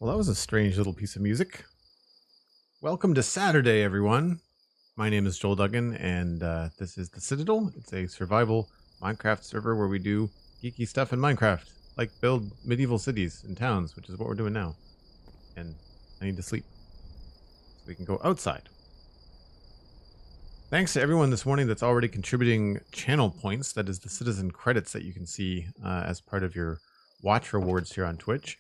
Well, that was a strange little piece of music. Welcome to Saturday, everyone. My name is Joel Duggan, and this is the Citadel. It's a survival Minecraft server where we do geeky stuff in Minecraft, like build medieval cities and towns, which is what we're doing now. And I need to sleep, so we can go outside. Thanks to everyone this morning that's already contributing channel points. That is the citizen credits that you can see as part of your watch rewards here on Twitch.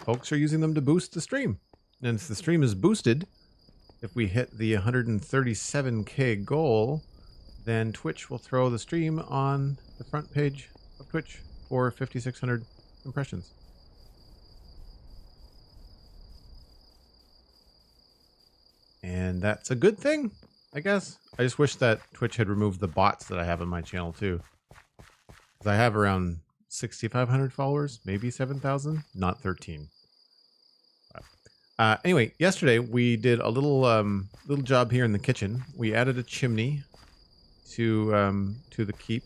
Folks are using them to boost the stream. And if the stream is boosted, if we hit the 137k goal, then Twitch will throw the stream on the front page of Twitch for 5,600 impressions. And that's a good thing, I guess. I just wish that Twitch had removed the bots that I have on my channel too. Because I have around 6,500 followers, maybe 7,000, not 13. Anyway, yesterday we did a little job here in the kitchen. We added a chimney to the keep.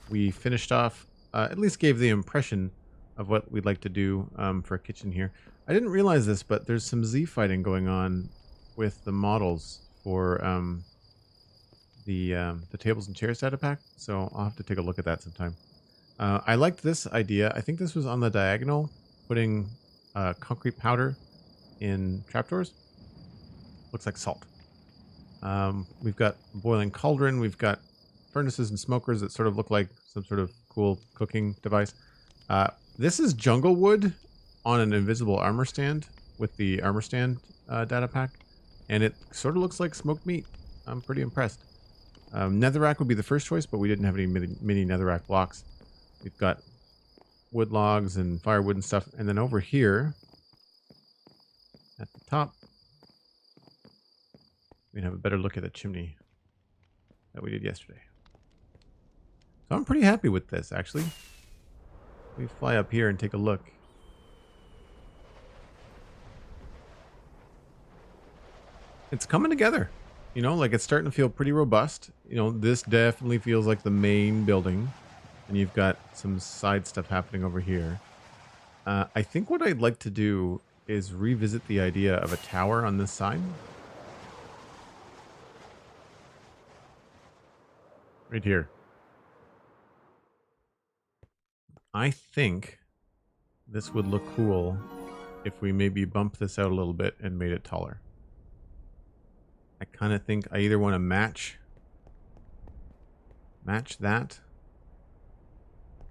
We finished off, at least gave the impression of what we'd like to do for a kitchen here. I didn't realize this, but there's some Z fighting going on with the models for the tables and chairs data pack. So I'll have to take a look at that sometime. I liked this idea. I think this was on the diagonal, putting concrete powder in trapdoors. Looks like salt. We've got a boiling cauldron. We've got furnaces and smokers that sort of look like some sort of cool cooking device. This is jungle wood on an invisible armor stand with the armor stand data pack. And it sort of looks like smoked meat. I'm pretty impressed. Netherrack would be the first choice, but we didn't have any mini netherrack blocks. We've got wood logs and firewood and stuff. And then over here, at the top, we can have a better look at the chimney that we did yesterday. So I'm pretty happy with this, actually. We fly up here and take a look. It's coming together. You know, like it's starting to feel pretty robust. You know, this definitely feels like the main building. And you've got some side stuff happening over here. I think what I'd like to do is revisit the idea of a tower on this side. Right here. I think this would look cool if we maybe bump this out a little bit and made it taller. I kind of think I either want to match that,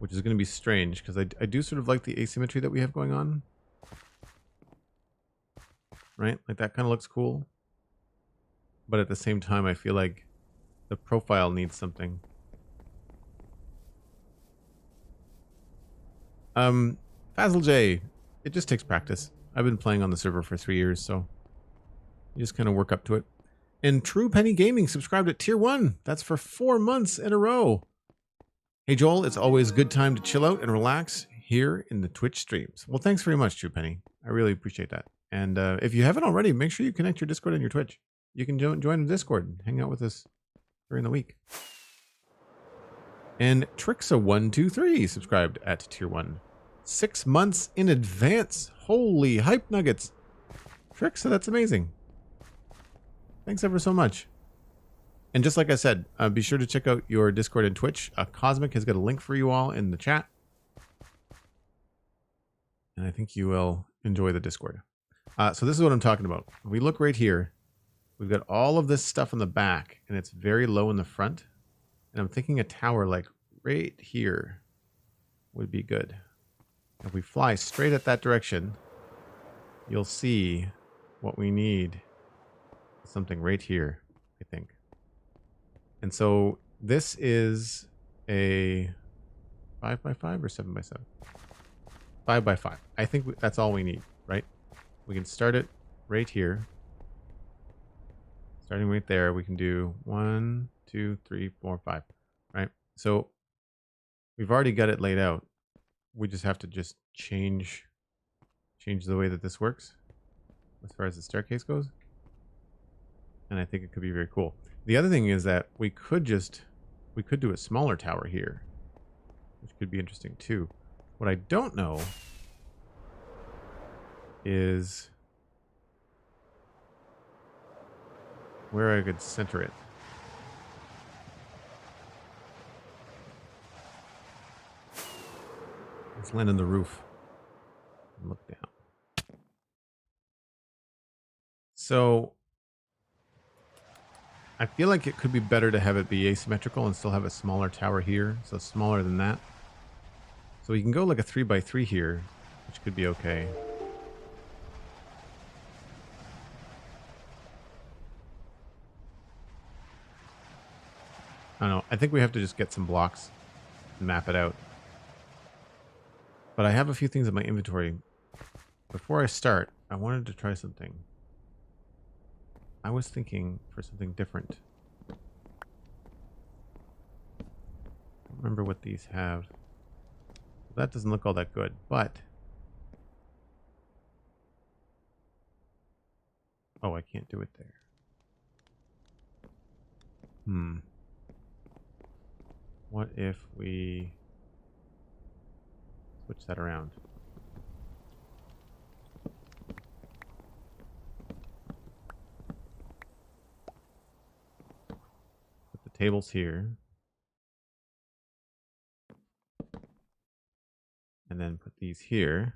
which is going to be strange because I do sort of like the asymmetry that we have going on. Right? Like that kind of looks cool. But at the same time, I feel like the profile needs something. Fazil J, it just takes practice. I've been playing on the server for 3 years, so you just kind of work up to it. And True Penny Gaming subscribed at tier 1. That's for 4 months in a row. Hey Joel, it's always a good time to chill out and relax here in the Twitch streams. Well, thanks very much, True Penny. I really appreciate that. And if you haven't already, make sure you connect your Discord and your Twitch. You can join the Discord and hang out with us during the week. And Trixa123 subscribed at tier 1. 6 months in advance. Holy hype nuggets. Trixa, that's amazing. Thanks ever so much. And just like I said, be sure to check out your Discord and Twitch. Cosmic has got a link for you all in the chat. And I think you will enjoy the Discord. So this is what I'm talking about. If we look right here, we've got all of this stuff on the back, and it's very low in the front. And I'm thinking a tower like right here would be good. If we fly straight at that direction, you'll see what we need. Something right here, I think. And so this is a 5x5 or 7x7? 5x5. I think that's all we need, right? We can start it right here. Starting right there, we can do 1, 2, 3, 4, 5, right? So we've already got it laid out. We just have to just change the way that this works as far as the staircase goes. And I think it could be very cool. The other thing is that we could do a smaller tower here, which could be interesting too. What I don't know is where I could center it. Let's land on the roof and look down. So I feel like it could be better to have it be asymmetrical and still have a smaller tower here. So smaller than that. So we can go like a 3x3 here, which could be okay. I don't know. I think we have to just get some blocks and map it out. But I have a few things in my inventory. Before I start, I wanted to try something. I was thinking for something different. I don't remember what these have. That doesn't look all that good, but... Oh, I can't do it there. What if we switch that around? Put the tables here. And then put these here.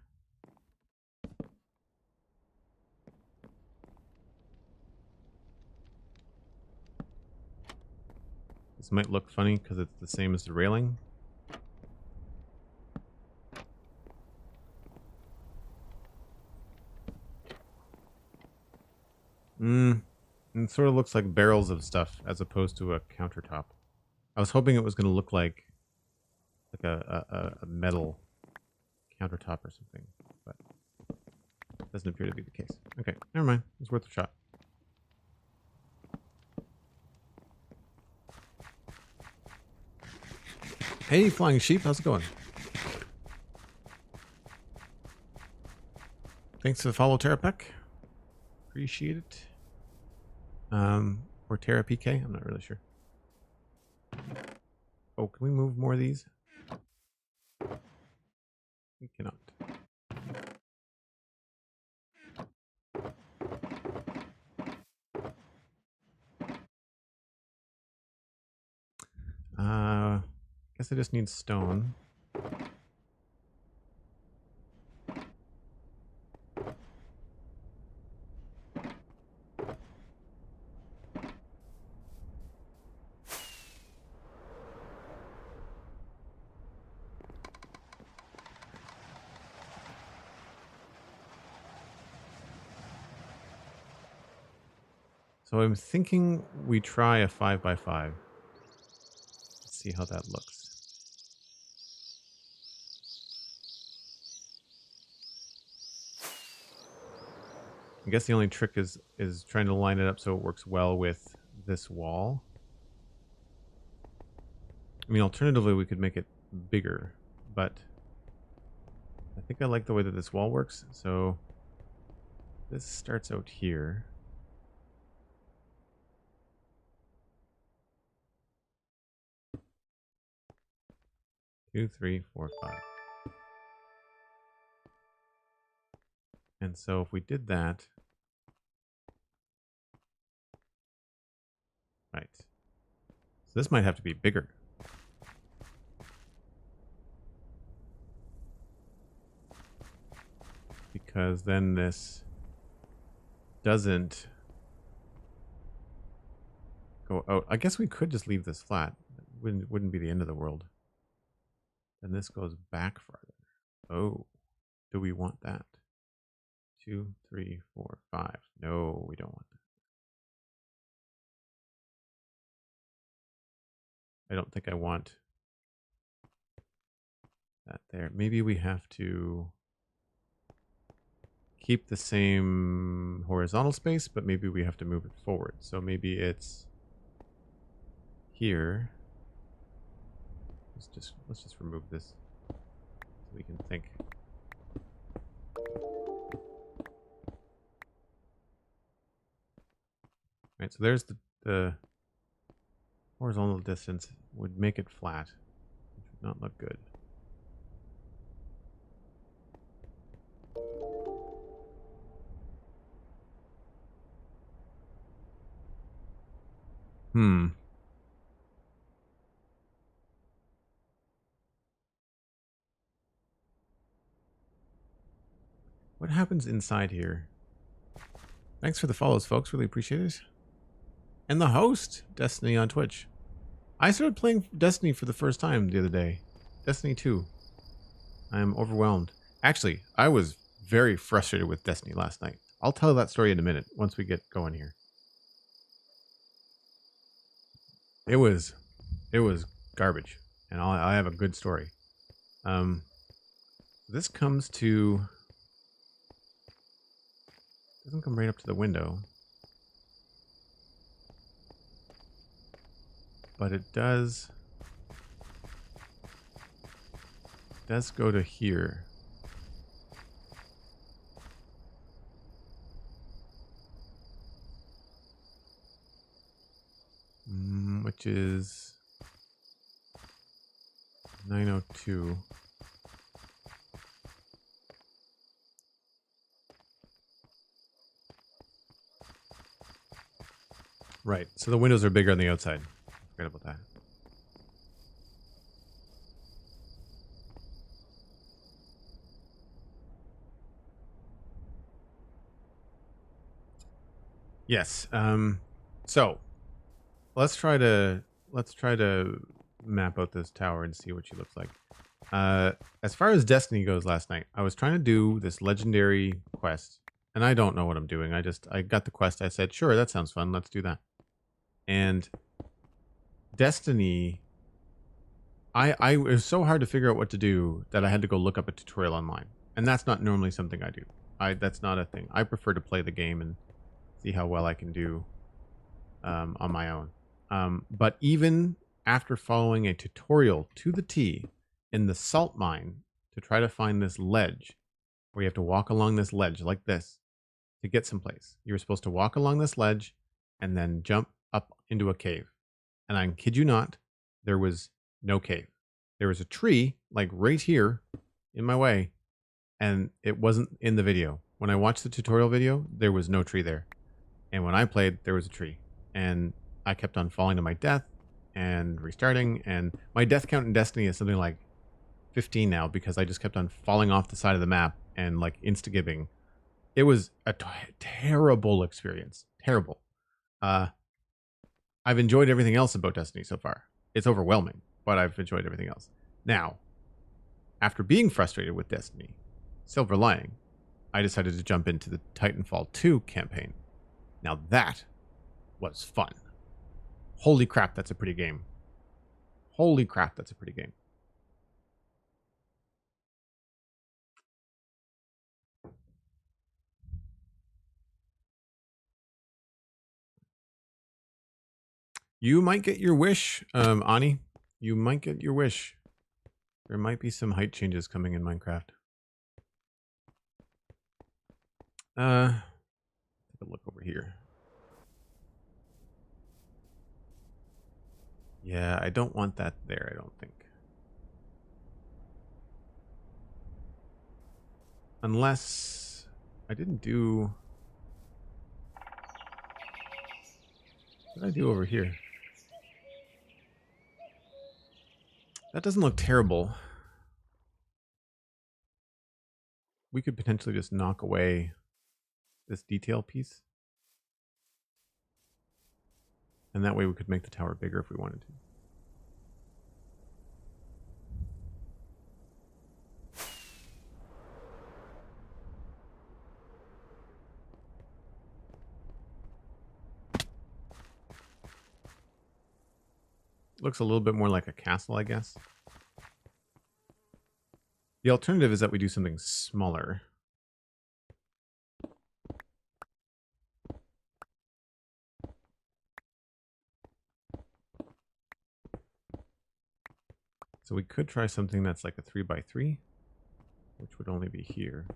This might look funny because it's the same as the railing. It sort of looks like barrels of stuff as opposed to a countertop. I was hoping it was going to look like a metal countertop or something, but it doesn't appear to be the case. Okay, never mind. It's worth a shot. Hey, Flying Sheep, how's it going? Thanks for the follow, Terrapec. Appreciate it. Or Terra PK, I'm not really sure. Oh, can we move more of these? We cannot. Guess I just need stone. So I'm thinking we try a 5x5. Let's see how that looks. I guess the only trick is trying to line it up so it works well with this wall. I mean, alternatively, we could make it bigger, but I think I like the way that this wall works. So this starts out here. Two, three, four, five. And so if we did that, right. So this might have to be bigger. Because then this doesn't go out. I guess we could just leave this flat. It wouldn't be the end of the world. Then this goes back farther. Oh, do we want that? 2, 3, 4, 5. No, we don't want that. I don't think I want that there. Maybe we have to keep the same horizontal space, but maybe we have to move it forward. So maybe it's here. Let's just remove this so we can think. Right, so there's the horizontal distance would make it flat, which would not look good. What happens inside here? Thanks for the follows, folks. Really appreciate it. And the host, Destiny on Twitch. I started playing Destiny for the first time the other day. Destiny 2. I am overwhelmed. Actually, I was very frustrated with Destiny last night. I'll tell that story in a minute once we get going here. It was garbage, and I have a good story. This comes to, doesn't come right up to the window, but it does go to here. Which is 902. Right. So the windows are bigger on the outside. Forget about that. Yes. So let's try to map out this tower and see what she looks like. As far as Destiny goes, last night I was trying to do this legendary quest, and I don't know what I'm doing. I got the quest. I said, sure, that sounds fun. Let's do that. And Destiny, it was so hard to figure out what to do that I had to go look up a tutorial online, and that's not normally something I do. That's not a thing. I prefer to play the game and see how well I can do on my own. But even after following a tutorial to the T in the salt mine to try to find this ledge, where you have to walk along this ledge like this to get someplace. You were supposed to walk along this ledge and then jump up into a cave. And I kid you not, there was no cave. There was a tree like right here in my way, and it wasn't in the video. When I watched the tutorial video, there was no tree there. And when I played, there was a tree. And I kept on falling to my death and restarting. And my death count in Destiny is something like 15 now because I just kept on falling off the side of the map and like insta-gibbing. It was a terrible experience. Terrible. I've enjoyed everything else about Destiny so far. It's overwhelming, but I've enjoyed everything else. Now, after being frustrated with Destiny, Silver Lining, I decided to jump into the Titanfall 2 campaign. Now that was fun. Holy crap, that's a pretty game. Holy crap, that's a pretty game. You might get your wish, Ani. You might get your wish. There might be some height changes coming in Minecraft. Take a look over here. Yeah, I don't want that there, I don't think. Unless I didn't do... What did I do over here? That doesn't look terrible. We could potentially just knock away this detail piece. And that way we could make the tower bigger if we wanted to. Looks a little bit more like a castle, I guess. The alternative is that we do something smaller. So we could try something that's like a 3x3, which would only be here.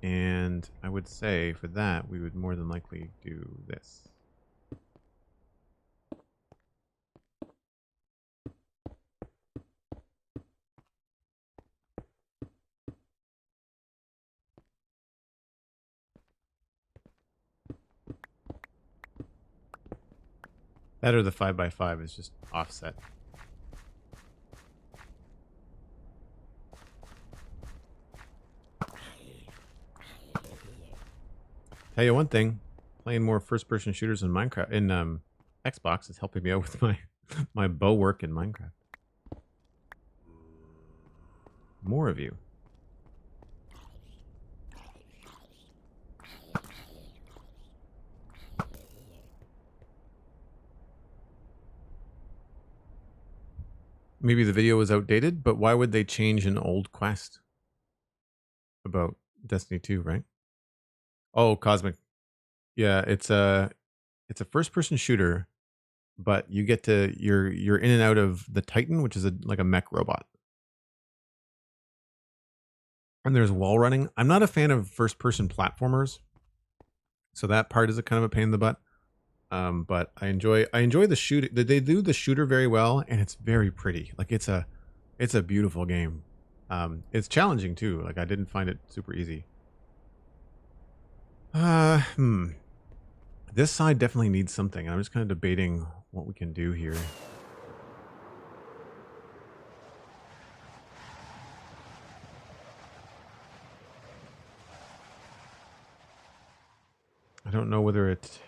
And I would say for that, we would more than likely do this. That or the 5x5 is just offset. Tell you one thing, playing more first-person shooters in Minecraft in Xbox is helping me out with my bow work in Minecraft. More of you. Maybe the video was outdated, but why would they change an old quest about Destiny 2, right? Oh, Cosmic. Yeah, it's a first-person shooter, but you get to you're in and out of the Titan, which is like a mech robot. And there's wall running. I'm not a fan of first-person platformers, so that part is a kind of a pain in the butt. But I enjoy the shoot. They do the shooter very well, and it's very pretty. Like it's a beautiful game. It's challenging too. Like I didn't find it super easy. This side definitely needs something. I'm just kind of debating what we can do here. I don't know whether it.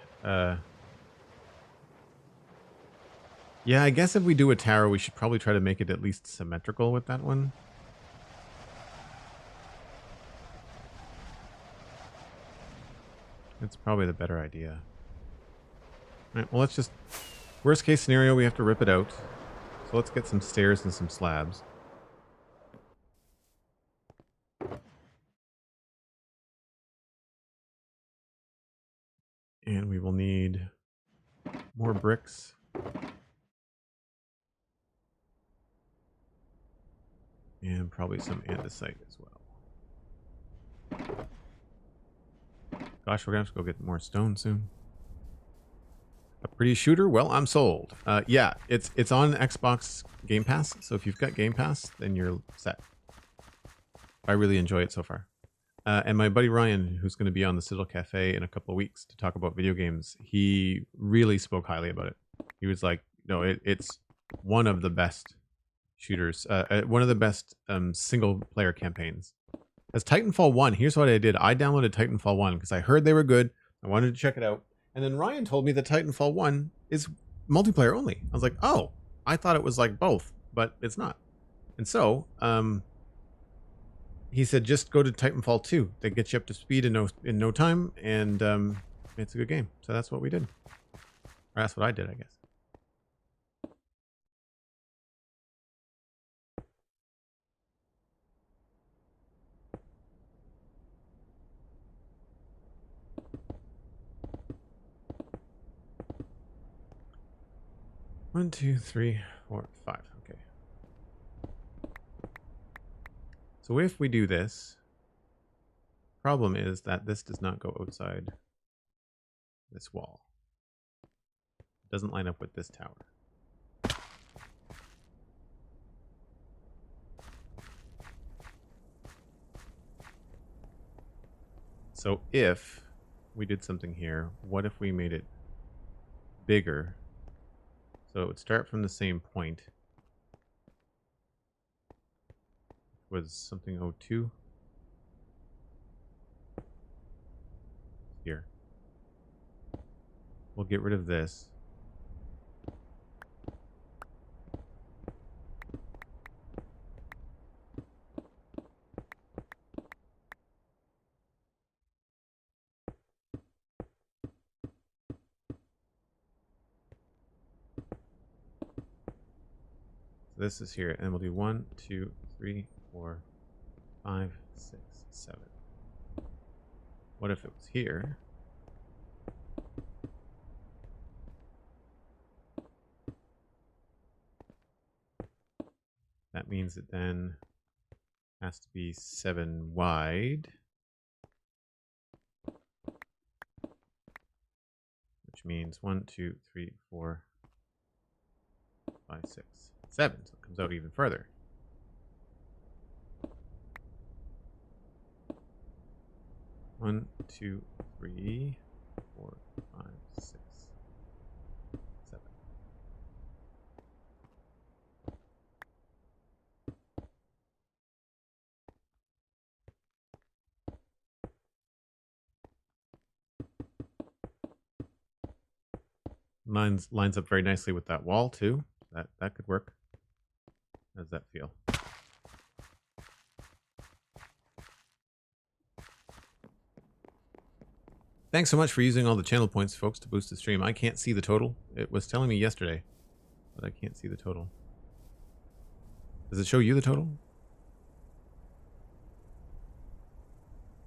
Yeah, I guess if we do a tower, we should probably try to make it at least symmetrical with that one. It's probably the better idea. All right, well, let's just... Worst case scenario, we have to rip it out. So let's get some stairs and some slabs. And we will need more bricks. And probably some andesite as well. Gosh, we're going to have to go get more stone soon. A pretty shooter? Well, I'm sold. Yeah, it's on Xbox Game Pass. So if you've got Game Pass, then you're set. I really enjoy it so far. And my buddy Ryan, who's going to be on the Citadel Cafe in a couple of weeks to talk about video games, he really spoke highly about it. He was like, no, it's one of the best shooters, one of the best single-player campaigns. As Titanfall 1, here's what I did. I downloaded Titanfall 1 because I heard they were good. I wanted to check it out. And then Ryan told me that Titanfall 1 is multiplayer only. I was like, oh, I thought it was like both, but it's not. And so, he said, just go to Titanfall 2. They get you up to speed in no time, and it's a good game. So that's what we did. Or that's what I did, I guess. One, two, three, four, five. Okay. So if we do this, problem is that this does not go outside this wall. It doesn't line up with this tower. So if we did something here, what if we made it bigger? So it would start from the same point. Was something 02? Here. We'll get rid of this. This is here, and we'll do 1, 2, 3, 4, 5, 6, 7. What if it was here? That means it then has to be 7 wide, which means 1, 2, 3, 4, 5, 6, 7. So it comes out even further. One, two, three, 4, 5, 6, 7. Lines up very nicely with that wall too. That could work. How does that feel? Thanks so much for using all the channel points, folks, to boost the stream. I can't see the total. It was telling me yesterday, but I can't see the total. Does it show you the total?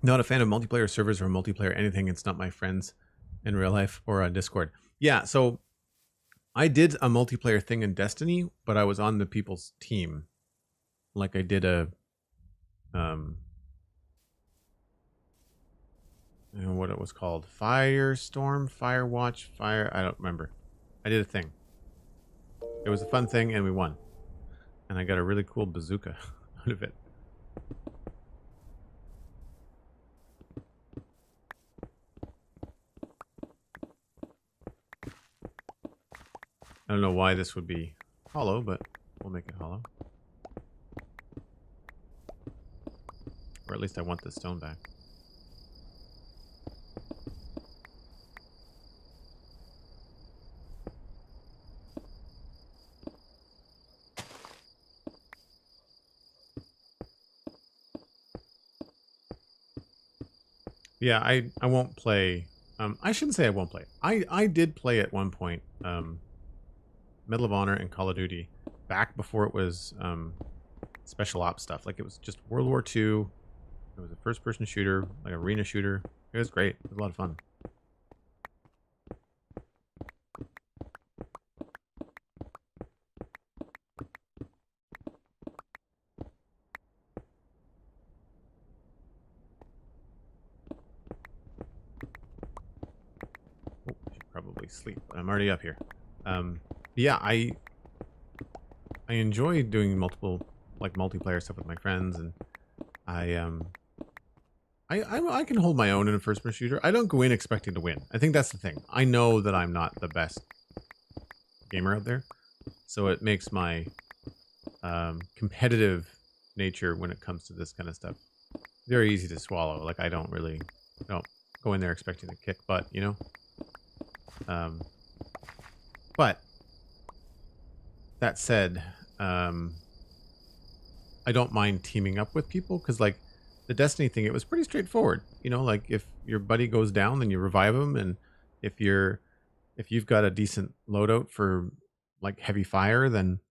Not a fan of multiplayer servers or multiplayer anything. It's not my friends in real life or on Discord. Yeah, so I did a multiplayer thing in Destiny, but I was on the people's team. Like I did a I don't know what it was called. Firestorm, Firewatch, I don't remember. I did a thing. It was a fun thing and we won. And I got a really cool bazooka out of it. I don't know why this would be hollow, but we'll make it hollow. Or at least I want the stone back. Yeah, I won't play. I shouldn't say I won't play. I did play at one point Medal of Honor and Call of Duty back before it was special ops stuff. Like it was just World War II. It was a first-person shooter, like arena shooter. It was great. It was a lot of fun. Oh, I should probably sleep. I'm already up here. Yeah, I enjoy doing multiplayer stuff with my friends, and I can hold my own in a first-person shooter. I don't go in expecting to win. I think that's the thing. I know that I'm not the best gamer out there, so it makes my competitive nature when it comes to this kind of stuff very easy to swallow. Like I don't go in there expecting to kick butt, you know. But that said, I don't mind teaming up with people because like the Destiny thing, it was pretty straightforward. You know, like if your buddy goes down, then you revive him, and if you've got a decent loadout for like heavy fire, then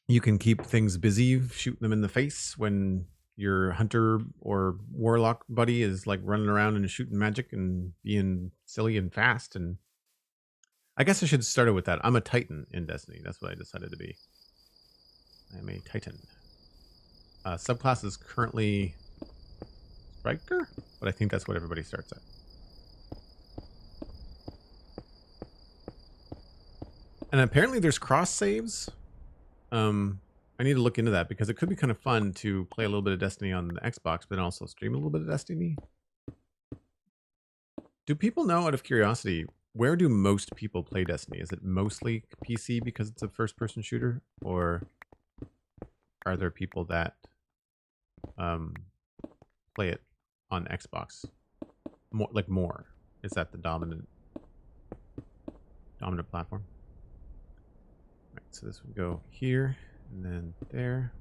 you can keep things busy, shooting them in the face when your hunter or warlock buddy is like running around and shooting magic and being silly and fast. And I guess I should have started with that. I'm a Titan in Destiny. That's what I decided to be. I'm a Titan. Subclass is currently Striker, but I think that's what everybody starts at. And apparently there's cross saves. I need to look into that because it could be kind of fun to play a little bit of Destiny on the Xbox, but also stream a little bit of Destiny. Do people know, out of curiosity, where do most people play Destiny? Is it mostly PC because it's a first-person shooter, or are there people that play it on Xbox more? Is that the dominant platform? Right, so this would go here and then there.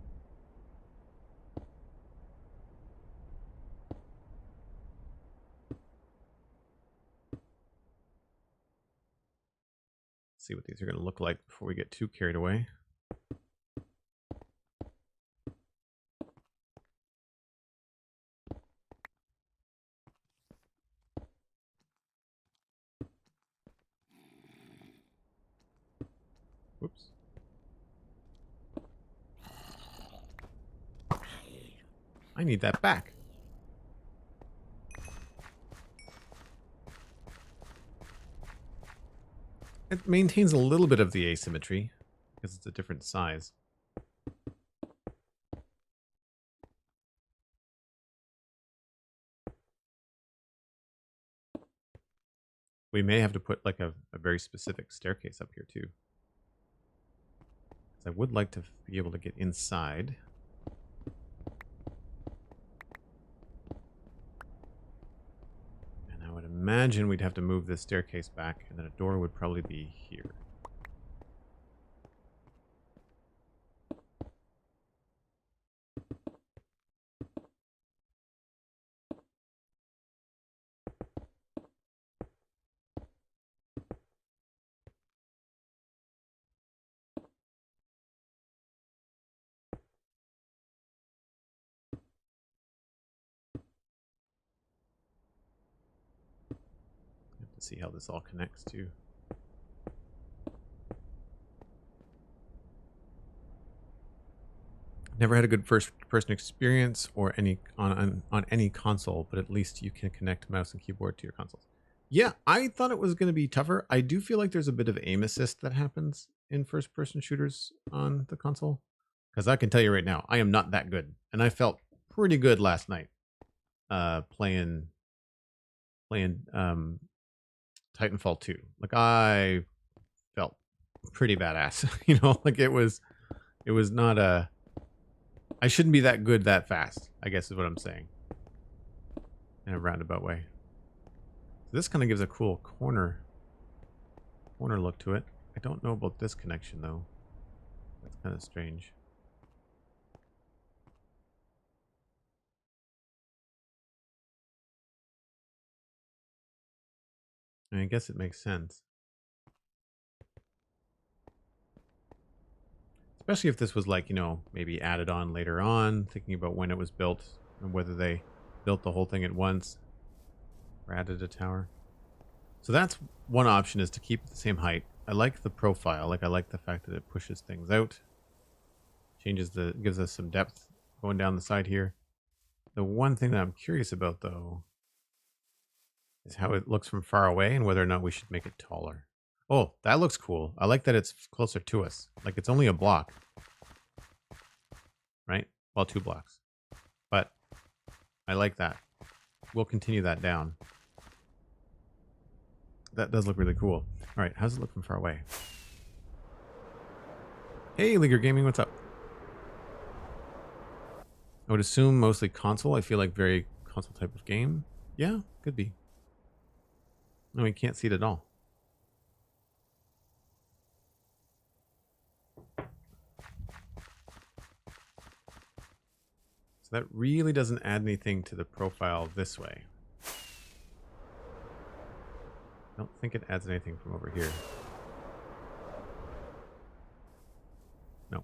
See what these are going to look like before we get too carried away. Whoops. I need that back. It maintains a little bit of the asymmetry because it's a different size. We may have to put like a very specific staircase up here too. I would like to be able to get inside. And I would imagine imagine we'd have to move this staircase back, and then a door would probably be here. Have to see how this all connects too. Never had a good first-person experience or any on any console, but at least you can connect mouse and keyboard to your consoles. Yeah, I thought it was going to be tougher. I do feel like there's a bit of aim assist that happens in first-person shooters on the console, because I can tell you right now, I am not that good, and I felt pretty good last night playing Titanfall 2. Like I felt pretty badass, you know. Like it was not a. I shouldn't be that good that fast, I guess is what I'm saying. In a roundabout way. So this kind of gives a cool corner look to it. I don't know about this connection though. That's kind of strange. I mean, I guess it makes sense. Especially if this was like, you know, maybe added on later on, thinking about when it was built and whether they built the whole thing at once or added a tower. So that's one option, is to keep it the same height. I like the profile. Like I like the fact that it pushes things out. Gives us some depth going down the side here. The one thing that I'm curious about though is how it looks from far away and whether or not we should make it taller. Oh, that looks cool. I like that it's closer to us. Like it's only a block. Right? Well, 2 blocks. But I like that. We'll continue that down. That does look really cool. All right, how's it look from far away? Hey, Leaguer Gaming, what's up? I would assume mostly console. I feel like very console type of game. Yeah, could be. No, we can't see it at all. So that really doesn't add anything to the profile this way. I don't think it adds anything from over here. No.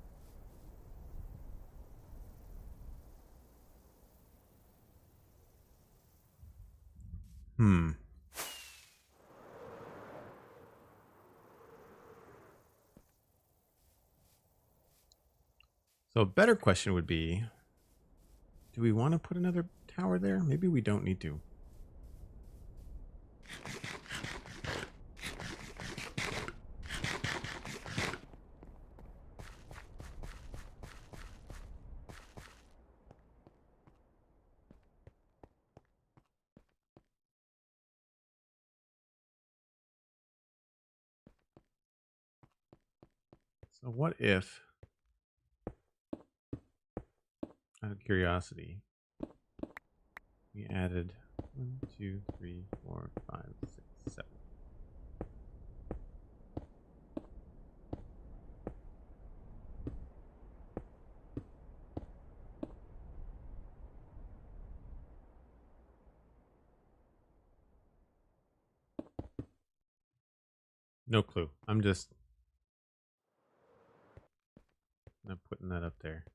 So a better question would be, do we want to put another tower there? Maybe we don't need to. So what if, out of curiosity, we added 1, 2, 3, 4, 5, 6, 7. No clue. I'm putting that up there.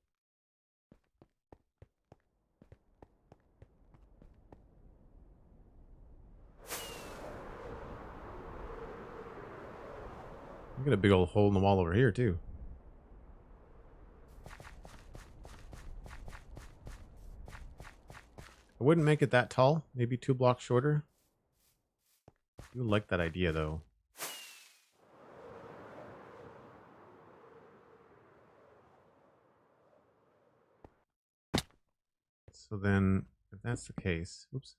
We got a big old hole in the wall over here too. I wouldn't make it that tall. Maybe 2 blocks shorter. I do like that idea though. So then, if that's the case, oops.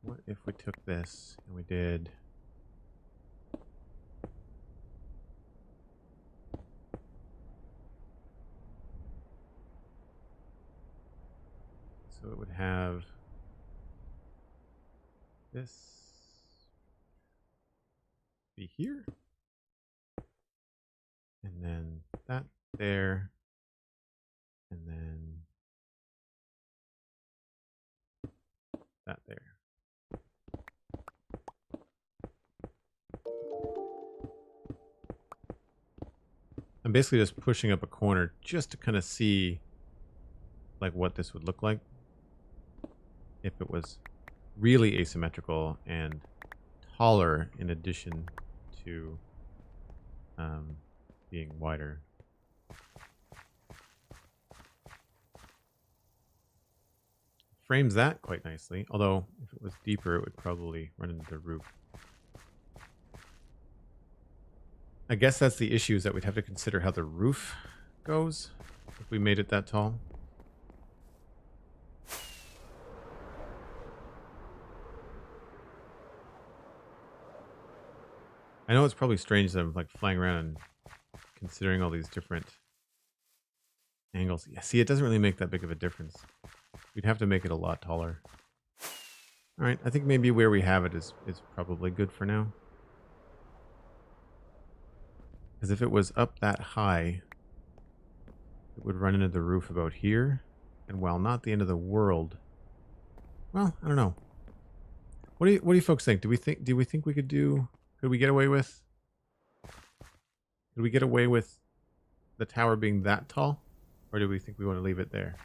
What if we took this and we did... this be here. And then that there. And then that there. I'm basically just pushing up a corner just to kind of see like what this would look like if it was really asymmetrical and taller in addition to being wider. Frames that quite nicely, although if it was deeper, it would probably run into the roof. I guess that's the issue, is that we'd have to consider how the roof goes if we made it that tall. I know it's probably strange that I'm like flying around and considering all these different angles. Yeah, see, it doesn't really make that big of a difference. We'd have to make it a lot taller. All right, I think maybe where we have it is probably good for now. Because if it was up that high, it would run into the roof about here. And while not the end of the world, well, I don't know. What do you folks think? Do we think we could do? Could we get away with? Could we get away with the tower being that tall, or do we think we want to leave it there?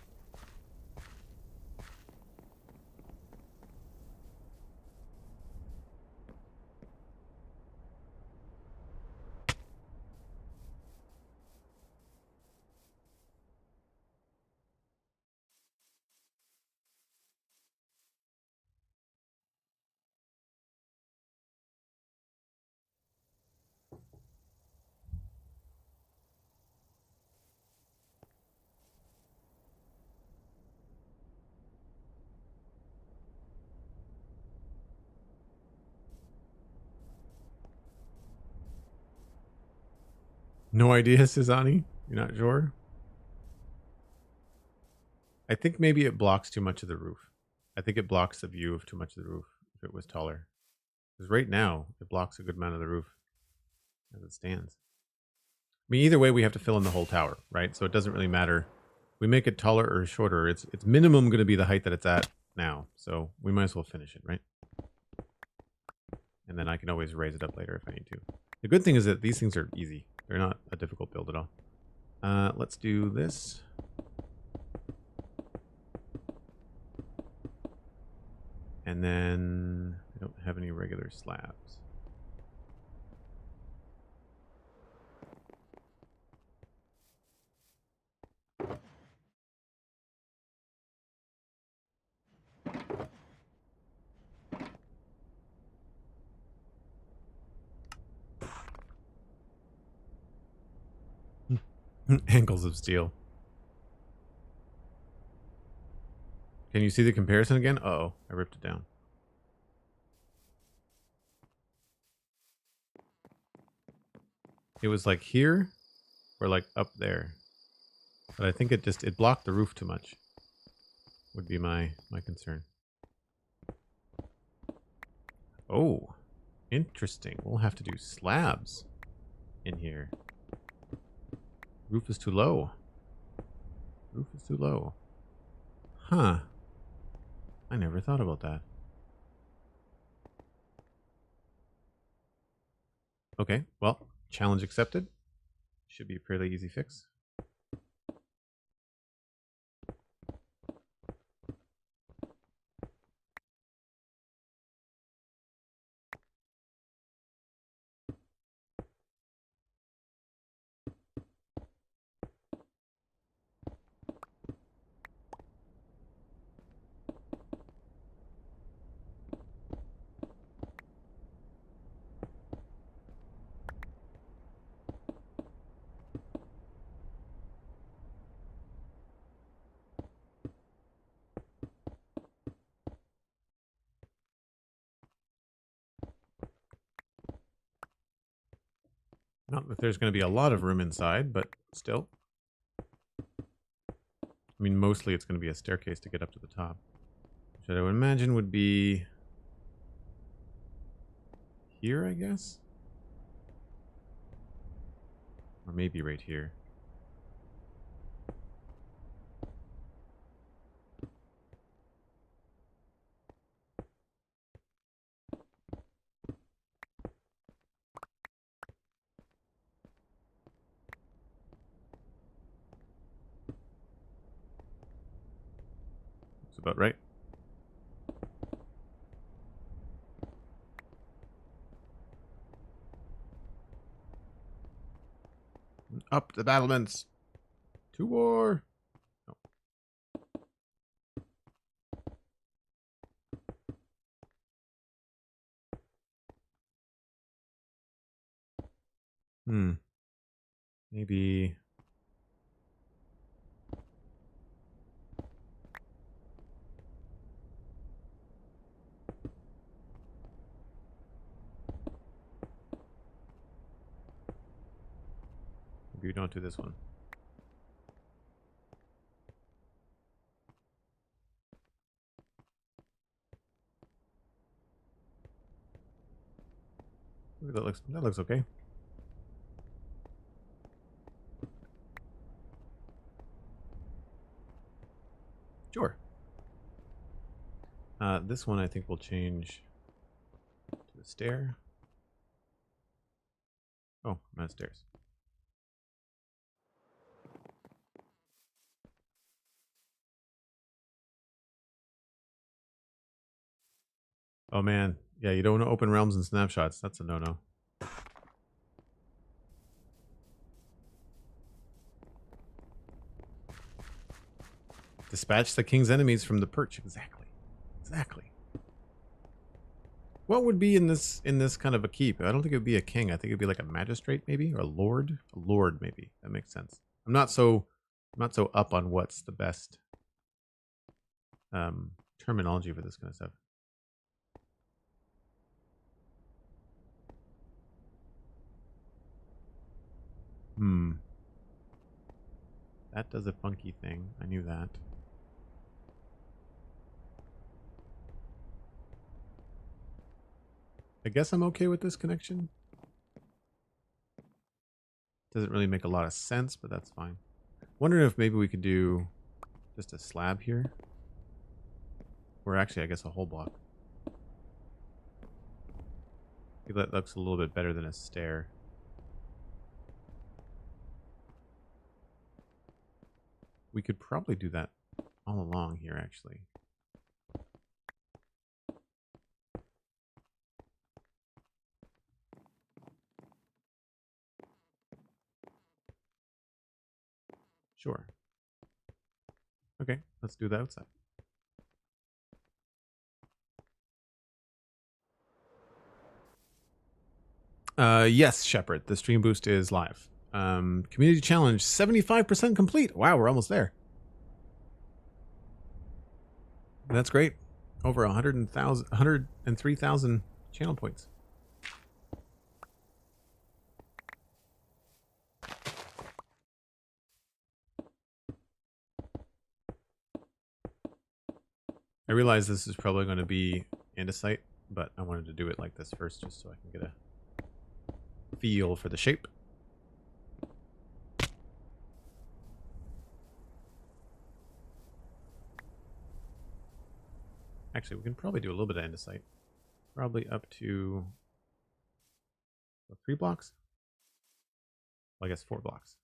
No idea, Cezanne? You're not sure? I think maybe it blocks too much of the roof. I think it blocks the view of too much of the roof if it was taller. Because right now, it blocks a good amount of the roof as it stands. I mean, either way, we have to fill in the whole tower, right? So it doesn't really matter. We make it taller or shorter. It's minimum going to be the height that it's at now. So we might as well finish it, right? And then I can always raise it up later if I need to. The good thing is that these things are easy. They're not a difficult build at all. Let's do this. And then I don't have any regular slabs. Ankles of steel. Can you see the comparison again? Uh-oh, I ripped it down. It was like here or like up there. But I think it blocked the roof too much. Would be my concern. Oh, interesting. We'll have to do slabs in here. Roof is too low. Roof is too low. Huh. I never thought about that. Okay, well, challenge accepted. Should be a pretty easy fix. Not that there's going to be a lot of room inside, but still. I mean, mostly it's going to be a staircase to get up to the top. Which I would imagine would be here, I guess? Or maybe right here. That's about right. Up the battlements. To war. Oh. Maybe. Maybe we don't do this one. Maybe that looks okay. Sure. This one I think we'll change to a stair. Oh, I'm out of stairs. Oh man, yeah, you don't want to open realms and snapshots. That's a no-no. Dispatch the king's enemies from the perch. Exactly. Exactly. What would be in this kind of a keep? I don't think it would be a king. I think it'd be like a magistrate, maybe, or a lord. A lord, maybe. That makes sense. I'm not so up on what's the best terminology for this kind of stuff. That does a funky thing. I knew that. I guess I'm okay with this connection. Doesn't really make a lot of sense, but that's fine. Wondering if maybe we could do just a slab here. Or actually, I guess a whole block. Maybe that looks a little bit better than a stair. We could probably do that all along here, actually. Sure. Okay, let's do the outside. Yes, Shepard. The stream boost is live. Community challenge 75% complete. Wow, we're almost there. That's great. Over 103,000 channel points. I realize this is probably going to be andesite, but I wanted to do it like this first just so I can get a feel for the shape. Actually, we can probably do a little bit of andesite. Probably up to 3 blocks? Well, I guess 4 blocks.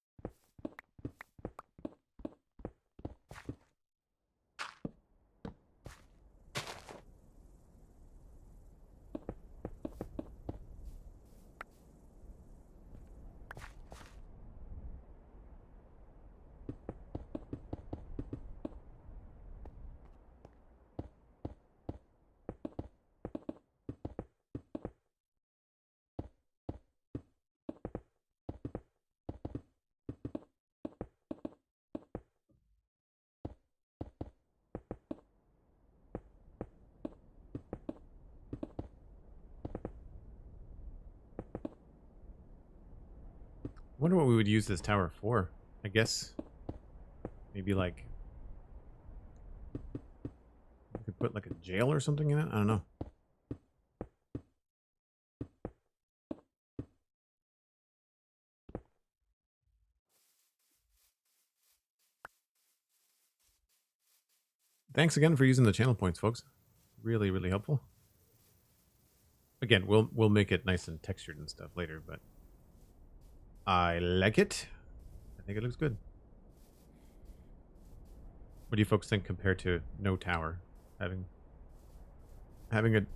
I wonder what we would use this tower for. I guess maybe like we could put like a jail or something in it. I don't know. Thanks again for using the channel points, folks. Really, really helpful. Again, we'll make it nice and textured and stuff later, but I like it. I think it looks good. What do you folks think compared to no tower? Having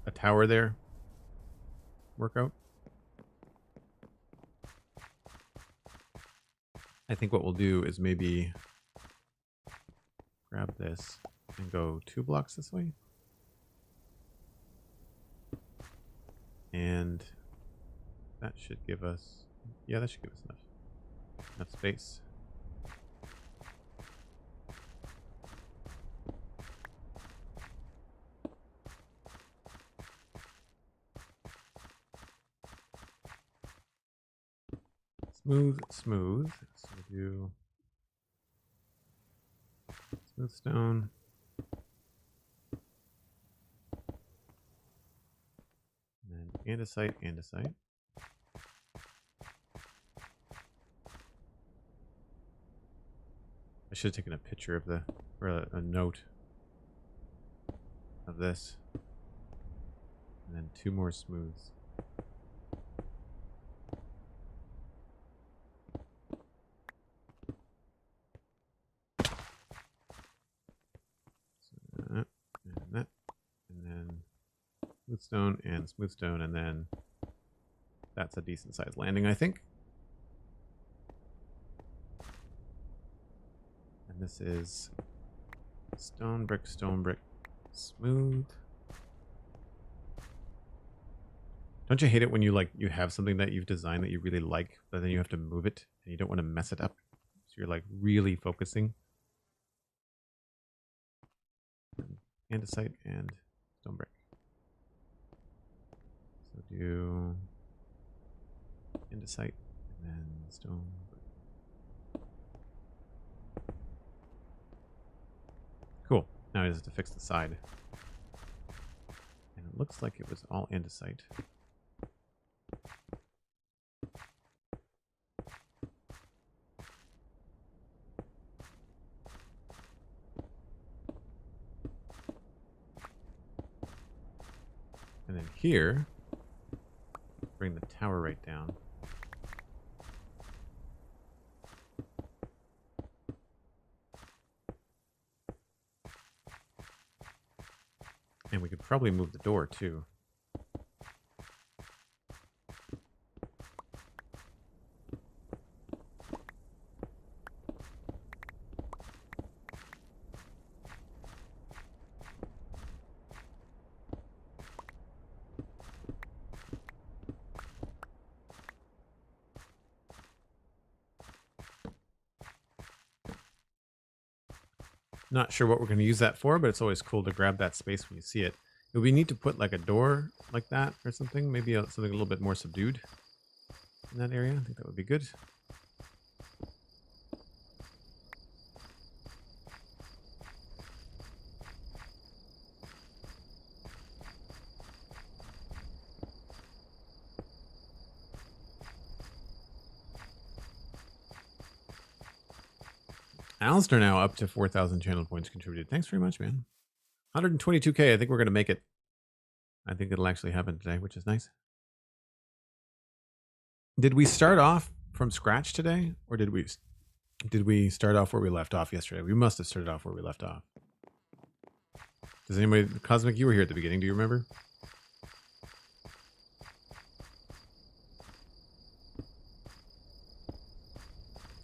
a tower there work out? I think what we'll do is maybe grab this and go 2 blocks this way. And that should give us, yeah, that should give us enough space. Smooth. So we do smooth stone. And then andesite. I should have taken a picture of or a note of this. And then 2 more smooths. Smooth stone, and then that's a decent sized landing, I think. And this is stone brick, smooth. Don't you hate it when you have something that you've designed that you really like, but then you have to move it and you don't want to mess it up? So you're like really focusing. Andesite and stone brick. So do andesite and then stone brick. Cool. Now I just have to fix the side. And it looks like it was all andesite. And then here, bring the tower right down. And we could probably move the door too. Not sure what we're going to use that for, but it's always cool to grab that space when you see it. It would be neat to put like a door like that or something, maybe something a little bit more subdued in that area. I think that would be good. Alistair now up to 4,000 channel points contributed. Thanks very much, man. 122k. I think we're going to make it. I think it'll actually happen today, which is nice. Did we start off from scratch today, or did we start off where we left off yesterday? We must have started off where we left off. Does anybody, Cosmic, you were here at the beginning. Do you remember?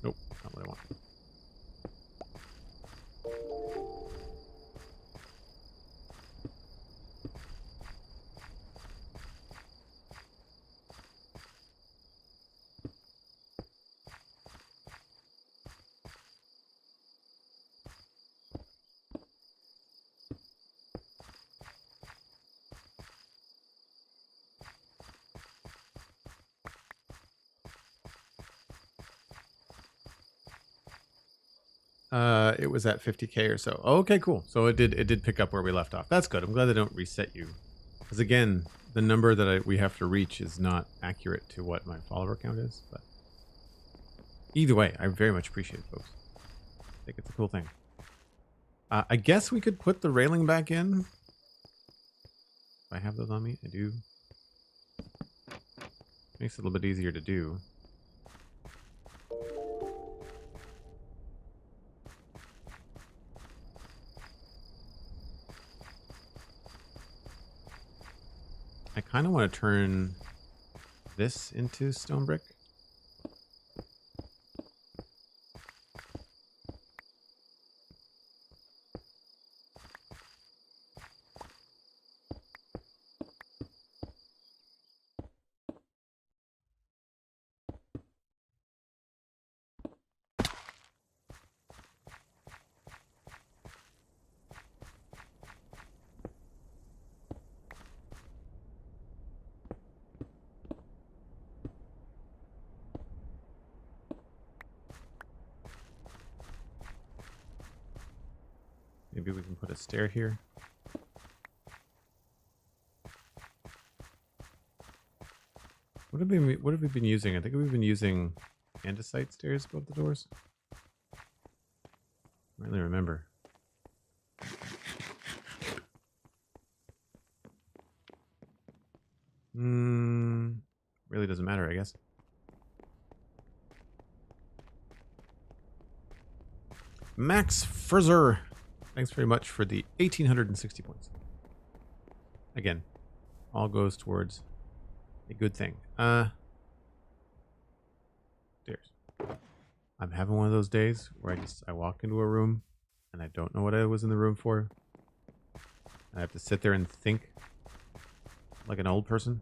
Nope, not what I want. It was at 50k or so. Oh, okay, cool. So it did pick up where we left off. That's good. I'm glad they don't reset you, because again, the number that we have to reach is not accurate to what my follower count is. But either way, I very much appreciate it, folks. I think it's a cool thing. I guess we could put the railing back in. If I have those on me, I do. Makes it a little bit easier to do. I kind of want to turn this into stone brick. Maybe we can put a stair here. What have we been using? I think we've been using andesite stairs above the doors. I don't really remember. Really doesn't matter, I guess. Max Furzer, thanks very much for the 1,860 points. Again, all goes towards a good thing. Stairs. I'm having one of those days where I walk into a room and I don't know what I was in the room for. I have to sit there and think like an old person.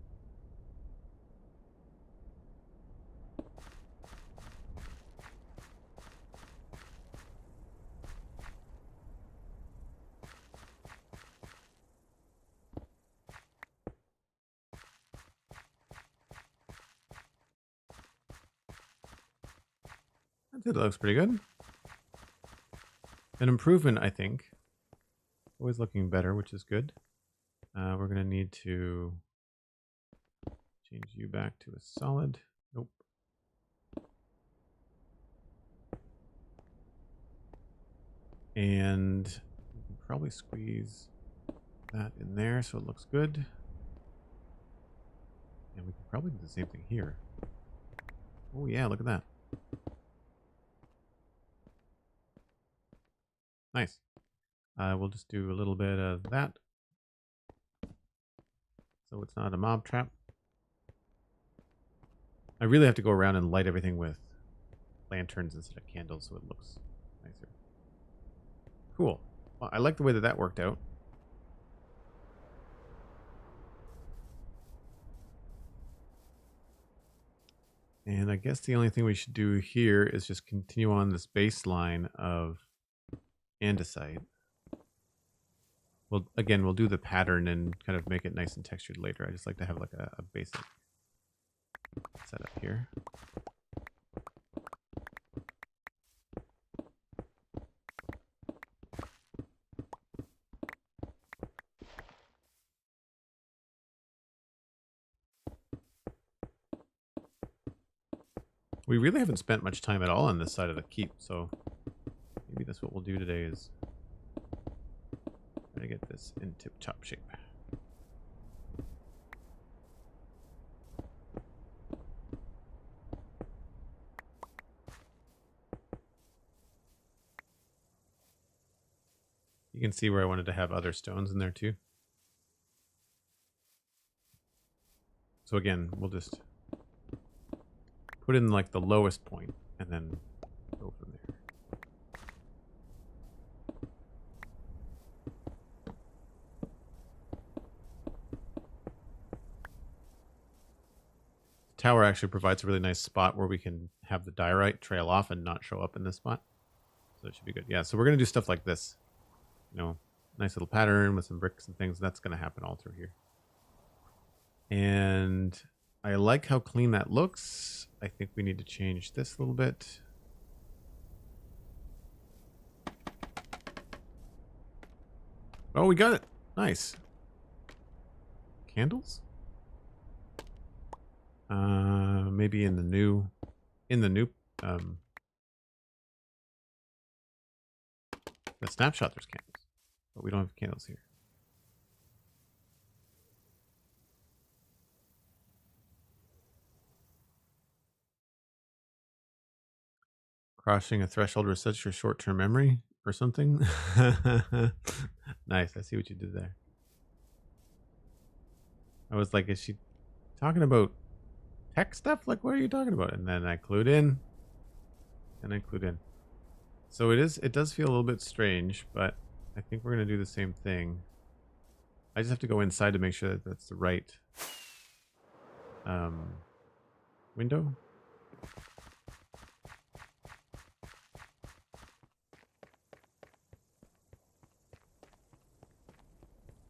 That looks pretty good. An improvement, I think. Always looking better, which is good. We're going to need to change you back to a solid. Nope. And we can probably squeeze that in there so it looks good. And we can probably do the same thing here. Oh yeah, look at that. Nice. We'll just do a little bit of that. So it's not a mob trap. I really have to go around and light everything with lanterns instead of candles so it looks nicer. Cool. Well, I like the way that worked out. And I guess the only thing we should do here is just continue on this baseline of andesite. Well, again, we'll do the pattern and kind of make it nice and textured later. I just like to have like a basic setup here. We really haven't spent much time at all on this side of the keep, so maybe that's what we'll do today is try to get this in tip-top shape. You can see where I wanted to have other stones in there too. So again, we'll just put in like the lowest point and then go from there. The tower actually provides a really nice spot where we can have the diorite trail off and not show up in this spot. So it should be good. Yeah, so we're going to do stuff like this. You know, nice little pattern with some bricks and things. That's going to happen all through here. And I like how clean that looks. I think we need to change this a little bit. Oh, we got it. Nice. Candles? Maybe in the new The snapshot, there's candles. But we don't have candles here. Crossing a threshold resets your short-term memory or something. Nice. I see what you did there. I was like, is she talking about tech stuff? Like, what are you talking about? And then I clued in. And I clued in. So it does feel a little bit strange, but I think we're going to do the same thing. I just have to go inside to make sure that that's the right window.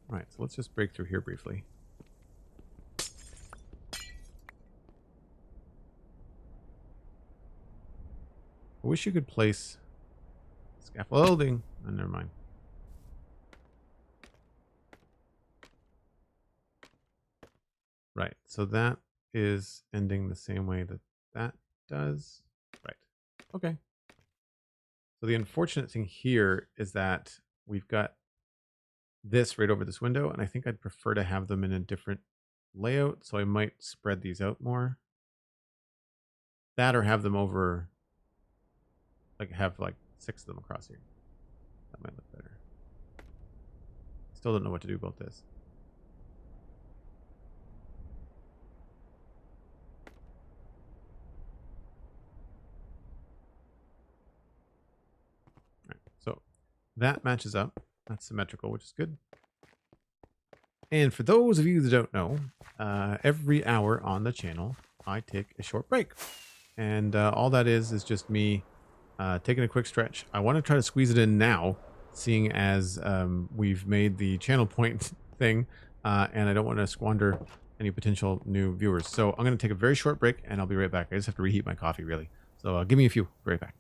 All right, so let's just break through here briefly. I wish you could place scaffolding. Oh, never mind. Right, so that is ending the same way that that does. Right, okay. So the unfortunate thing here is that we've got this right over this window, and I think I'd prefer to have them in a different layout, so I might spread these out more. That or have them over, like have like 6 of them across here. That might look better. Still don't know what to do about this. All right, so that matches up. That's symmetrical, which is good. And for those of you that don't know, every hour on the channel, I take a short break. And all that is just me taking a quick stretch. I want to try to squeeze it in now, seeing as we've made the channel point thing, and I don't want to squander any potential new viewers. So I'm going to take a very short break, and I'll be right back. I just have to reheat my coffee, really. So give me a few. Be right back.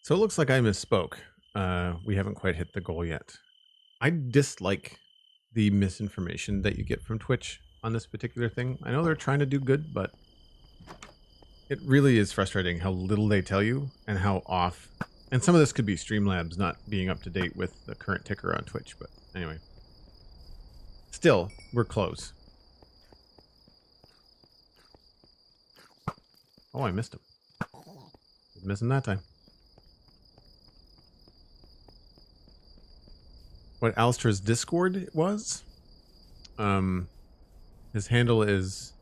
So it looks like I misspoke. We haven't quite hit the goal yet. I dislike the misinformation that you get from Twitch on this particular thing. I know they're trying to do good, but it really is frustrating how little they tell you and how off. And some of this could be Streamlabs not being up to date with the current ticker on Twitch, but anyway. Still, we're close. Oh, I missed him. Didn't miss him that time. What Alistair's Discord was? His handle is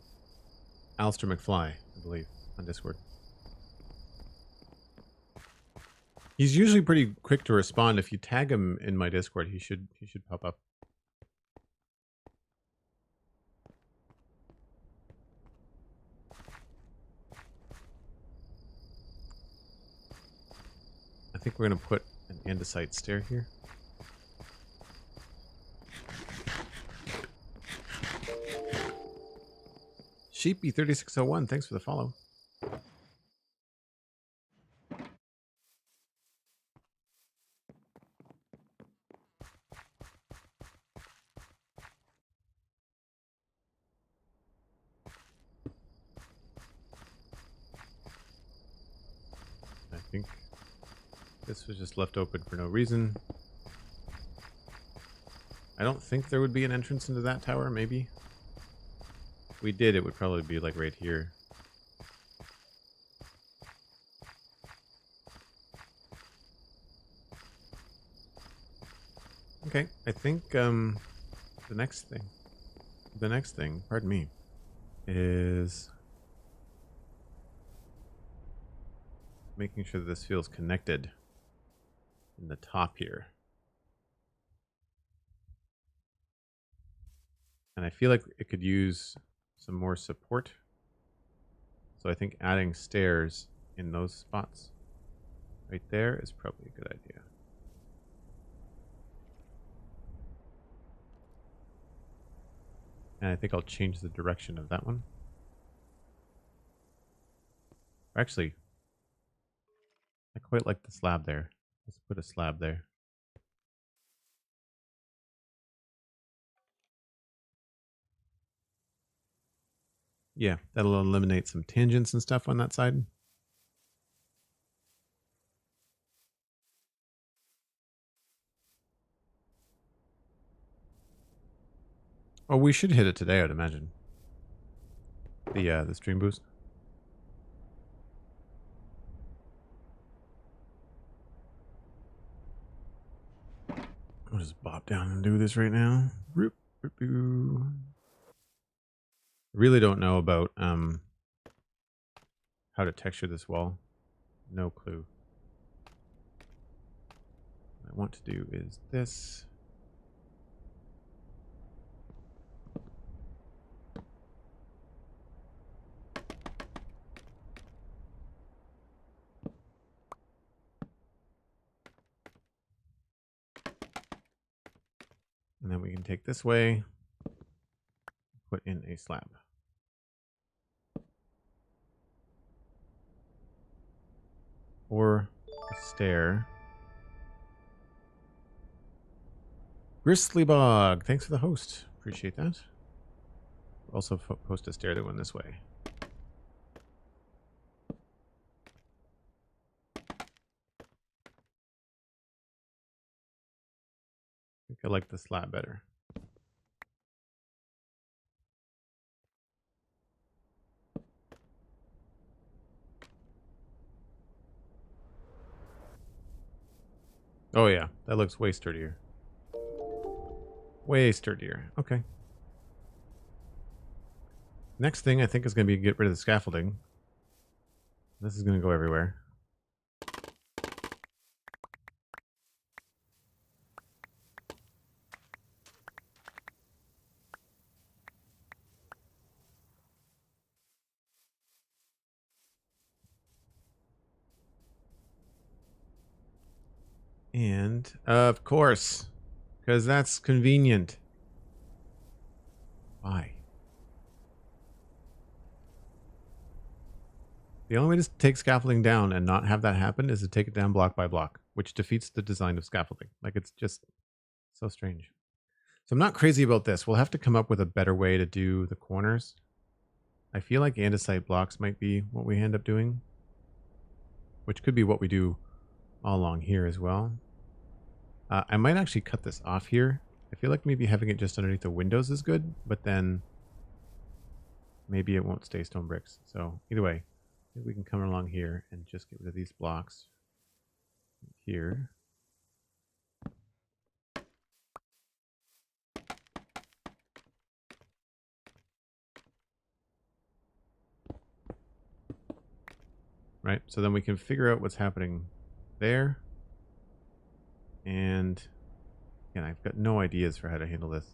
Alistair McFly, I believe, on Discord. He's usually pretty quick to respond. If you tag him in my Discord, he should pop up. I think we're gonna put an andesite stair here. Sheepy3601, thanks for the follow. I think this was just left open for no reason. I don't think there would be an entrance into that tower, maybe. If we did, it would probably be like right here. Okay, I think the next thing, pardon me, is making sure that this feels connected in the top here. And I feel like it could use some more support. So I think adding stairs in those spots right there is probably a good idea. And I think I'll change the direction of that one. Actually, I quite like the slab there. Let's put a slab there. Yeah, that'll eliminate some tangents and stuff on that side. Oh, we should hit it today, I'd imagine. The stream boost. I'll just bop down and do this right now. Really don't know about how to texture this wall. No clue. What I want to do is this. And then we can take this way, put in a slab. Or a stair. Gristly Bog, thanks for the host. Appreciate that. Also post a stair that went this way. I think I like the slab better. Oh yeah, that looks way sturdier. Way sturdier. Okay. Next thing I think is going to be get rid of the scaffolding. This is going to go everywhere. And of course, because that's convenient. Why? The only way to take scaffolding down and not have that happen is to take it down block by block, which defeats the design of scaffolding. Like, it's just so strange. So I'm not crazy about this. We'll have to come up with a better way to do the corners. I feel like andesite blocks might be what we end up doing, which could be what we do all along here as well. I might actually cut this off here. I feel like maybe having it just underneath the windows is good, but then maybe it won't stay stone bricks. So either way, I think we can come along here and just get rid of these blocks here. Right, so then we can figure out what's happening there. And again, I've got no ideas for how to handle this,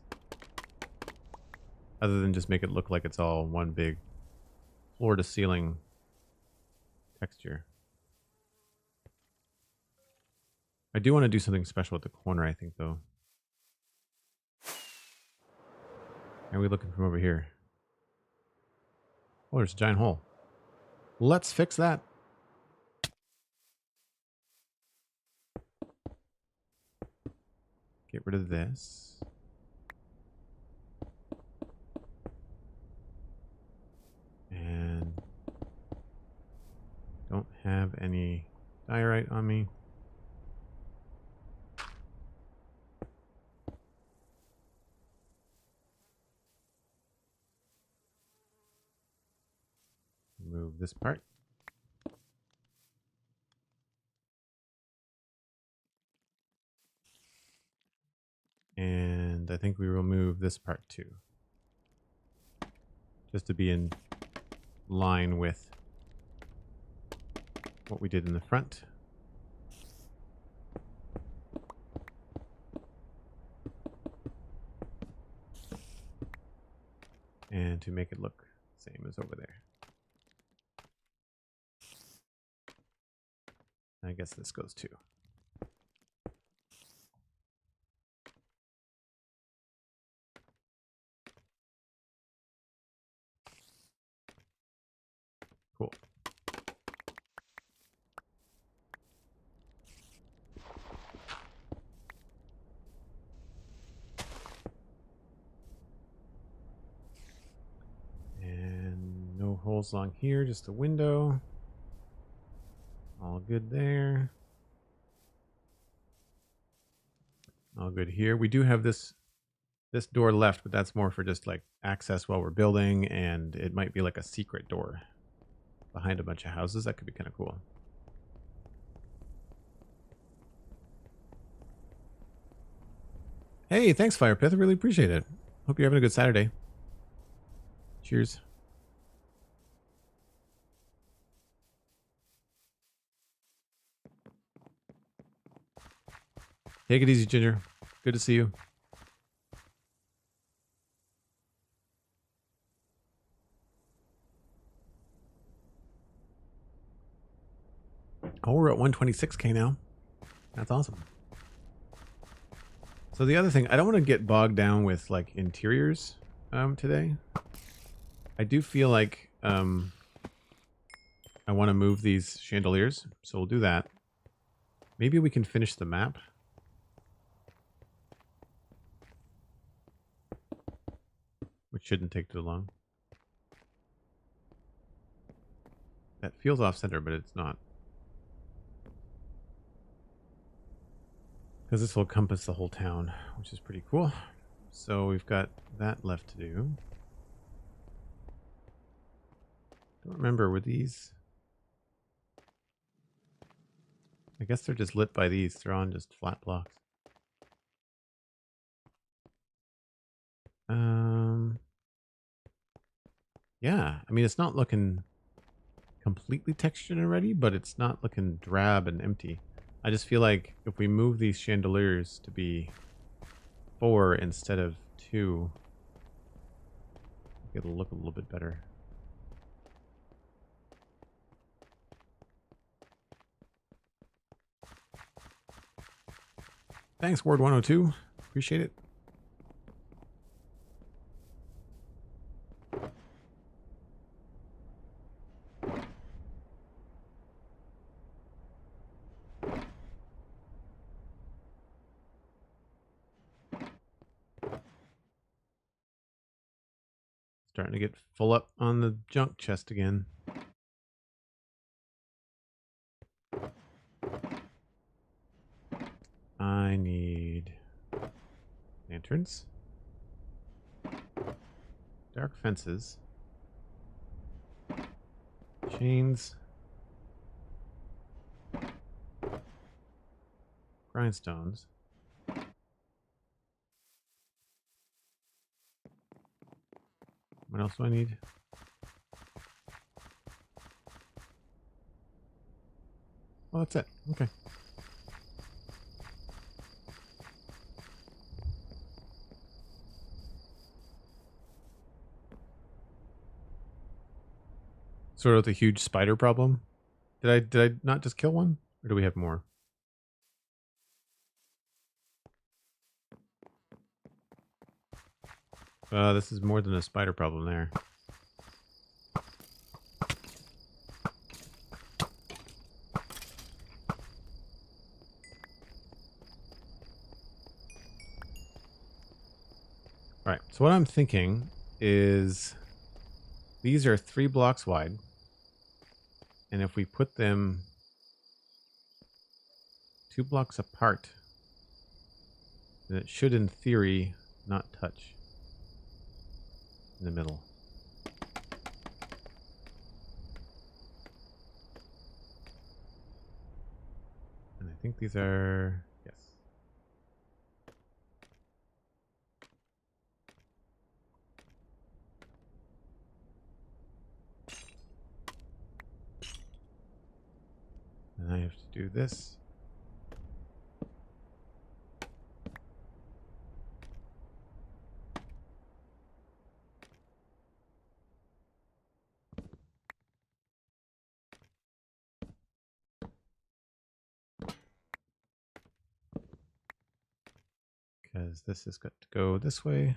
other than just make it look like it's all one big floor to ceiling texture. I do want to do something special at the corner, I think, though. How are we looking from over here? Oh, there's a giant hole. Let's fix that. Get rid of this. And don't have any diorite on me. Remove this part. And I think we will move this part too, just to be in line with what we did in the front. And to make it look the same as over there. I guess this goes too. Cool. And no holes along here, just a window. All good there. All good here. We do have this door left, but that's more for just like access while we're building, and it might be like a secret door behind a bunch of houses. That could be kind of cool. Hey, thanks, Firepith. I really appreciate it. Hope you're having a good Saturday. Cheers. Take it easy, Ginger. Good to see you. Oh, we're at 126K now. That's awesome. So the other thing, I don't want to get bogged down with like interiors today. I do feel like I want to move these chandeliers, so we'll do that. Maybe we can finish the map. Which shouldn't take too long. That feels off center, but it's not. Because this will encompass the whole town, which is pretty cool. So we've got that left to do. Don't remember, were these... I guess they're just lit by these. They're on just flat blocks. Yeah, I mean, it's not looking completely textured already, but it's not looking drab and empty. I just feel like if we move these chandeliers to be 4 instead of 2, it'll look a little bit better. Thanks, Ward 102. Appreciate it. Starting to get full up on the junk chest again. I need lanterns, dark fences, chains, grindstones. What else do I need? Oh, that's it. Okay. Sort of the huge spider problem. Did I not just kill one? Or do we have more? This is more than a spider problem there. All right. So what I'm thinking is these are 3 blocks wide. And if we put them 2 blocks apart, then it should, in theory, not touch in the middle. And I think these are, yes. And I have to do this. Because this has got to go this way.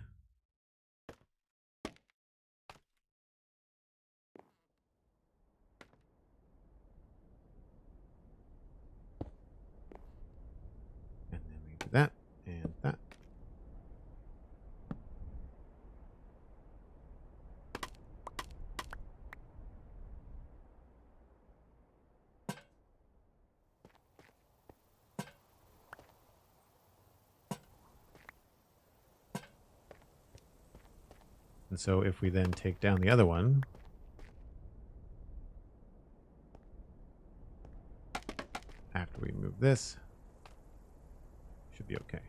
And then we do that and that. And so if we then take down the other one, after we move this, should be okay.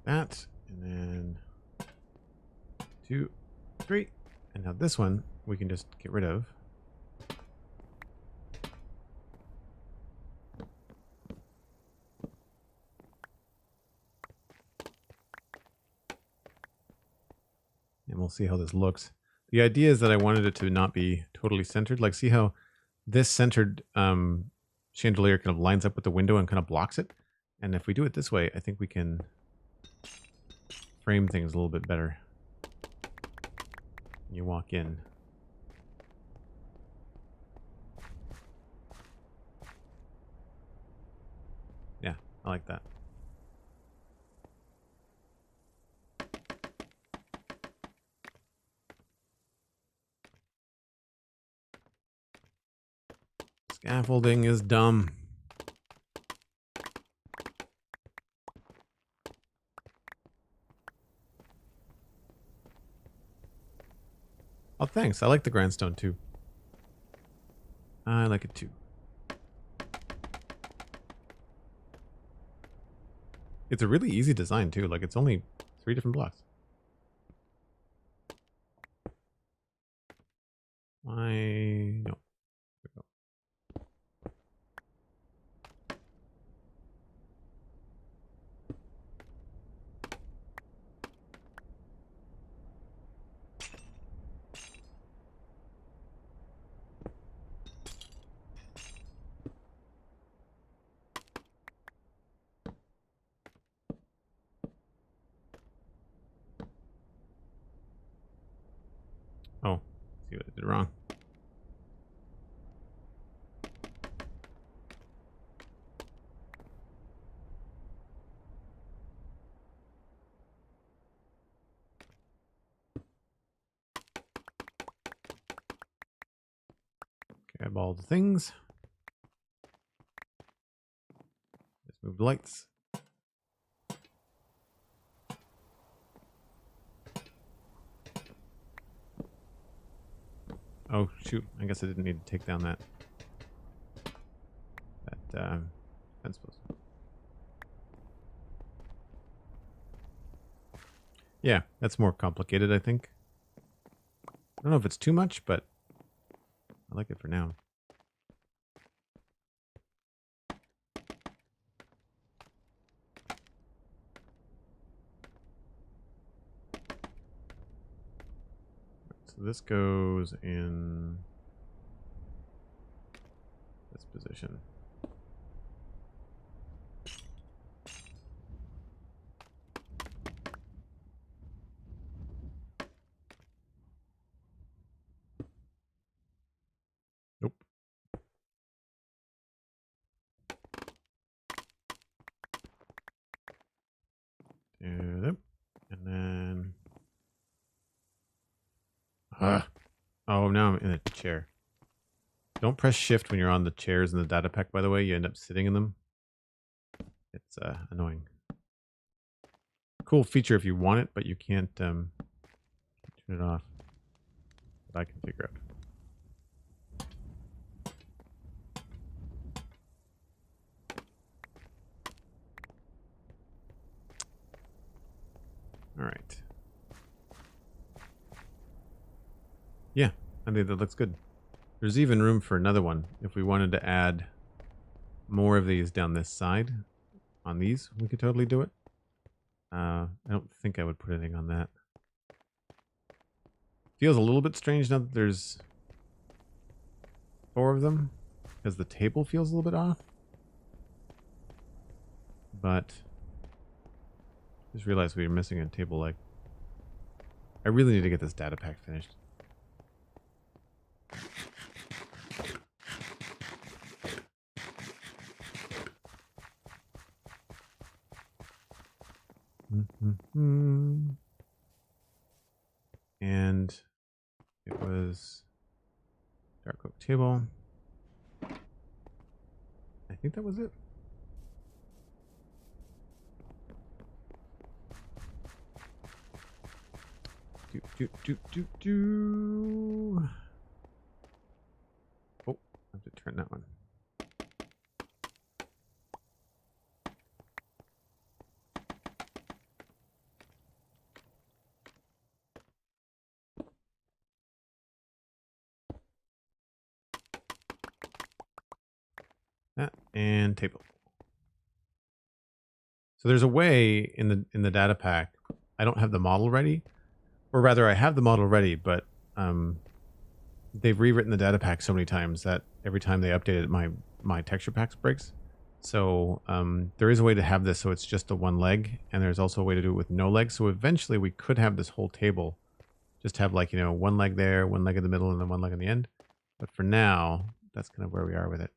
That, and then 2, 3. And now this one we can just get rid of. And we'll see how this looks. The idea is that I wanted it to not be totally centered. Like, see how this centered chandelier kind of lines up with the window and kind of blocks it? And if we do it this way, I think we can frame things a little bit better. You walk in. Yeah, I like that. Scaffolding is dumb. Oh, thanks. I like the grindstone too. I like it too. It's a really easy design too. Like, it's only 3 different blocks. Why? No. There we go. Oh, see what I did wrong. Grab all the things. Let's move the lights. Oh shoot! I guess I didn't need to take down that fence post. Yeah, that's more complicated, I think. I don't know if it's too much, but I like it for now. So this goes in this position. Nope. And then... oh, now I'm in a chair. Don't press shift when you're on the chairs in the data pack, by the way. You end up sitting in them. It's annoying. Cool feature if you want it, but you can't turn it off. That I can figure out. All right. Yeah, I think that looks good. There's even room for another one. If we wanted to add more of these down this side on these, we could totally do it. I don't think I would put anything on that. Feels a little bit strange now that there's 4 of them, because the table feels a little bit off. But just realized we were missing a table leg. I really need to get this data pack finished. And it was dark oak table. I think that was it. Oh, I have to turn that one. That and table. So there's a way in the data pack. I don't have the model ready, or rather, I have the model ready, but they've rewritten the data pack so many times that every time they update it, my texture packs breaks. So there is a way to have this so it's just the one leg, and there's also a way to do it with no legs. So eventually, we could have this whole table just have like one leg there, one leg in the middle, and then one leg in the end. But for now, that's kind of where we are with it.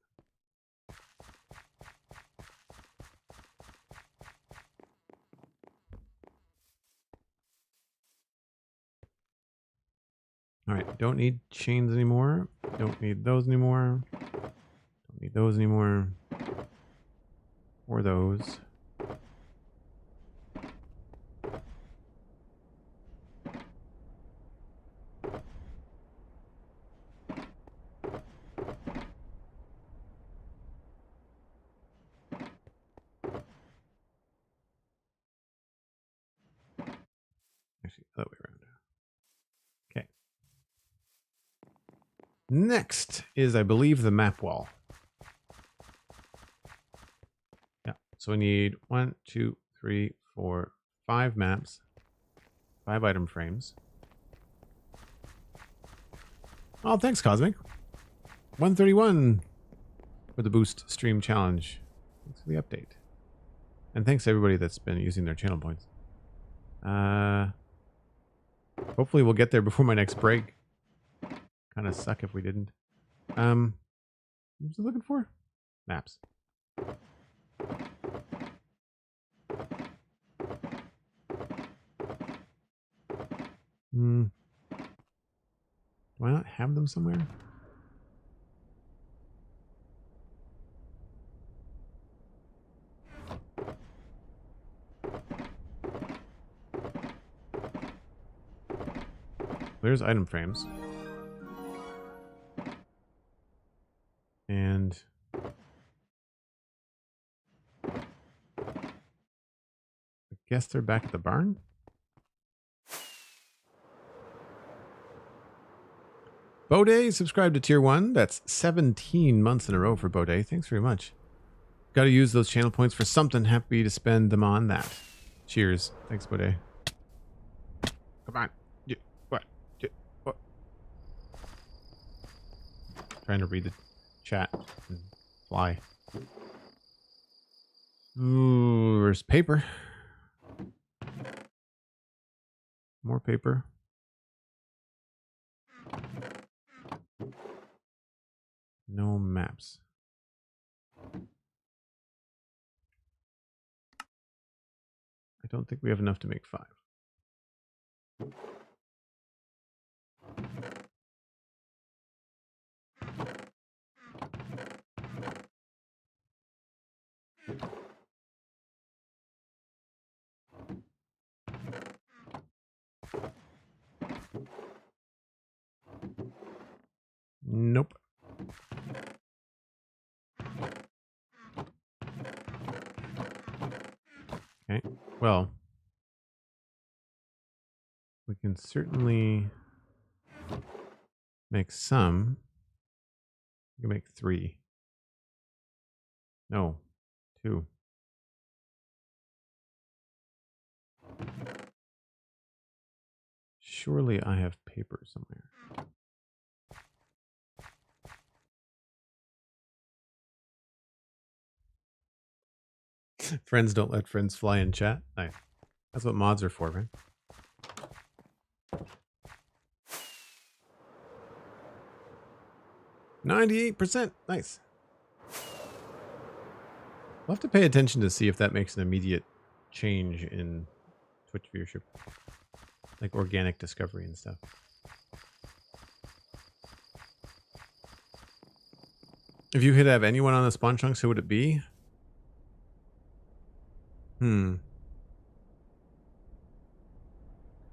All right, don't need chains anymore. Don't need those anymore. Don't need those anymore. Or those. Actually, other way around. Okay. Next is, I believe, the map wall. Yeah. So we need 1, 2, 3, 4, 5 maps, 5 item frames. Oh, thanks, Cosmic. 131 for the Boost Stream Challenge. Thanks for the update. And thanks to everybody that's been using their channel points. Hopefully we'll get there before my next break. kind of suck if we didn't. What was I looking for? Maps. Do I not have them somewhere? There's item frames. And I guess they're back at the barn. Bode subscribed to tier 1. That's 17 months in a row for Bode. Thanks very much. Got to use those channel points for something. Happy to spend them on that. Cheers. Thanks, Bode. Come on. What? What? Trying to read the chat and fly. Ooh, there's paper. More paper. No maps. I don't think we have enough to make 5. Nope. Okay, well, we can certainly make some. We can make 3. No, 2. Surely I have paper somewhere. Friends don't let friends fly in chat. Nice. That's what mods are for, right? %. Nice. We'll have to pay attention to see if that makes an immediate change in Twitch viewership. Like organic discovery and stuff. If you could have anyone on the spawn chunks, who would it be?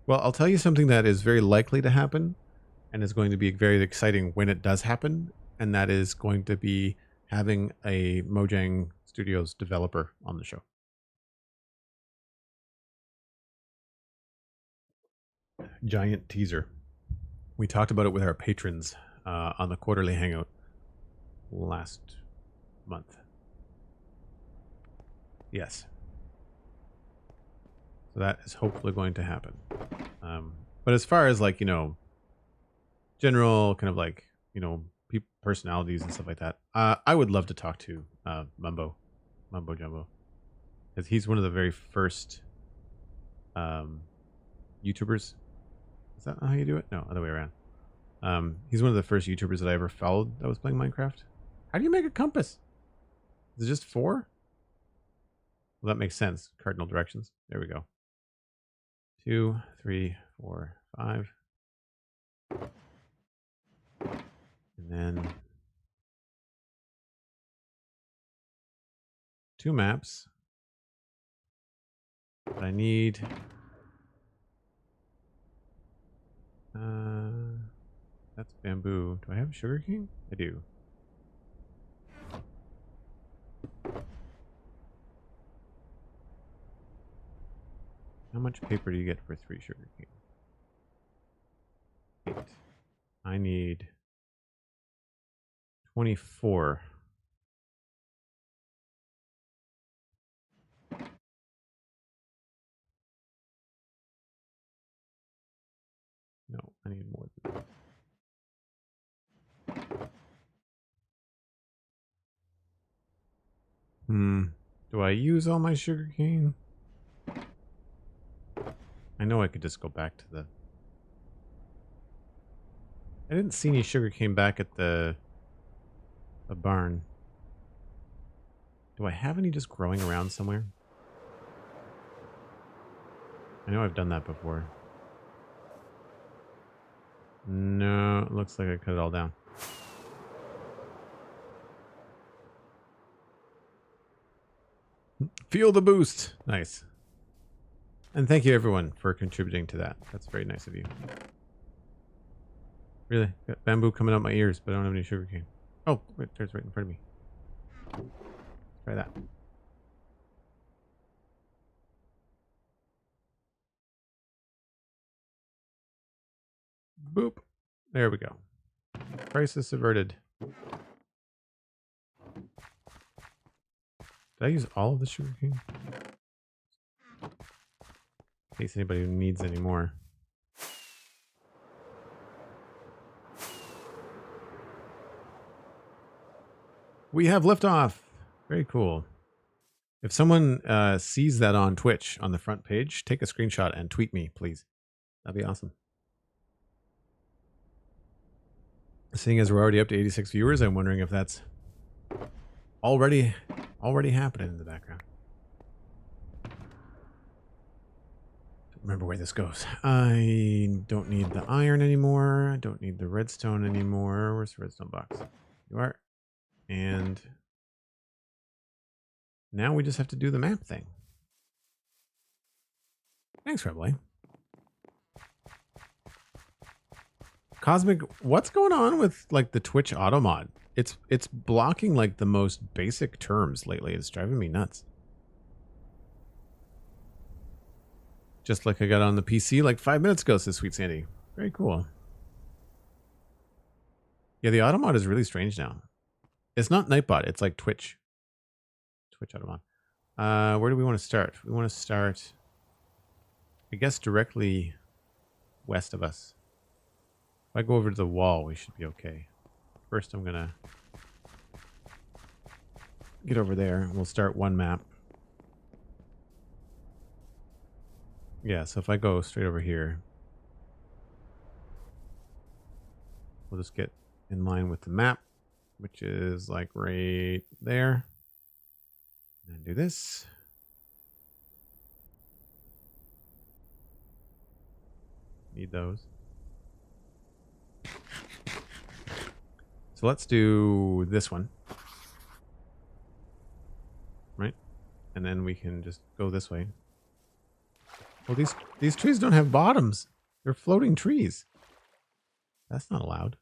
Well, I'll tell you something that is very likely to happen and is going to be very exciting when it does happen. And that is going to be having a Mojang Studios developer on the show. Giant teaser. We talked about it with our patrons on the quarterly hangout last month. Yes. So that is hopefully going to happen. But as far as like, you know, general kind of like, you know, personalities and stuff like that, I would love to talk to Mumbo Jumbo, because he's one of the very first YouTubers. Is that how you do it? No, other way around. He's one of the first YouTubers that I ever followed that was playing Minecraft. How do you make a compass? Is it just 4? Well, that makes sense. Cardinal directions. There we go. 2, 3, 4, 5. And then 2 maps. But I need that's bamboo. Do I have sugarcane? I do. How much paper do you get for 3 sugarcane? 8. I need 24. No, I need more than that. Do I use all my sugarcane? I know I could just go back to the... I didn't see any sugar cane back at the barn. Do I have any just growing around somewhere? I know I've done that before. No, it looks like I cut it all down. Feel the boost. Nice. And thank you everyone for contributing to that. That's very nice of you. Really? Got bamboo coming out my ears, but I don't have any sugarcane. Oh, wait, there's right in front of me. Try that. Boop. There we go. Crisis averted. Did I use all of the sugarcane? In case anybody needs any more. We have liftoff. Very cool. If someone sees that on Twitch on the front page, take a screenshot and tweet me, please. That'd be awesome. Seeing as we're already up to 86 viewers, I'm wondering if that's already happening in the background. Don't remember where this goes. I don't need the iron anymore. I don't need the redstone anymore. Where's the redstone box? You are. And now we just have to do the map thing. Thanks, Rebly. Cosmic, what's going on with like the Twitch auto mod? It's blocking like the most basic terms lately. It's driving me nuts. Just like I got on the PC like 5 minutes ago, says Sweet Sandy. Very cool. Yeah, the auto mod is really strange now. It's not Nightbot, it's like Twitch. Twitch auto mod. Where do we want to start? We want to start, I guess, directly west of us. If I go over to the wall, we should be okay. First, I'm gonna get over there. We'll start one map. Yeah, so if I go straight over here, we'll just get in line with the map, which is like right there. And do this. Need those. So let's do this one. Right? And then we can just go this way. Well, these trees don't have bottoms. They're floating trees. That's not allowed.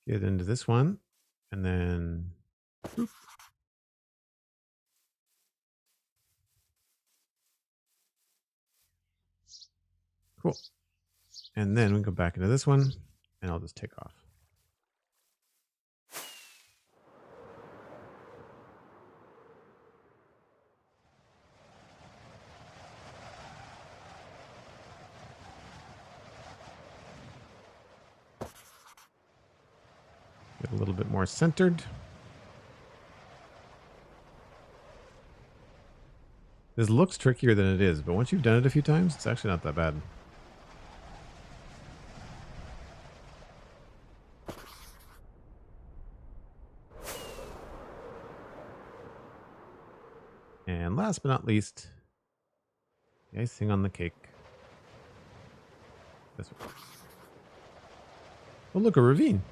Get into this one. And then... Boop. Cool. And then we go back into this one. And I'll just take off. Get a little bit more centered. This looks trickier than it is, but once you've done it a few times, it's actually not that bad. And last but not least, the icing on the cake. This one. Oh, look, a ravine.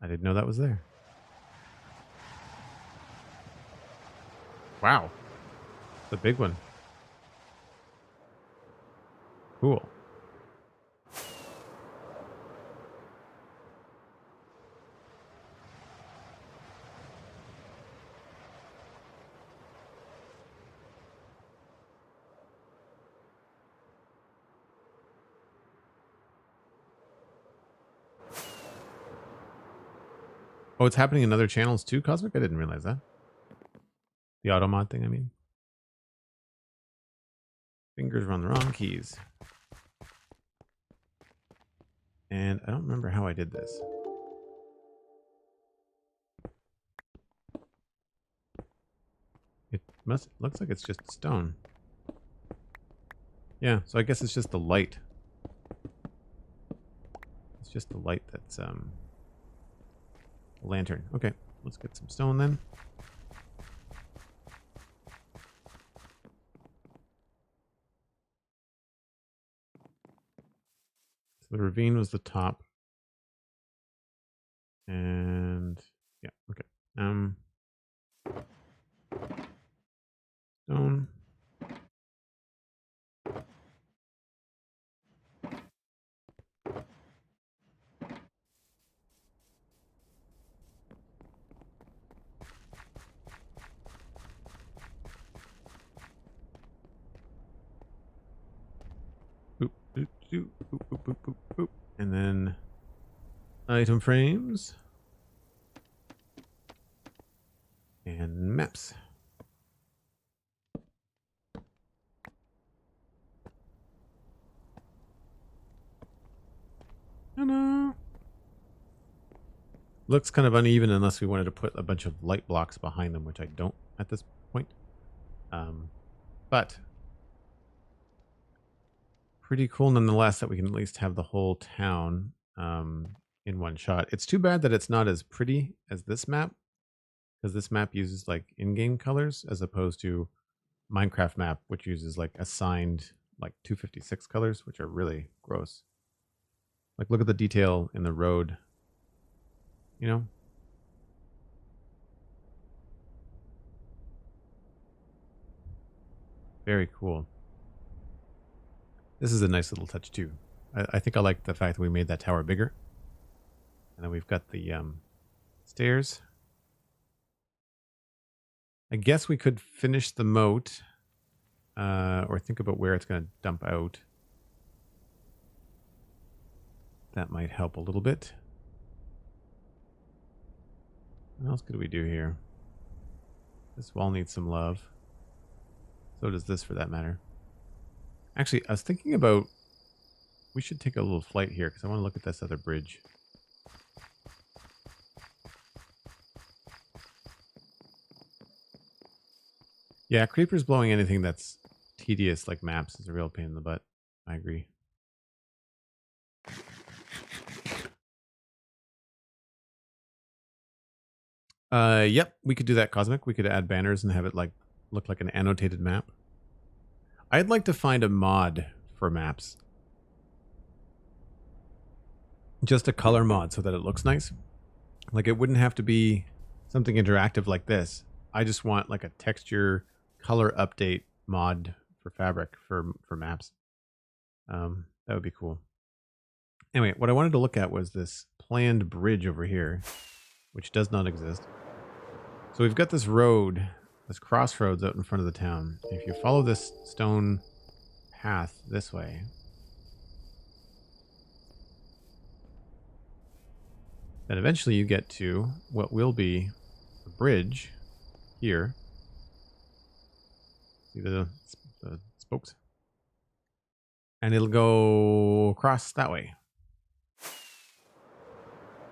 I didn't know that was there. Wow. The big one. Cool. Oh, it's happening in other channels too, Cosmic? I didn't realize that. The auto mod thing, I mean. Fingers were on the wrong keys. And I don't remember how I did this. Looks like it's just stone. Yeah, so I guess it's just the light. It's just the light that's a lantern. Okay, let's get some stone then. So the ravine was the top. And yeah, okay. Stone. Boop, boop, boop, boop, boop, boop, boop, boop. And then item frames and maps. Ta-da! Looks kind of uneven unless we wanted to put a bunch of light blocks behind them, which I don't at this point. But pretty cool nonetheless that we can at least have the whole town in one shot. It's too bad that it's not as pretty as this map, because this map uses like in-game colors as opposed to Minecraft map, which uses like assigned like 256 colors, which are really gross. Like look at the detail in the road, you know? Very cool. This is a nice little touch too. I think I like the fact that we made that tower bigger. And then we've got the stairs. I guess we could finish the moat or think about where it's going to dump out. That might help a little bit. What else could we do here? This wall needs some love. So does this for that matter. Actually, I was thinking about we should take a little flight here because I want to look at this other bridge. Yeah, creepers blowing anything that's tedious like maps is a real pain in the butt. I agree. Yep, we could do that, Cosmic. We could add banners and have it like look like an annotated map. I'd like to find a mod for maps. Just a color mod so that it looks nice. Like it wouldn't have to be something interactive like this. I just want like a texture color update mod for Fabric for maps. That would be cool. Anyway, what I wanted to look at was this planned bridge over here, which does not exist. So we've got this road, this crossroads out in front of the town. If you follow this stone path this way, then eventually you get to what will be a bridge here. See the spokes? And it'll go across that way.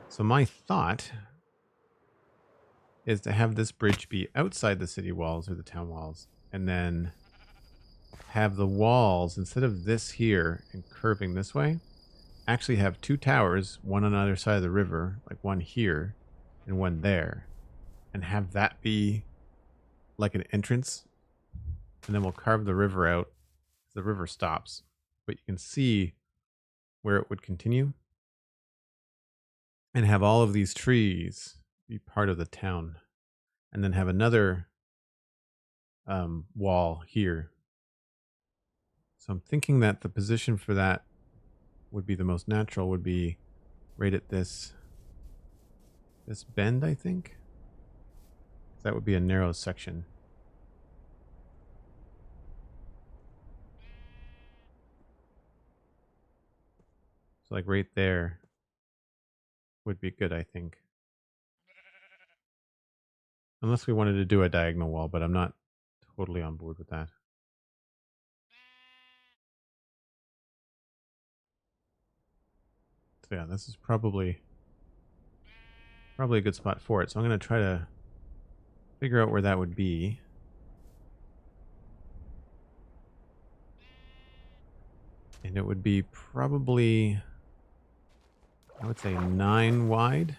So my thought is to have this bridge be outside the city walls or the town walls, and then have the walls, instead of this here and curving this way, actually have two towers, one on either side of the river, like one here and one there, and have that be like an entrance. And then we'll carve the river out. The river stops, but you can see where it would continue, and have all of these trees be part of the town, and then have another wall here. So I'm thinking that the position for that would be the most natural, would be right at this bend, I think. That would be a narrow section. So like right there would be good, I think. Unless we wanted to do a diagonal wall, but I'm not totally on board with that. So yeah, this is probably a good spot for it. So I'm going to try to figure out where that would be. And it would be probably, I would say 9 wide.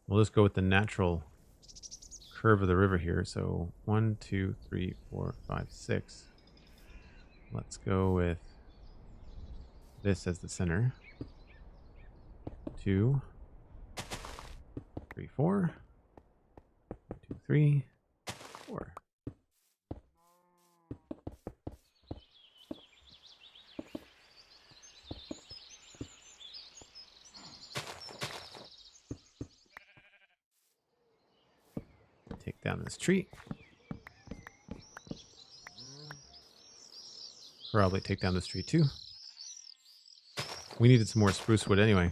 We'll just go with the natural curve of the river here. So 1, 2, 3, 4, 5, 6. Let's go with this as the center. 2, 3, 4. 2, 3, 4. Take down this tree. Probably take down this tree too. We needed some more spruce wood anyway.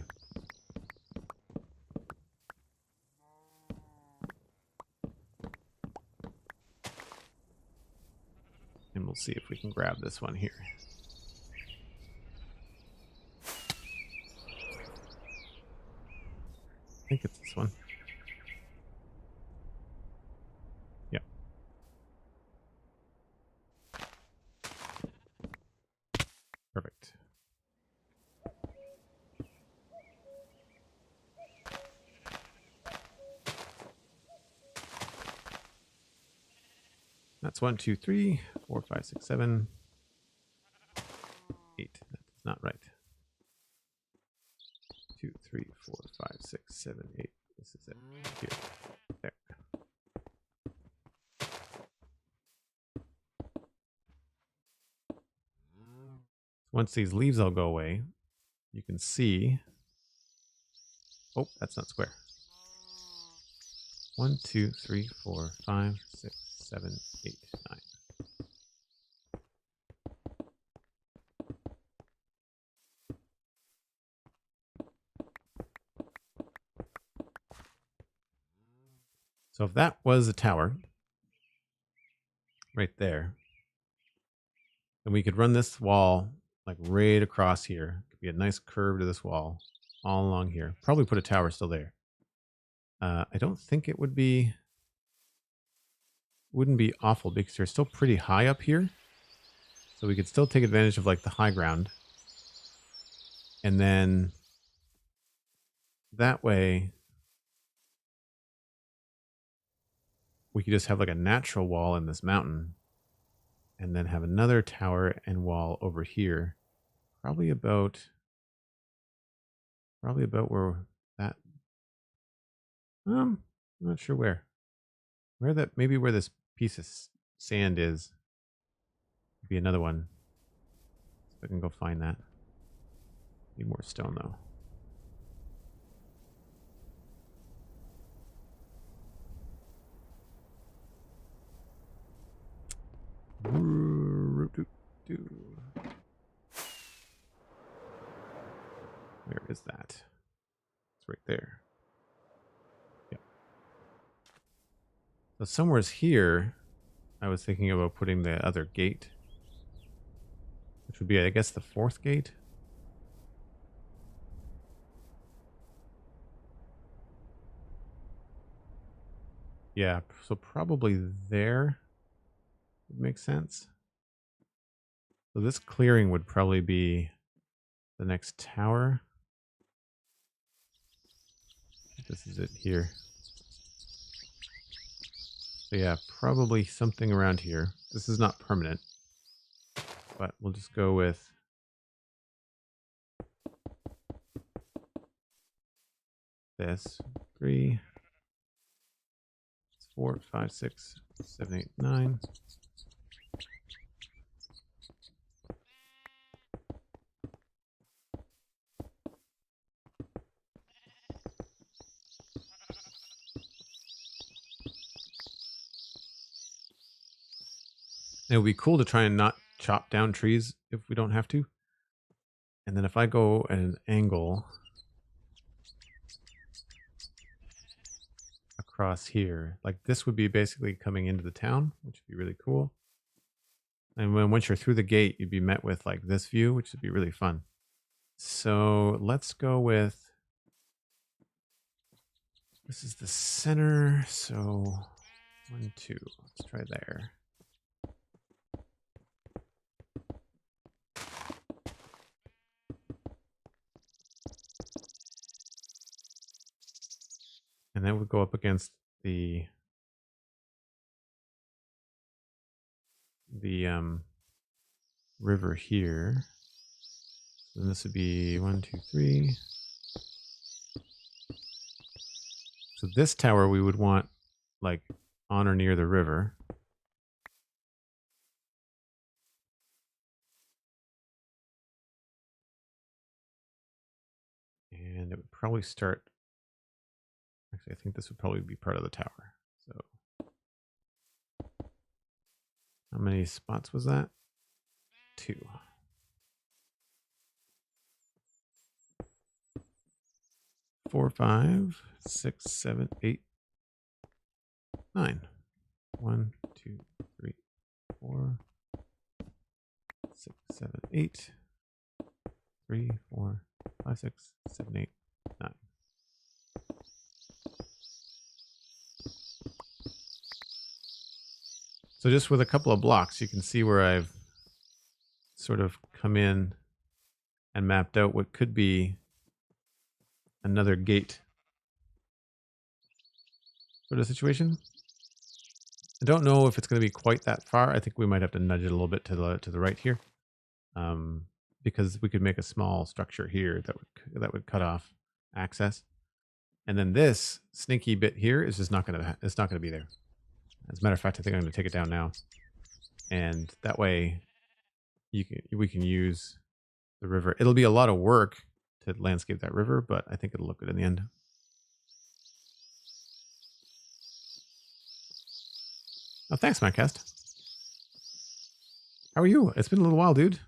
And we'll see if we can grab this one here. I think it's this one. Yep. Perfect. That's 1, 2, 3, 4, 5, 6, 7, 8. That's not right. 2, 3, 4, 5, 6, 7, 8. This is it. Here. There. Once these leaves all go away, you can see. Oh, that's not square. 1, 2, 3, 4, 5, 6, 7, 8, 9. So if that was a tower right there, then we could run this wall like right across here. Could be a nice curve to this wall all along here. Probably put a tower still there. I don't think it wouldn't be awful because they're still pretty high up here. So we could still take advantage of like the high ground. And then that way we could just have like a natural wall in this mountain and then have another tower and wall over here. Probably about where that, I'm not sure where maybe where this piece of sand is. Be another one. So I can go find that. Need more stone though. Where is that? It's right there. Yep. So somewhere's here, I was thinking about putting the other gate, which would be, I guess, the 4th gate. Yeah, so probably there would make sense. So this clearing would probably be the next tower. This is it here. So yeah, probably something around here. This is not permanent, but we'll just go with this. 3, 4, 5, 6, 7, 8, 9. It would be cool to try and not chop down trees if we don't have to. And then if I go at an angle across here, like this would be basically coming into the town, which would be really cool. And once you're through the gate, you'd be met with like this view, which would be really fun. So let's go with, this is the center. So 1, 2, let's try there. And that would go up against the river here. And this would be 1, 2, 3. So this tower we would want like on or near the river. And it would probably start. Actually, I think this would probably be part of the tower. So how many spots was that? 2. 4, 5, 6, 7, 8, 9. 1, 2, 3, 4, 6, 7, 8. 3, 4, 5, 6, 7, 8, 9. So just with a couple of blocks, you can see where I've sort of come in and mapped out what could be another gate sort of situation. I don't know if it's going to be quite that far. I think we might have to nudge it a little bit to the right here, because we could make a small structure here that would cut off access, and then this sneaky bit here is just not going to be there. As a matter of fact, I think I'm going to take it down now, and that way we can use the river. It'll be a lot of work to landscape that river, but I think it'll look good in the end. Oh, thanks, Mattcast. How are you? It's been a little while, dude.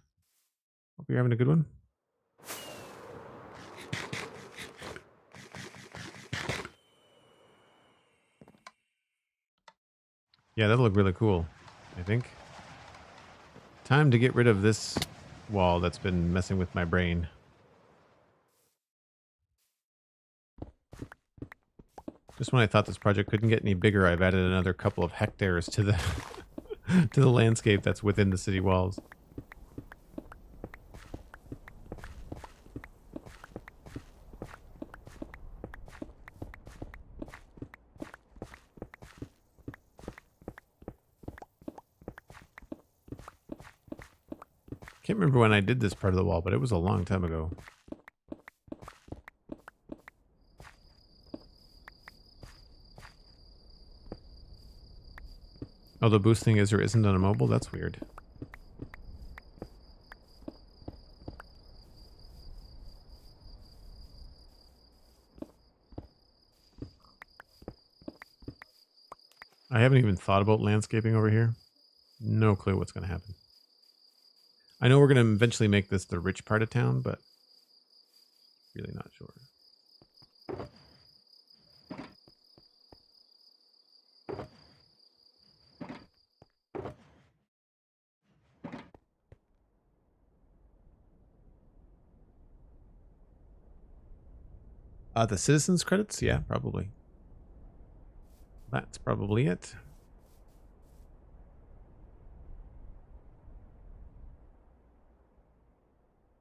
Hope you're having a good one. Yeah, that'll look really cool, I think. Time to get rid of this wall that's been messing with my brain. Just when I thought this project couldn't get any bigger, I've added another couple of hectares to the to the landscape that's within the city walls. Can't remember when I did this part of the wall, but it was a long time ago. Oh, the boosting is or isn't on a mobile? That's weird. I haven't even thought about landscaping over here. No clue what's going to happen. I know we're going to eventually make this the rich part of town, but really not sure. The citizens credits? Yeah, probably. That's probably it.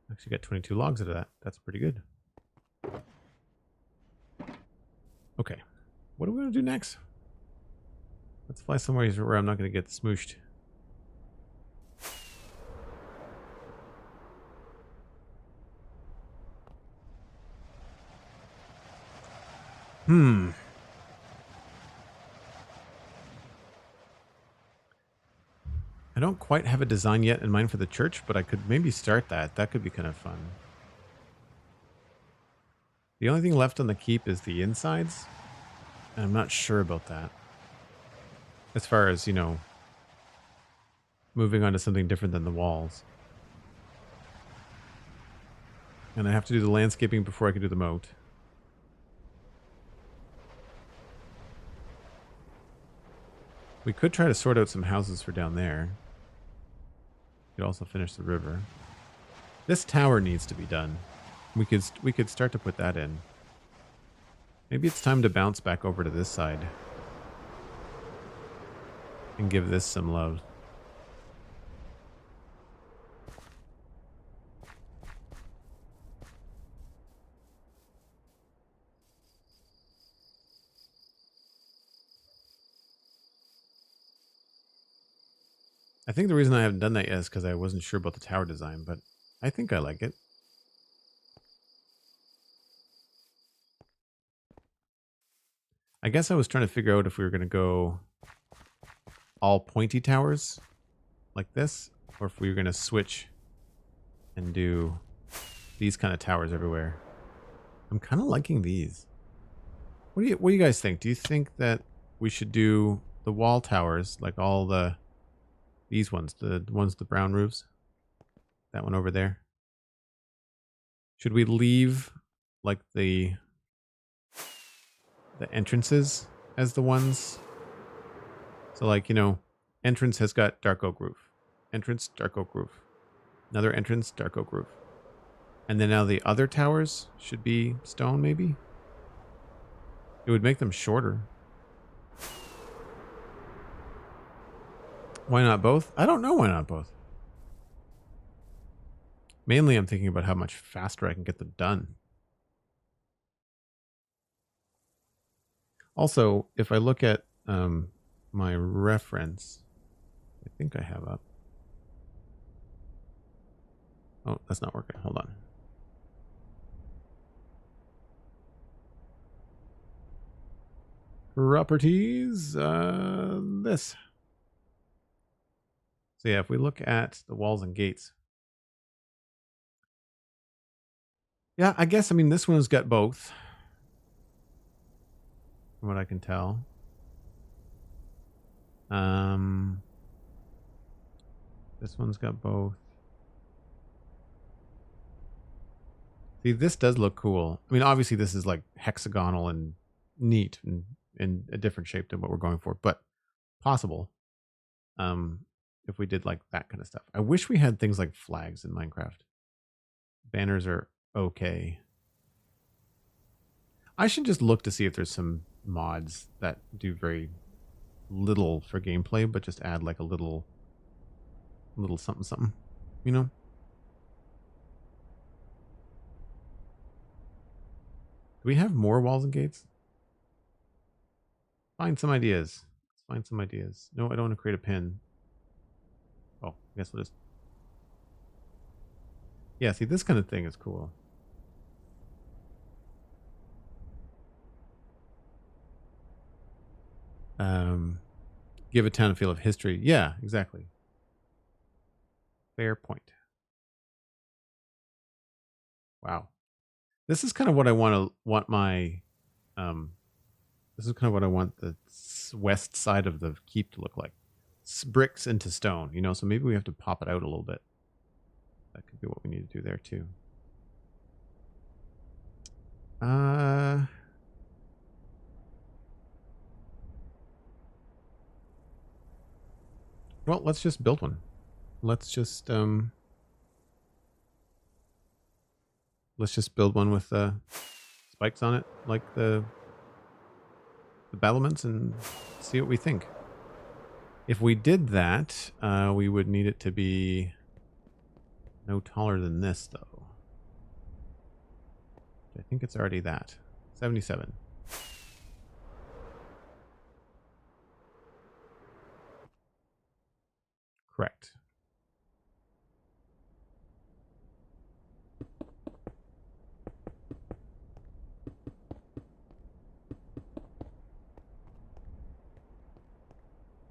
Actually got 22 logs out of that. That's pretty good. Okay. What are we going to do next? Let's fly somewhere where I'm not going to get smooshed. I don't quite have a design yet in mind for the church, but I could maybe start that. That could be kind of fun. The only thing left on the keep is the insides, and I'm not sure about that. As far as, you know, moving on to something different than the walls. And I have to do the landscaping before I can do the moat. We could try to sort out some houses for down there. Could also finish the river. This tower needs to be done. We could start to put that in. Maybe it's time to bounce back over to this side and give this some love. I think the reason I haven't done that yet is because I wasn't sure about the tower design, but I think I like it. I guess I was trying to figure out if we were going to go all pointy towers like this, or if we were going to switch and do these kind of towers everywhere. I'm kind of liking these. What do you guys think? Do you think that we should do the wall towers like all these ones, the ones with the brown roofs? That one over there. Should we leave like the entrances as the ones? So like, you know, entrance has got dark oak roof. Entrance, dark oak roof. Another entrance, dark oak roof. And then now the other towers should be stone, maybe? It would make them shorter. Why not both? I don't know why not both. Mainly I'm thinking about how much faster I can get them done. Also, if I look at my reference, I think I have up. Oh, that's not working. Hold on. Properties, this. So yeah, if we look at the walls and gates. Yeah, I guess, I mean, this one's got both. From what I can tell. This one's got both. See, this does look cool. I mean, obviously this is like hexagonal and neat and in a different shape than what we're going for, but possible. If we did like that kind of stuff. I wish we had things like flags in Minecraft. Banners are okay. I should just look to see if there's some mods that do very little for gameplay, but just add like a little something something, you know? Do we have more walls and gates? Find some ideas. Let's find some ideas. No, I don't want to create a pin. Oh, I guess we'll just... Yeah, see, this kind of thing is cool. Give a town a feel of history. Yeah, exactly. Fair point. Wow. This is kind of what I want my... This is kind of what I want the west side of the keep to look like. Bricks into stone, you know, so maybe we have to pop it out a little bit. That could be what we need to do there too. Well, let's just build one. Let's just build one with spikes on it, like the battlements, and see what we think. If we did that, we would need it to be no taller than this, though. I think it's already that. 77. Correct.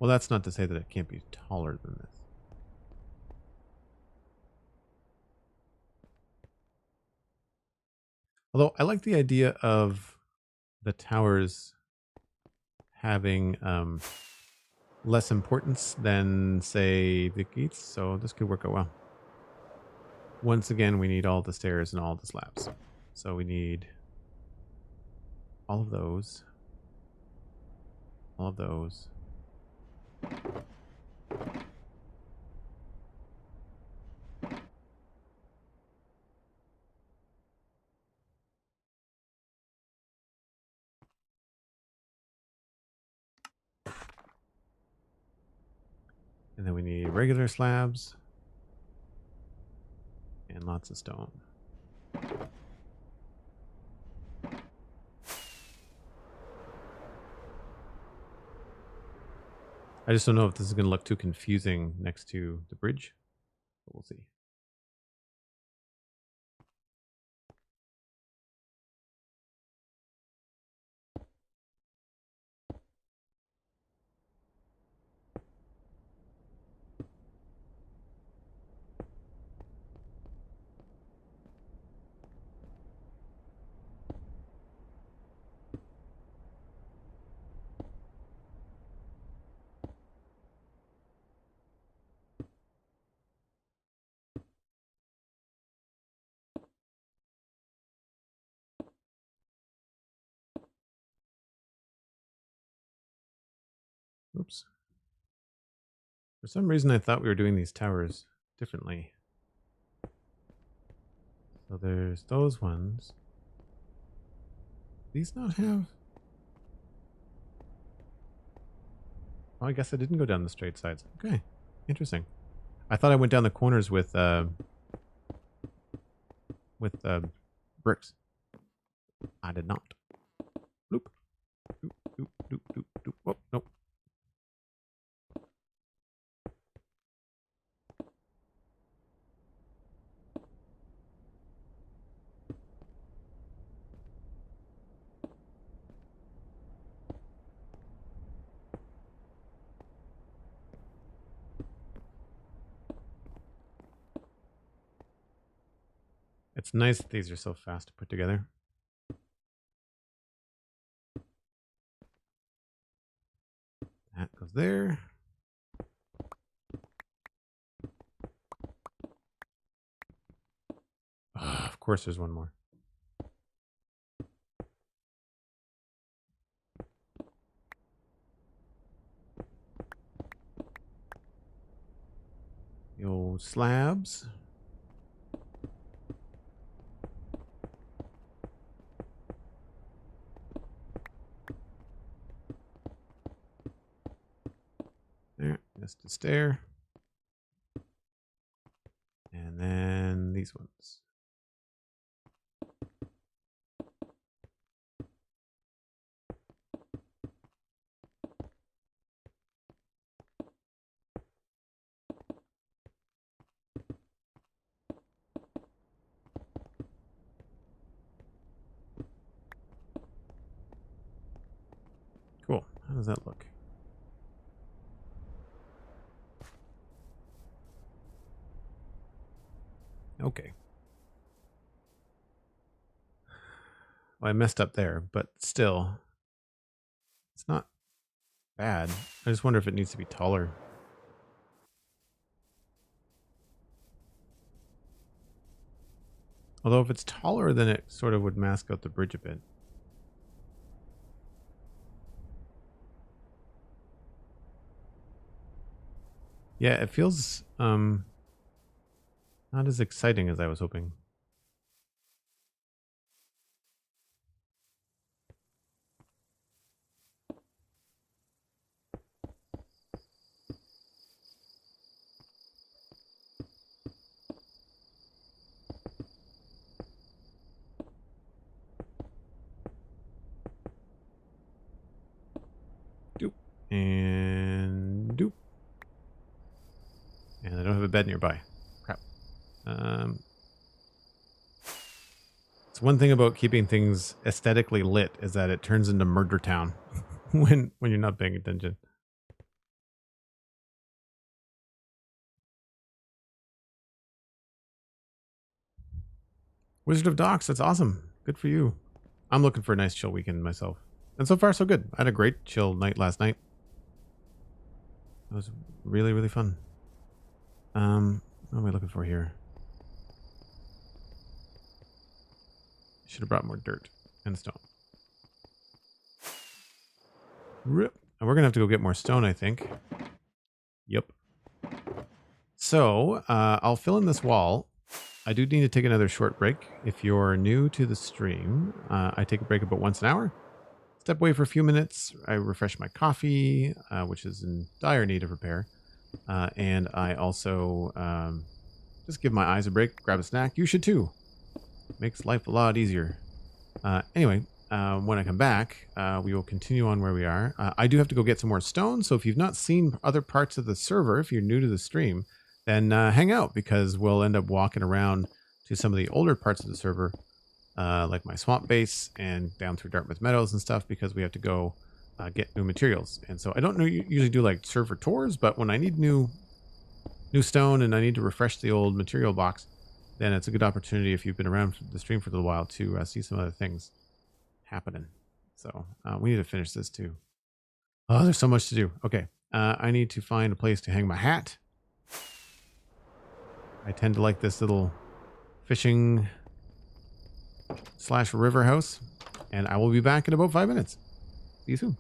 Well, that's not to say that it can't be taller than this. Although I like the idea of the towers having less importance than, say, the gates, so this could work out well. Once again, we need all the stairs and all the slabs. So we need all of those. All of those. And then we need regular slabs. And lots of stone. I just don't know if this is going to look too confusing next to the bridge. But we'll see. Oops. For some reason, I thought we were doing these towers differently. So there's those ones. These not have... Oh, I guess I didn't go down the straight sides. Okay, interesting. I thought I went down the corners with bricks. I did not. Bloop. Doop, doop, doop, doop, doop. Oh, nope. It's nice that these are so fast to put together. That goes there. Of course there's one more. The old slabs. There, just a stair. And then these ones. Cool. How does that look? Okay. Well, I messed up there, but still, it's not bad. I just wonder if it needs to be taller. Although if it's taller, then it sort of would mask out the bridge a bit. Yeah, it feels not as exciting as I was hoping. Doop. And doop. And I don't have a bed nearby. Crap. It's one thing about keeping things aesthetically lit is that it turns into Murder Town when you're not paying attention. Wizard of Docks, that's awesome. Good for you. I'm looking for a nice chill weekend myself. And so far, so good. I had a great chill night last night. It was really, really fun. What am I looking for here? Should have brought more dirt and stone. Rip. And we're going to have to go get more stone, I think. Yep. So, I'll fill in this wall. I do need to take another short break. If you're new to the stream, I take a break about once an hour. Step away for a few minutes. I refresh my coffee, which is in dire need of repair. And I also just give my eyes a break, grab a snack. You should too. Makes life a lot easier. Anyway, when I come back, we will continue on where we are. I do have to go get some more stone. So if you've not seen other parts of the server, if you're new to the stream, then hang out because we'll end up walking around to some of the older parts of the server, like my swamp base and down through Dartmouth Meadows and stuff, because we have to go get new materials. And so I don't know, usually do like server tours, but when I need new stone and I need to refresh the old material box, then it's a good opportunity if you've been around the stream for a little while to see some other things happening. So we need to finish this too. Oh, there's so much to do. Okay. I need to find a place to hang my hat. I tend to like this little fishing / river house. And I will be back in about 5 minutes. See you soon.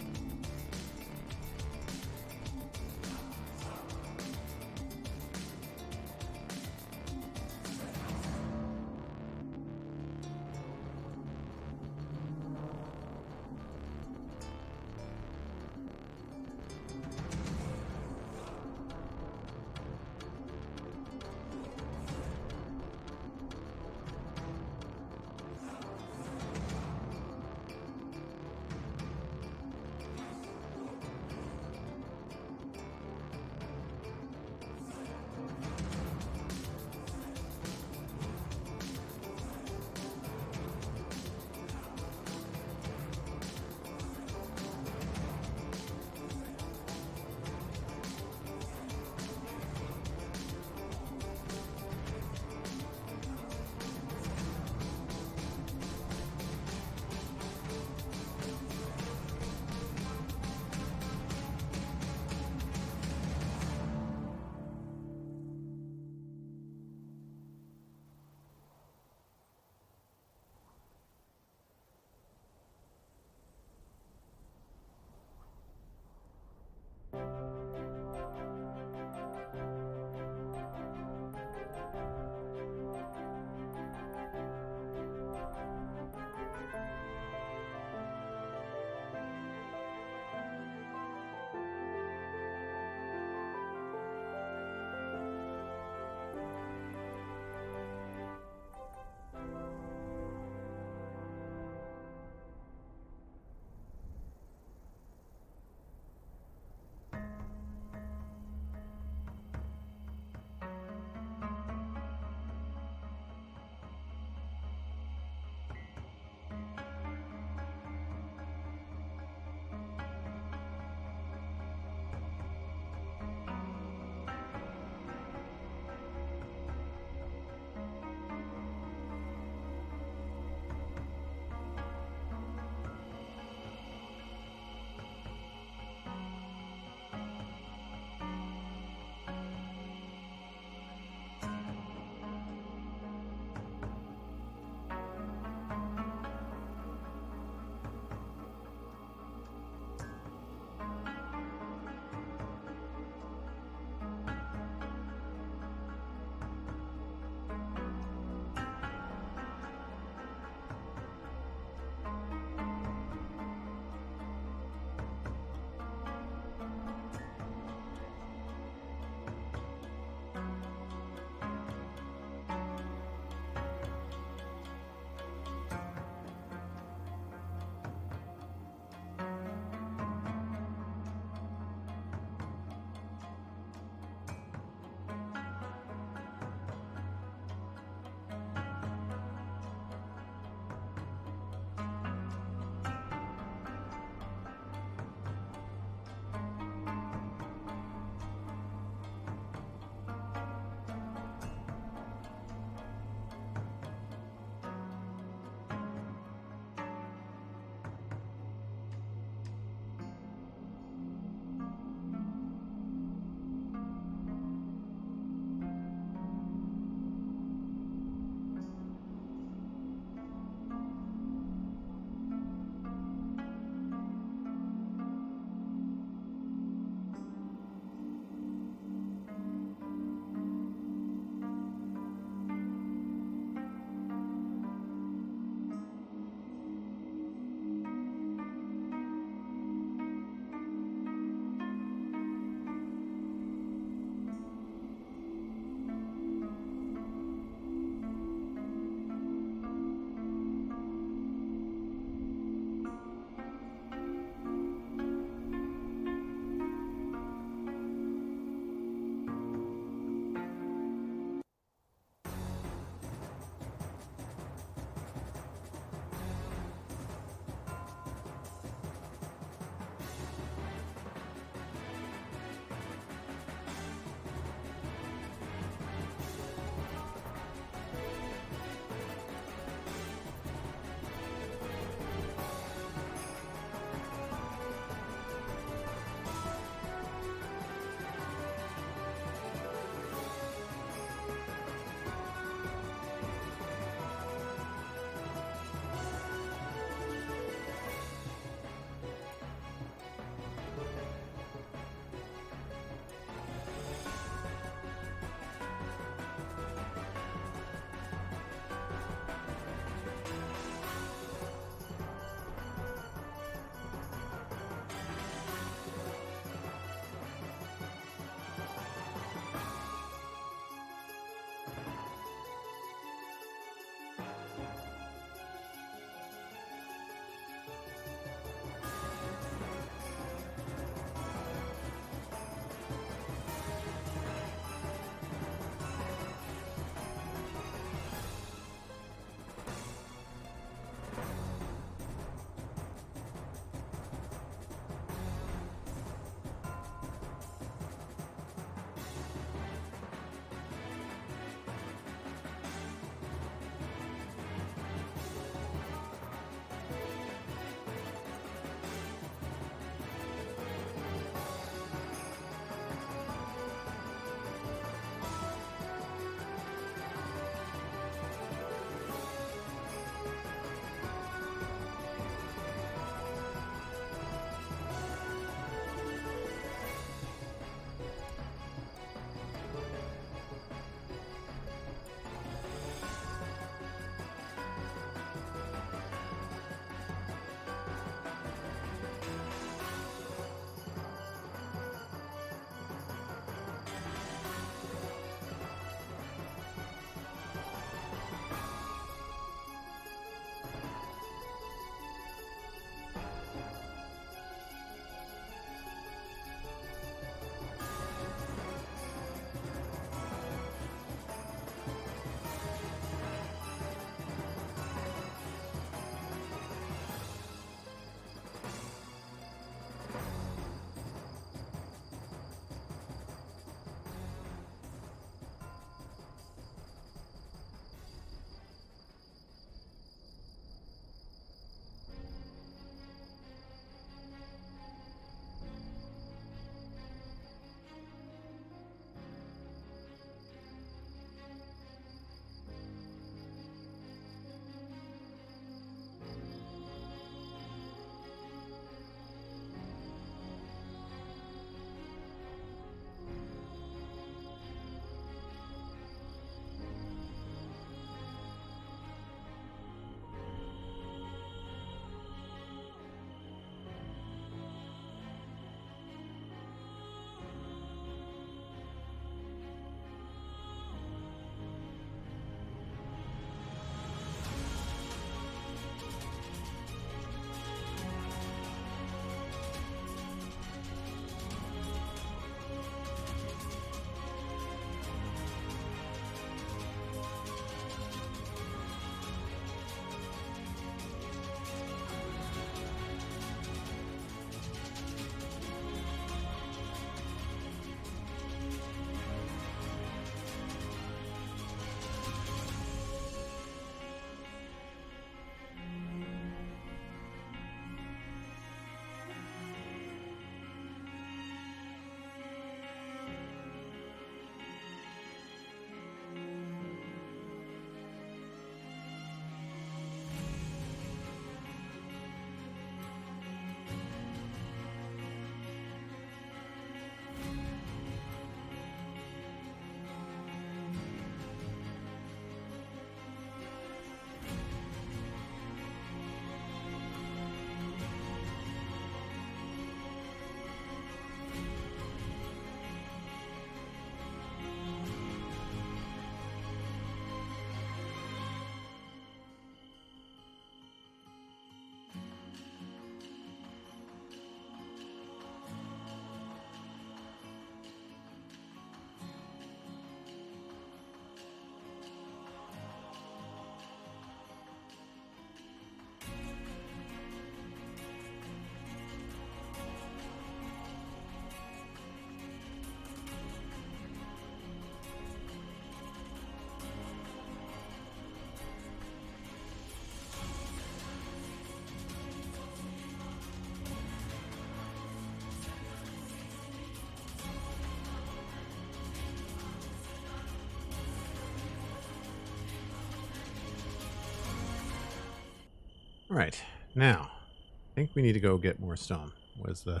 All right, now I think we need to go get more stone. Was the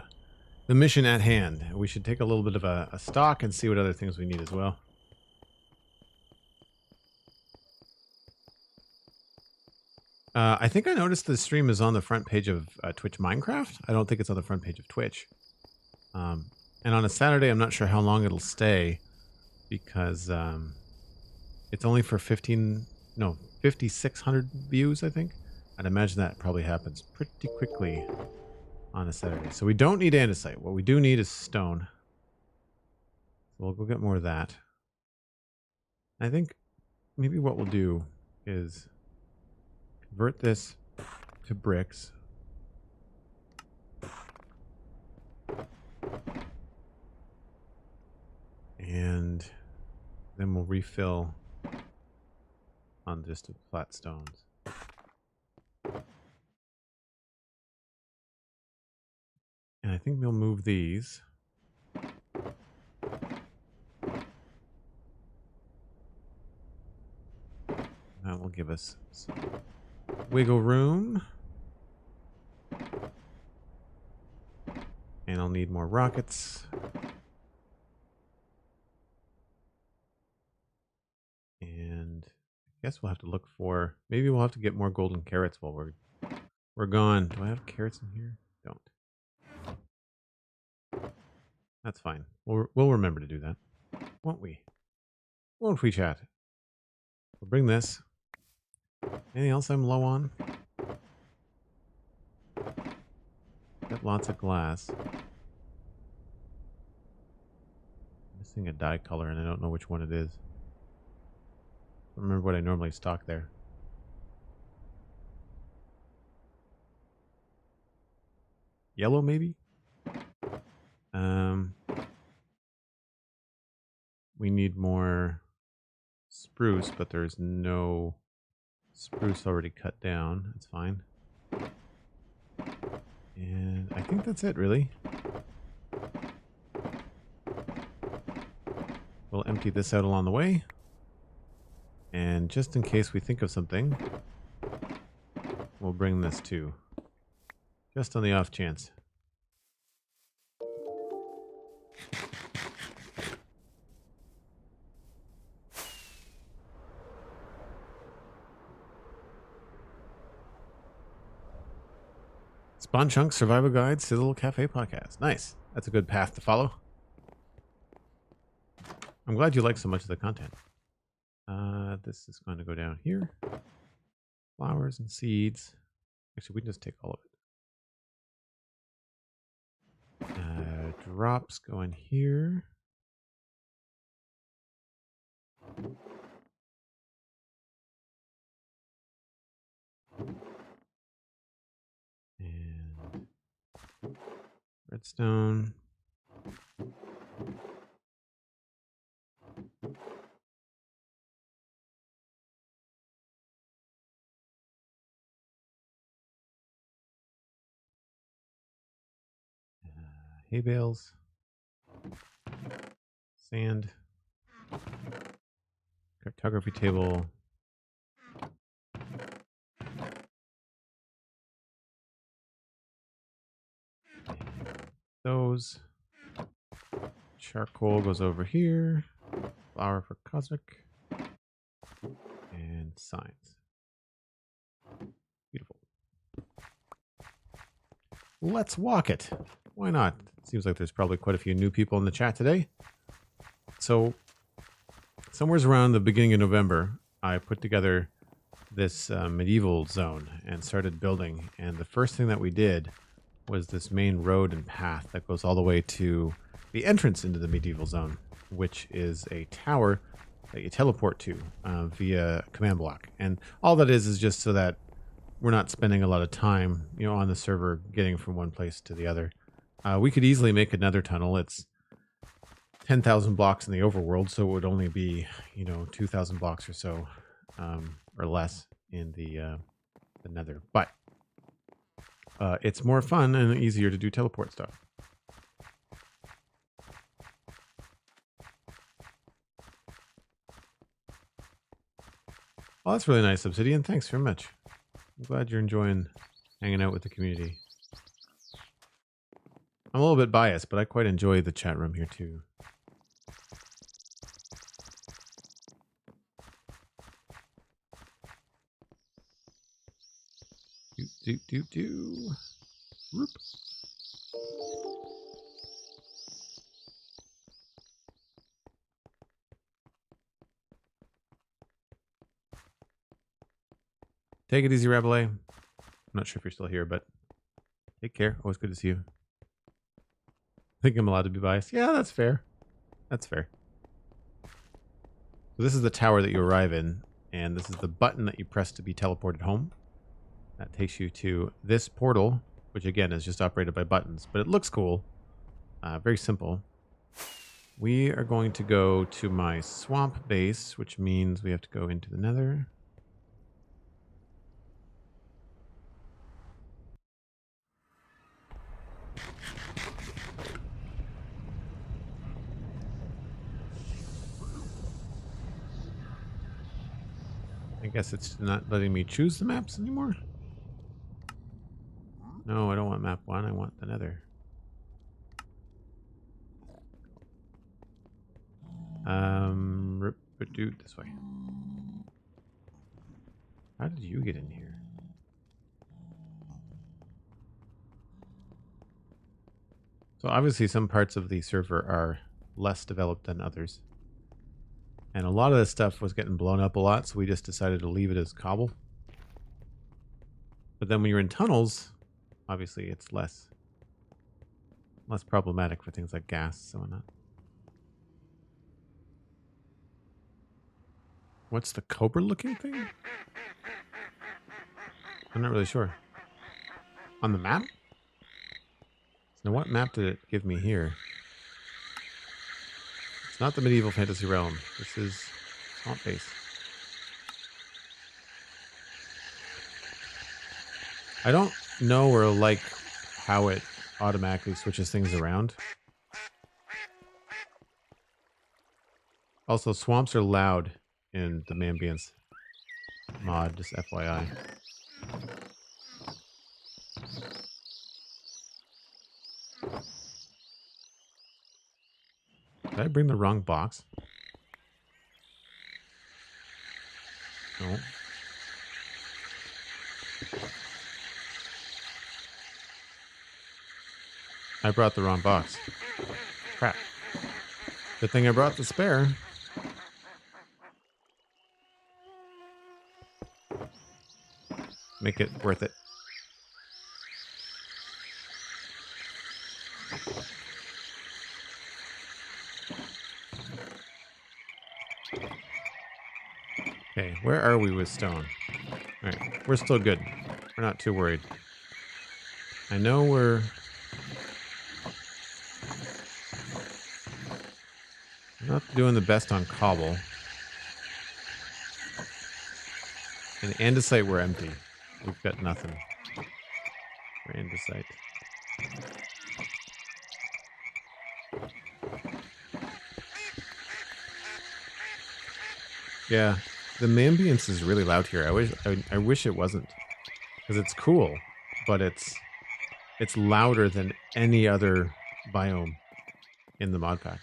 mission at hand? We should take a little bit of a stock and see what other things we need as well. I think I noticed the stream is on the front page of Twitch Minecraft. I don't think it's on the front page of Twitch. And on a Saturday, I'm not sure how long it'll stay because it's only for 5,600 views, I think. I'd imagine that probably happens pretty quickly on a Saturday. So we don't need andesite. What we do need is stone. So we'll go get more of that. I think maybe what we'll do is convert this to bricks. And then we'll refill on just the flat stones. And I think we'll move these. That will give us some wiggle room. And I'll need more rockets. And I guess we'll have to look for, maybe we'll have to get more golden carrots while we're gone. Do I have carrots in here? Don't. That's fine. We'll remember to do that. Won't we? Won't we, chat? We'll bring this. Anything else I'm low on? Got lots of glass. Missing a dye color and I don't know which one it is. Don't remember what I normally stock there. Yellow maybe? We need more spruce, but there's no spruce already cut down. That's fine. And I think that's it, really. We'll empty this out along the way. And just in case we think of something, we'll bring this too. Just on the off chance. Spawn Chunk Survival Guide Citadel Cafe Podcast. Nice. That's a good path to follow. I'm glad you like so much of the content. This is going to go down here. Flowers and seeds. Actually, we can just take all of it. Drops go in here. And redstone. Hay bales. Sand. Cartography table. Those. Charcoal goes over here. Flour for cosmic. And signs. Beautiful. Let's walk it. Why not? Seems like there's probably quite a few new people in the chat today. So, somewhere around the beginning of November, I put together this medieval zone and started building. And the first thing that we did was this main road and path that goes all the way to the entrance into the medieval zone, which is a tower that you teleport to via command block. And all that is just so that we're not spending a lot of time, on the server getting from one place to the other. We could easily make another tunnel. It's 10,000 blocks in the overworld, so it would only be, 2,000 blocks or so, or less in the nether. But it's more fun and easier to do teleport stuff. Oh, that's really nice, Obsidian. Thanks very much. I'm glad you're enjoying hanging out with the community. I'm a little bit biased, but I quite enjoy the chat room here too. Do. Whoop. Take it easy, Rabelais. I'm not sure if you're still here, but take care. Always good to see you. I think I'm allowed to be biased. Yeah, that's fair. That's fair. So this is the tower that you arrive in, and this is the button that you press to be teleported home. That takes you to this portal, which again is just operated by buttons, but it looks cool. Very simple. We are going to go to my swamp base, which means we have to go into the nether. I guess it's not letting me choose the maps anymore. No, I don't want map 1. I want the nether. Dude, this way. How did you get in here? So obviously some parts of the server are less developed than others. And a lot of this stuff was getting blown up a lot, so we just decided to leave it as cobble. But then when you're in tunnels, obviously it's less problematic for things like gas and whatnot. What's the cobra looking thing? I'm not really sure. On the map? Now what map did it give me here? It's not the medieval fantasy realm. This is Swamp Base. I don't know or like how it automatically switches things around. Also, swamps are loud in the Mambiance mod, just FYI. Did I bring the wrong box? No. I brought the wrong box. Crap. Good thing I brought the spare. Make it worth it. Okay, where are we with stone? Alright, we're still good. We're not too worried. I know we're not doing the best on cobble. In andesite, we're empty. We've got nothing for andesite. Yeah, the ambience is really loud here. I wish it wasn't, because it's cool, but it's louder than any other biome in the mod pack.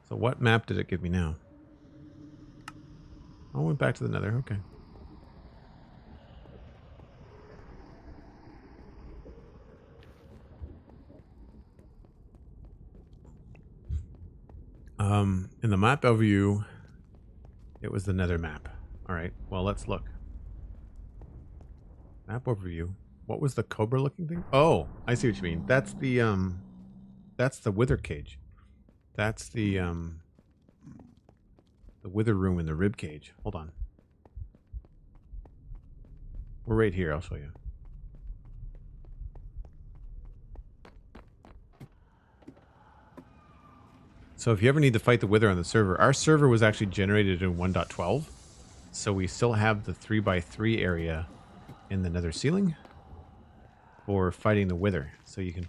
So what map did it give me now? I went back to the nether. Okay. In the map overview, it was the nether map. All right. Well, let's look. Map overview. What was the cobra looking thing? Oh, I see what you mean. That's the wither cage. That's the wither room in the rib cage. Hold on. We're right here. I'll show you. So if you ever need to fight the wither on the server, our server was actually generated in 1.12. So we still have the 3x3 area in the nether ceiling for fighting the wither. So you can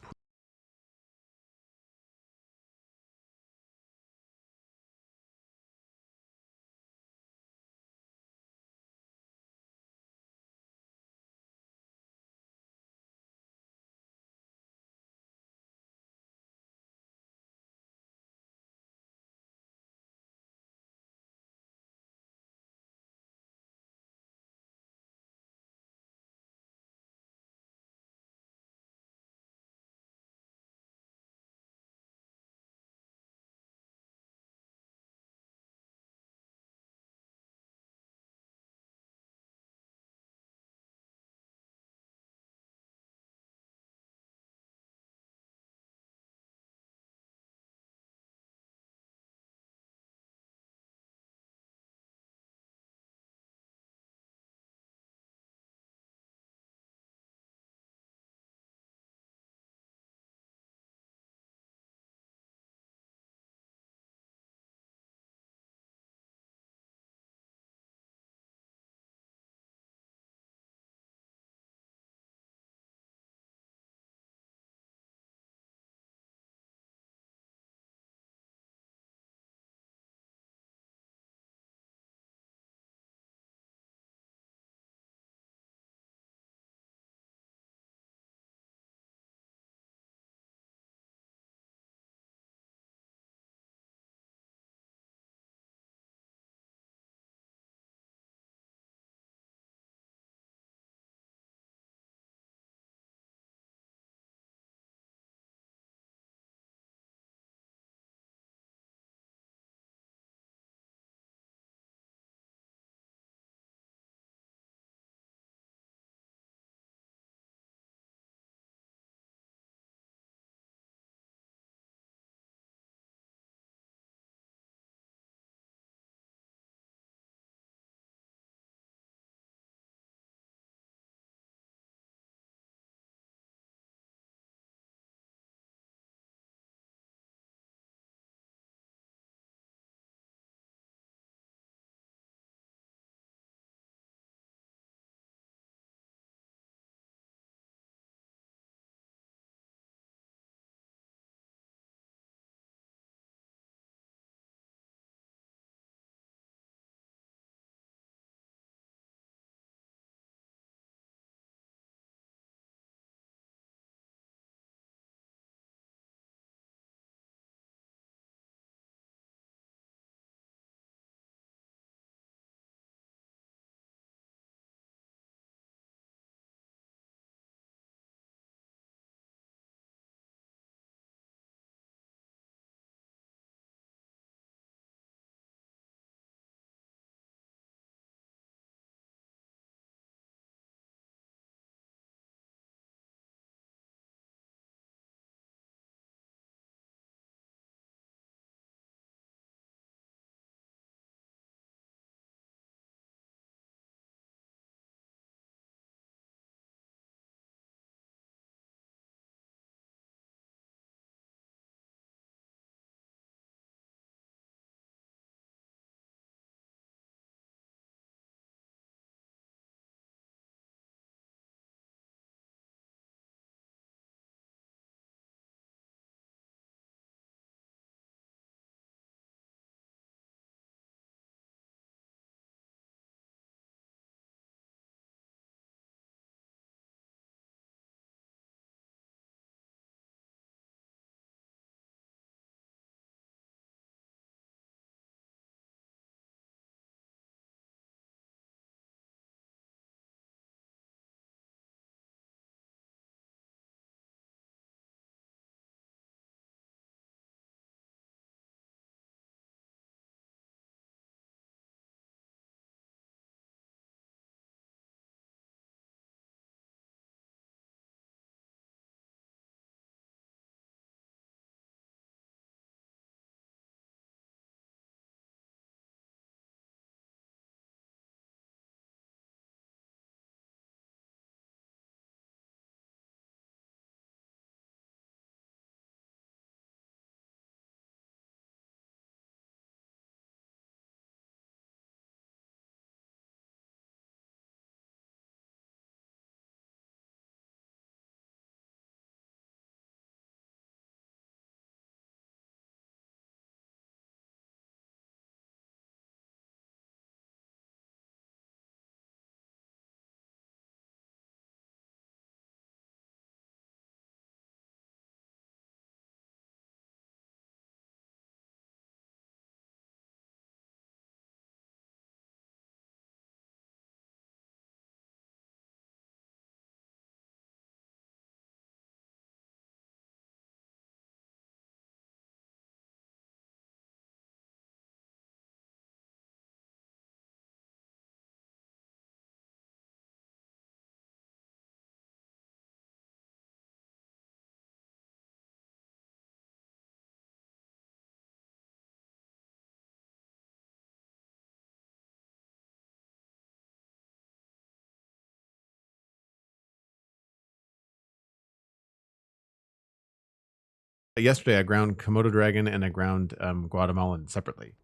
yesterday I ground Komodo dragon and I ground Guatemalan separately,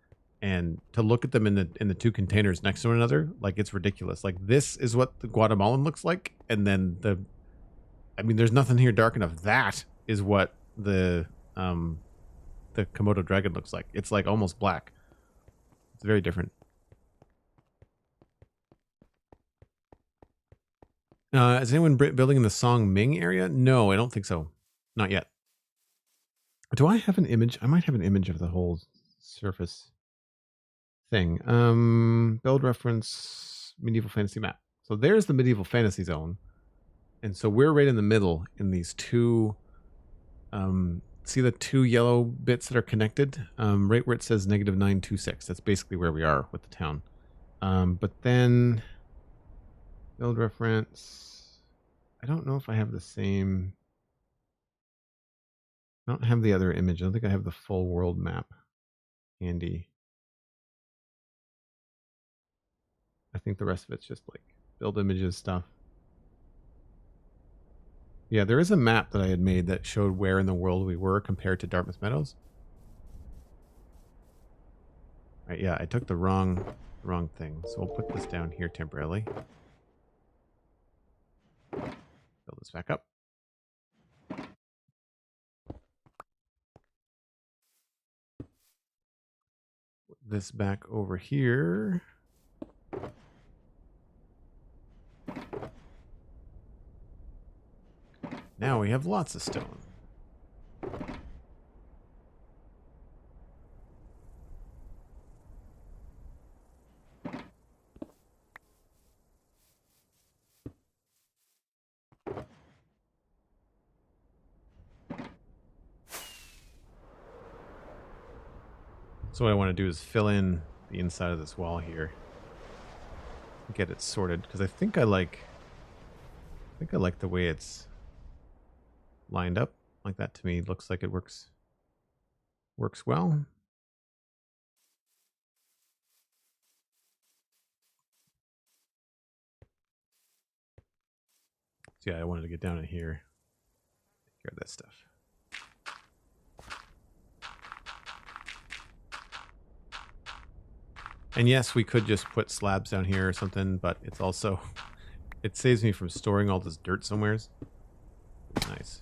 and to look at them in the two containers next to one another, like it's ridiculous. Like this is what the Guatemalan looks like, and then I mean, there's nothing here dark enough. That is what the Komodo dragon looks like. It's like almost black. It's very different. Is anyone building in the Song Ming area? No, I don't think so. Not yet. Do I have an image? I might have an image of the whole surface thing. Build reference, medieval fantasy map. So there's the medieval fantasy zone. And so we're right in the middle in these two, see the two yellow bits that are connected? Right where it says -926. That's basically where we are with the town. But then build reference. I don't know if I have the same. I don't have the other image. I don't think I have the full world map handy. I think the rest of it's just like build images stuff. Yeah, there is a map that I had made that showed where in the world we were compared to Dartmouth Meadows. Right, yeah, I took the wrong thing. So we'll put this down here temporarily. Build this back up. Put this back over here. Now we have lots of stone. So what I want to do is fill in the inside of this wall here. Get it sorted, because I think I like the way it's lined up. Like that to me looks like it works well. So yeah, I wanted to get down in here. Take care of that stuff. And yes, we could just put slabs down here or something, but it's also, it saves me from storing all this dirt somewheres. Nice.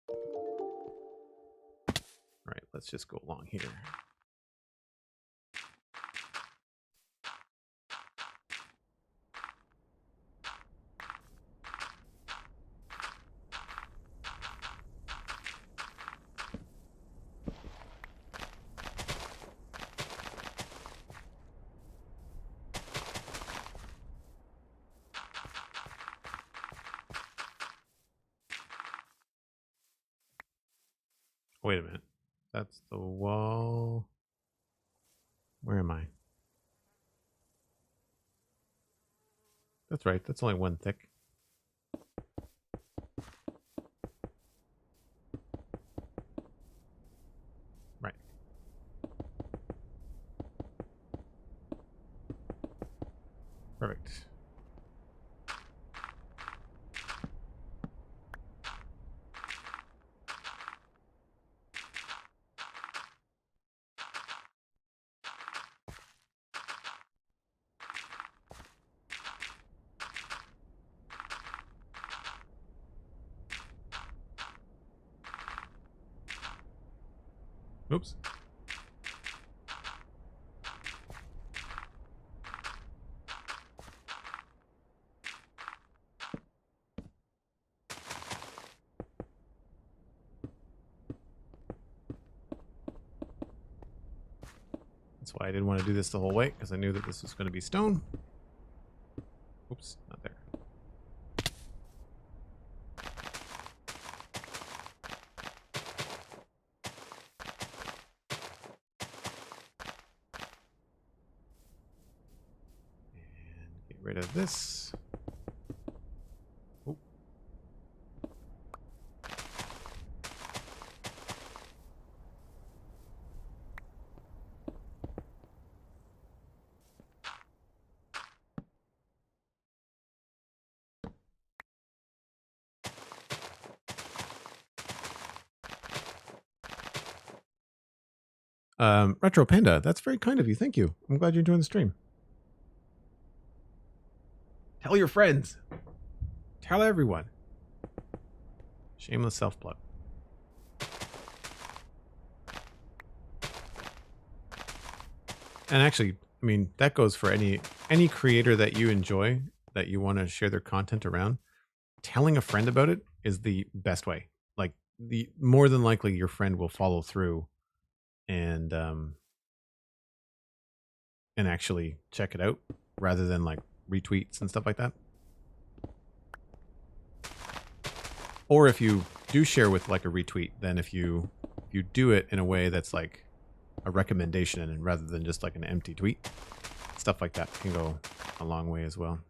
All right, let's just go along here. Wait a minute. That's the wall. Where am I? That's right. That's only one thick. Right. Perfect. Oops. That's why I didn't want to do this the whole way, because I knew that this was going to be stone. Oops, not there. And get rid of this. Oop. Retro Panda, that's very kind of you. Thank you. I'm glad you're enjoying the stream. Tell your friends. Tell everyone. Shameless self-plug. And actually, I mean, that goes for any creator that you enjoy, that you want to share their content around. Telling a friend about it is the best way. Like, the more than likely your friend will follow through and actually check it out rather than like retweets and stuff like that. Or if you do share with like a retweet, then if you do it in a way that's like a recommendation and rather than just like an empty tweet, stuff like that can go a long way as well.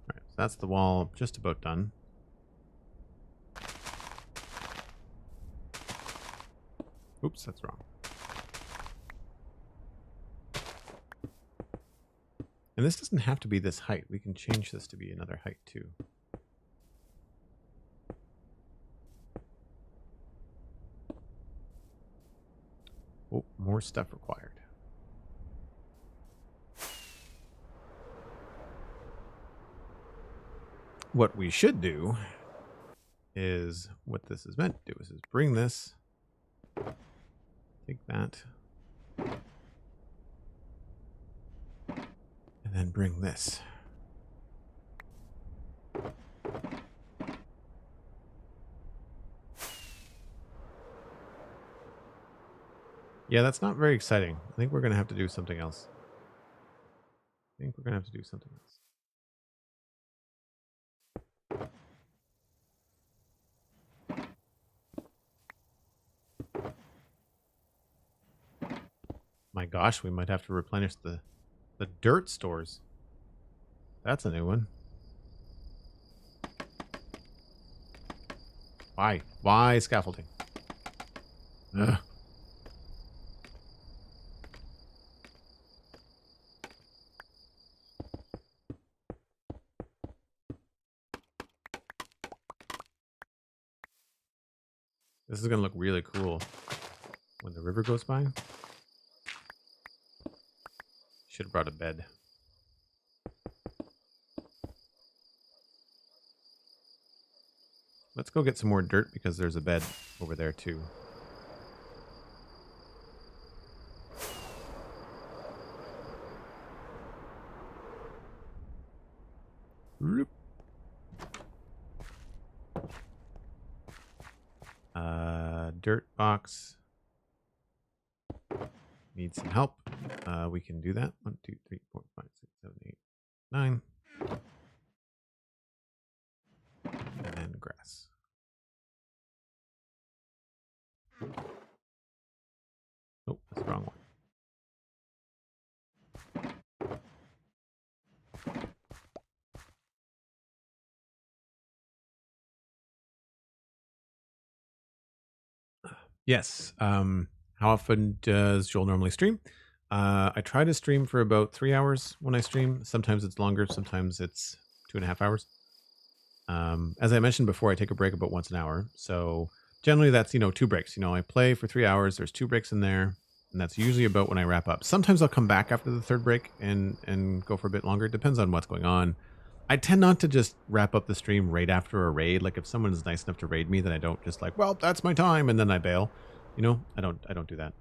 All right, so that's the wall just about done. Oops, that's wrong. And this doesn't have to be this height. We can change this to be another height too. Oh, more stuff required. What we should do is what this is meant to do is bring this, take that, and then bring this. Yeah, that's not very exciting. I think we're going to have to do something else. My gosh, we might have to replenish the dirt stores. That's a new one. Why scaffolding? Ugh. This is going to look really cool when the river goes by. Should have brought a bed. Let's go get some more dirt because there's a bed over there too. Dirt box needs some help. We can do that. 1, 2, 3, 4, 5, 6, 7, 8, 9. And then grass. Oh, that's the wrong one. Yes. How often does Joel normally stream? I try to stream for about 3 hours when I stream. Sometimes it's longer. Sometimes it's 2.5 hours. As I mentioned before, I take a break about once an hour. So generally that's, 2 breaks. I play for 3 hours. There's 2 breaks in there. And that's usually about when I wrap up. Sometimes I'll come back after the 3rd break and go for a bit longer. It depends on what's going on. I tend not to just wrap up the stream right after a raid. Like if someone is nice enough to raid me, then I don't just like, well, that's my time, and then I bail. I don't do that.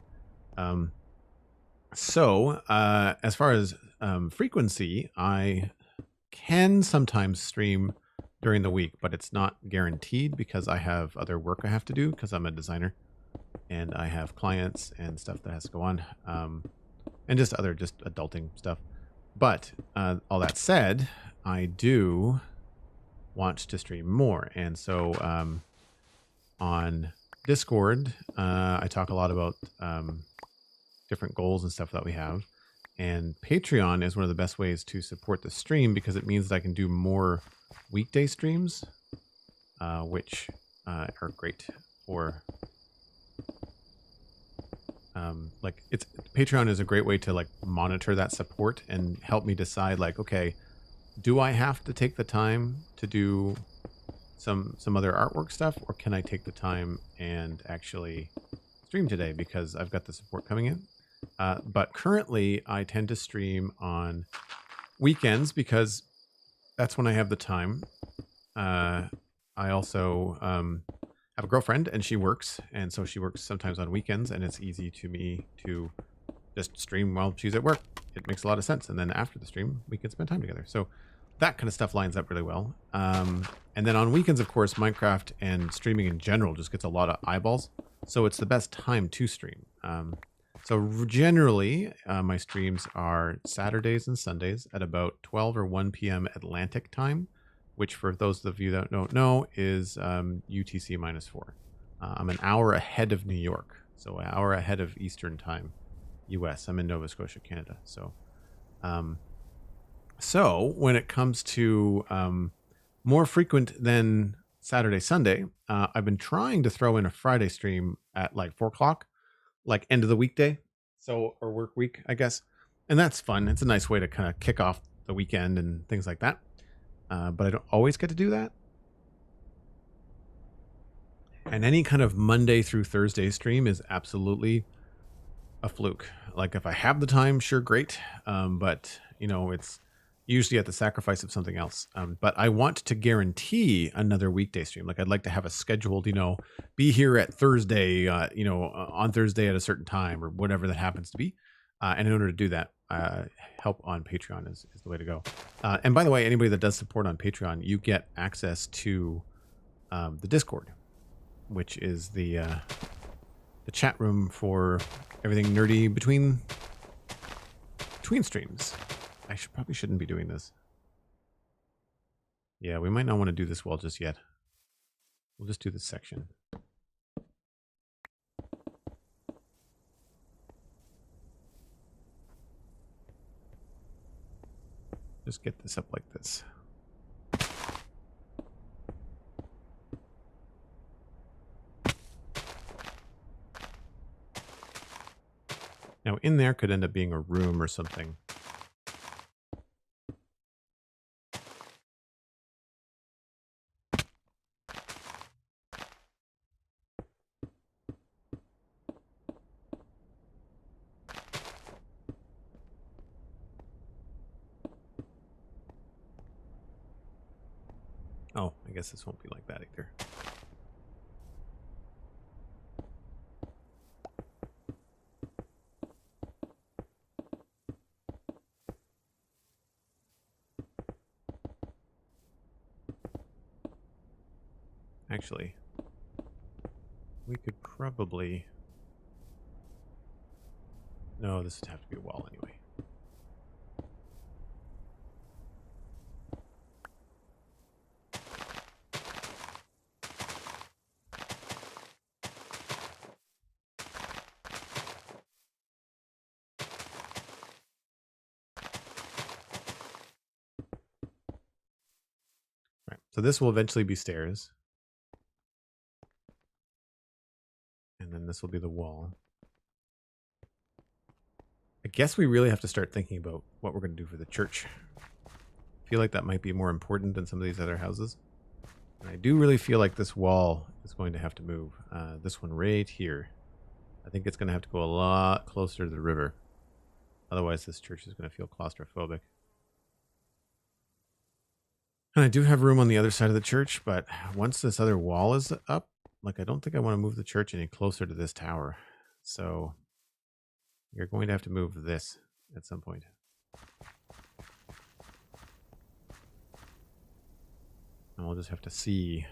So as far as frequency, I can sometimes stream during the week, but it's not guaranteed because I have other work I have to do because I'm a designer and I have clients and stuff that has to go on, and just other adulting stuff. But all that said, I do want to stream more. And so on Discord, I talk a lot about different goals and stuff that we have. And Patreon is one of the best ways to support the stream because it means that I can do more weekday streams, which are great for like it's Patreon is a great way to like monitor that support and help me decide like, okay, do I have to take the time to do some other artwork stuff, or can I take the time and actually stream today because I've got the support coming in? But currently I tend to stream on weekends because that's when I have the time. I also have a girlfriend and she works, and so she works sometimes on weekends, and it's easy to me to just stream while she's at work. It makes a lot of sense, and then after the stream we can spend time together. So that kind of stuff lines up really well. And then on weekends, of course, Minecraft and streaming in general just gets a lot of eyeballs, so it's the best time to stream. So generally, my streams are Saturdays and Sundays at about 12 or 1 p.m. Atlantic time, which for those of you that don't know is UTC -4. I'm an hour ahead of New York, so an hour ahead of Eastern time, US. I'm in Nova Scotia, Canada. So when it comes to more frequent than Saturday, Sunday, I've been trying to throw in a Friday stream at like 4 o'clock, like end of the weekday, so or work week, I guess. And that's fun. It's a nice way to kind of kick off the weekend and things like that. But I don't always get to do that. And any kind of Monday through Thursday stream is absolutely a fluke. Like if I have the time, sure, great. But you know, it's usually at the sacrifice of something else. But I want to guarantee another weekday stream. Like I'd like to have a scheduled, you know, be here at Thursday, on Thursday at a certain time or whatever that happens to be. And in order to do that, help on Patreon is the way to go. And by the way, anybody that does support on Patreon, you get access to the Discord, which is the chat room for everything nerdy between streams. I probably shouldn't be doing this. Yeah, we might not want to do this wall just yet. We'll just do this section. Just get this up like this. Now in there could end up being a room or something. Oh, I guess this won't be like that either. Actually, we could probably... No, this would have to be a wall anyway. Right, so this will eventually be stairs. And then this will be the wall. I guess we really have to start thinking about what we're going to do for the church. I feel like that might be more important than some of these other houses. And I do really feel like this wall is going to have to move. This one right here. I think it's going to have to go a lot closer to the river. Otherwise, this church is going to feel claustrophobic. And I do have room on the other side of the church, but once this other wall is up, like I don't think I want to move the church any closer to this tower. So you're going to have to move this at some point. And we'll just have to see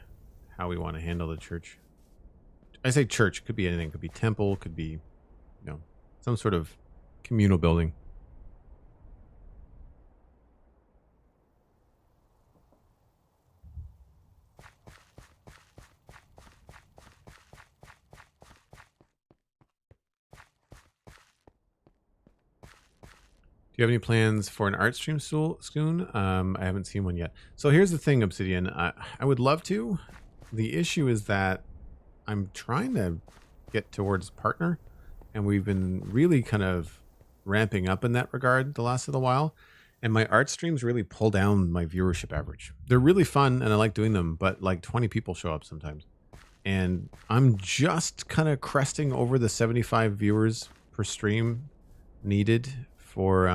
how we want to handle the church. I say church, could be anything. Could be temple, could be, you know, some sort of communal building. Do you have any plans for an art stream soon? I haven't seen one yet. So here's the thing, Obsidian. I would love to. The issue is that I'm trying to get towards partner, and we've been really kind of ramping up in that regard the last little while. And my art streams really pull down my viewership average. They're really fun and I like doing them, but like 20 people show up sometimes. And I'm just kind of cresting over the 75 viewers per stream needed for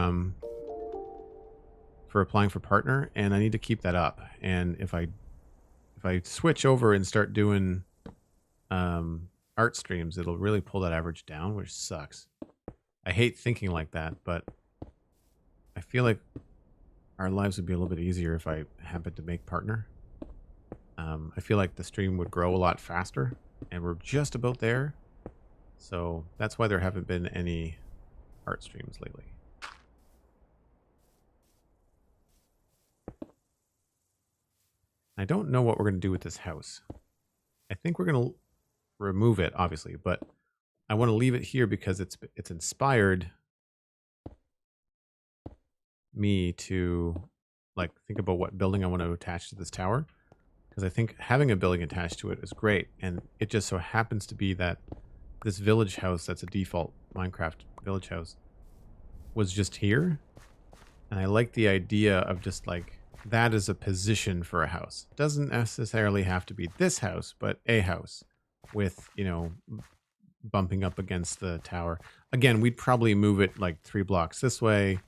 applying for partner, and I need to keep that up. And if I switch over and start doing art streams, it'll really pull that average down, which sucks. I hate thinking like that, but I feel like our lives would be a little bit easier if I happened to make partner. I feel like the stream would grow a lot faster, and we're just about there. So that's why there haven't been any art streams lately. I don't know what we're going to do with this house. I think we're going to remove it, obviously, but I want to leave it here because it's inspired me to like think about what building I want to attach to this tower, because I think having a building attached to it is great, and it just so happens to be that this village house that's a default Minecraft village house was just here, and I like the idea of just like that is a position for a house. It doesn't necessarily have to be this house, but a house with, you know, bumping up against the tower. Again, we'd probably move it like 3 blocks this way,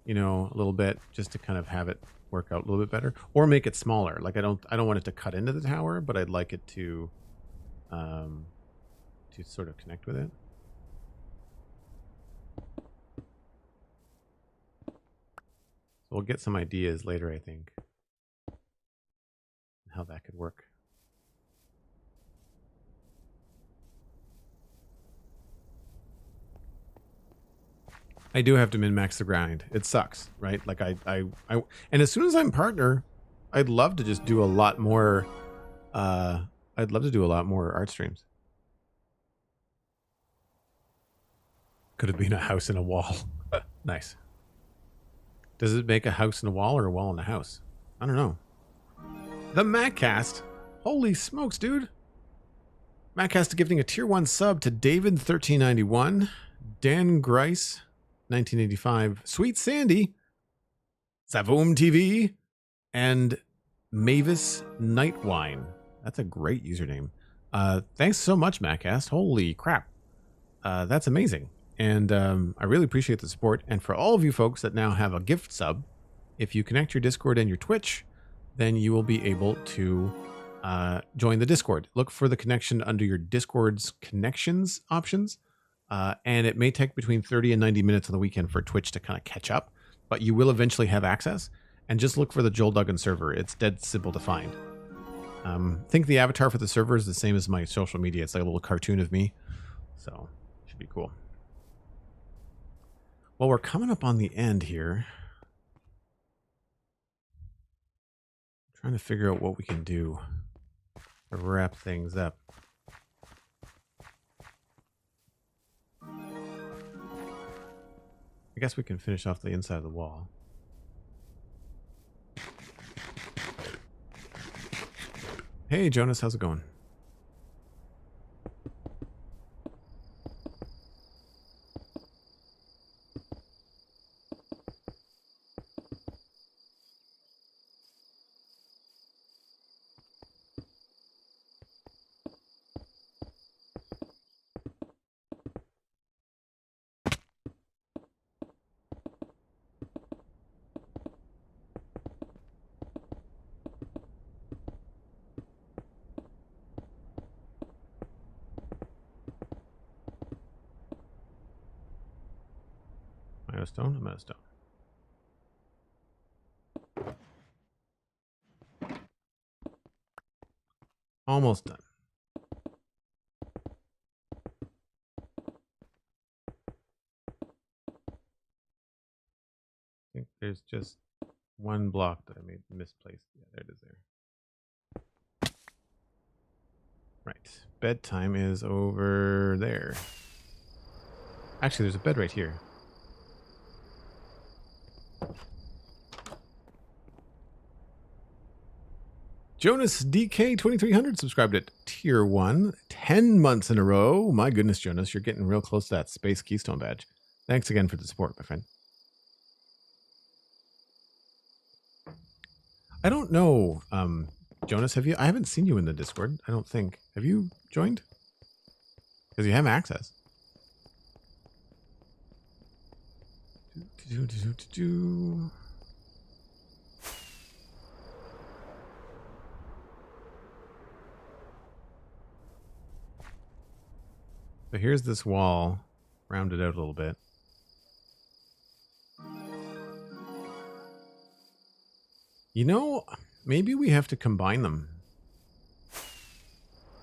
you know, a little bit, just to kind of have it work out a little bit better, or make it smaller. Like I don't want it to cut into the tower, but I'd like it to sort of connect with it. So we'll get some ideas later, I think, how that could work. I do have to min-max the grind. It sucks, right? Like I and as soon as I'm partner, I'd love to just do a lot more I'd love to do a lot more art streams. Could have been a house and a wall. Nice. Does it make a house and a wall or a wall and a house? I don't know. The Maccast. Holy smokes, dude. Maccast gifting a tier 1 sub to David1391, Dan Grice 1985, Sweet Sandy, Savoom TV, and Mavis Nightwine. That's a great username. Thanks so much, Maccast. Holy crap. That's amazing. And I really appreciate the support. And for all of you folks that now have a gift sub, if you connect your Discord and your Twitch, then you will be able to join the Discord. Look for the connection under your Discord's connections options. And it may take between 30 and 90 minutes on the weekend for Twitch to kind of catch up, but you will eventually have access. And just look for the Joel Duggan server. It's dead simple to find. I think the avatar for the server is the same as my social media. It's like a little cartoon of me. So, should be cool. Well, we're coming up on the end here. I'm trying to figure out what we can do to wrap things up. I guess we can finish off the inside of the wall. Hey, Jonas, how's it going? Stone? I'm out of stone. Almost done. I think there's just one block that I made misplaced. Yeah, there it is there. Right. Bedtime is over there. Actually, there's a bed right here. Jonas DK2300 subscribed at tier 1, 10 months in a row. My goodness, Jonas, you're getting real close to that Space Keystone badge. Thanks again for the support, my friend. I don't know, Jonas, have you? I haven't seen you in the Discord, I don't think. Have you joined? Because you have access. So here's this wall, rounded out a little bit. You know, maybe we have to combine them.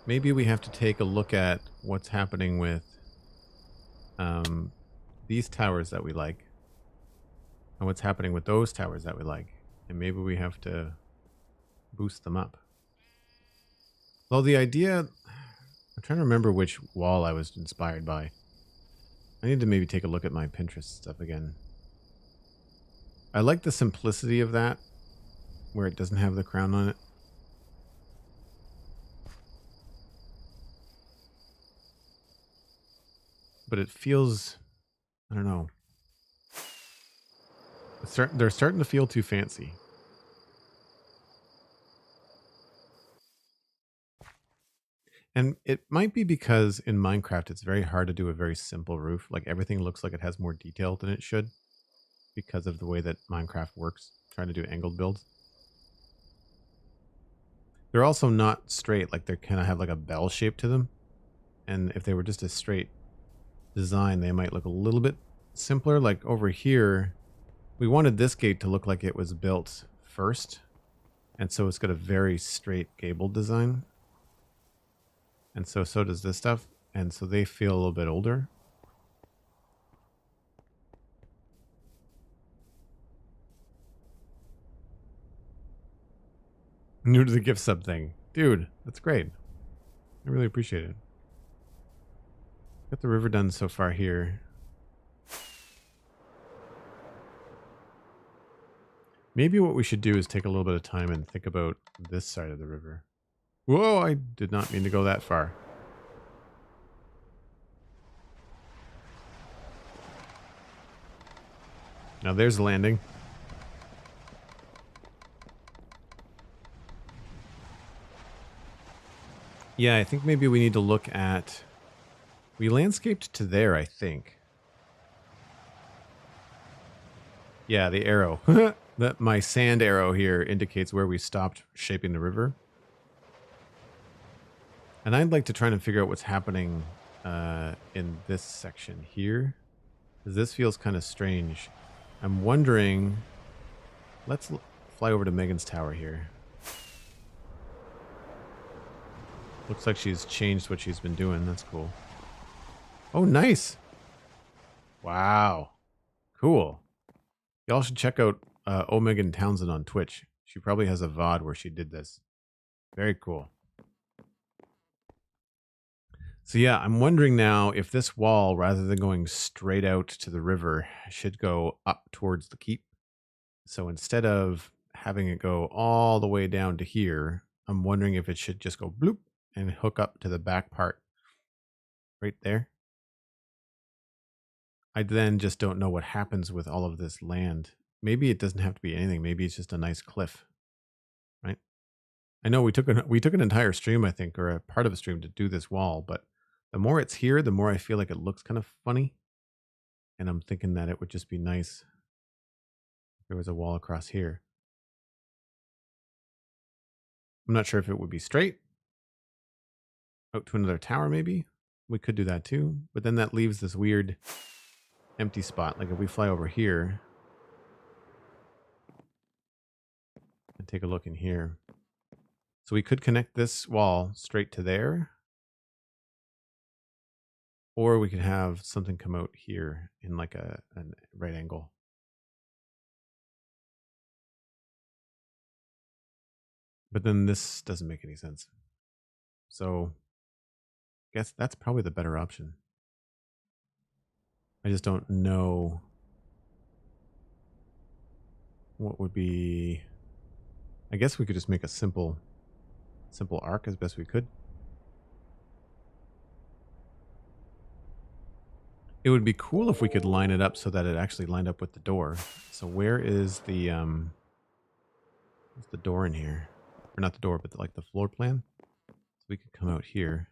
Maybe we have to take a look at what's happening with these towers that we like and what's happening with those towers that we like. And maybe we have to boost them up. Well, the idea, I'm trying to remember which wall I was inspired by. I need to maybe take a look at my Pinterest stuff again. I like the simplicity of that, where it doesn't have the crown on it. But it feels, I don't know. They're starting to feel too fancy. And it might be because in Minecraft, it's very hard to do a very simple roof. Like everything looks like it has more detail than it should because of the way that Minecraft works, trying to do angled builds. They're also not straight, like they kind of have like a bell shape to them. And if they were just a straight design, they might look a little bit simpler. Like over here, we wanted this gate to look like it was built first. And so it's got a very straight gabled design. And so does this stuff. And so they feel a little bit older. New to the gift sub thing. Dude, that's great. I really appreciate it. Got the river done so far here. Maybe what we should do is take a little bit of time and think about this side of the river. Whoa, I did not mean to go that far. Now there's the landing. Yeah, I think maybe we need to look at... We landscaped to there, I think. Yeah, the arrow. My sand arrow here indicates where we stopped shaping the river. And I'd like to try and figure out what's happening in this section here. Because this feels kind of strange. I'm wondering... Let's fly over to Megan's tower here. Looks like she's changed what she's been doing. That's cool. Oh, nice. Wow. Cool. Y'all should check out Megan Townsend on Twitch. She probably has a VOD where she did this. Very cool. So yeah, I'm wondering now if this wall, rather than going straight out to the river, should go up towards the keep. So instead of having it go all the way down to here, I'm wondering if it should just go bloop and hook up to the back part right there. I then just don't know what happens with all of this land. Maybe it doesn't have to be anything. Maybe it's just a nice cliff, right? I know we took an entire stream, I think, or a part of a stream to do this wall, but the more it's here, the more I feel like it looks kind of funny. And I'm thinking that it would just be nice if there was a wall across here. I'm not sure if it would be straight out to another tower, maybe. We could do that too, but then that leaves this weird empty spot. Like if we fly over here and take a look in here. So we could connect this wall straight to there. Or we could have something come out here in like a right angle. But then this doesn't make any sense. So I guess that's probably the better option. I just don't know what would be... I guess we could just make a simple simple arc as best we could. It would be cool if we could line it up so that it actually lined up with the door. So where is what's the door in here? Or not the door, but like the floor plan. So we could come out here.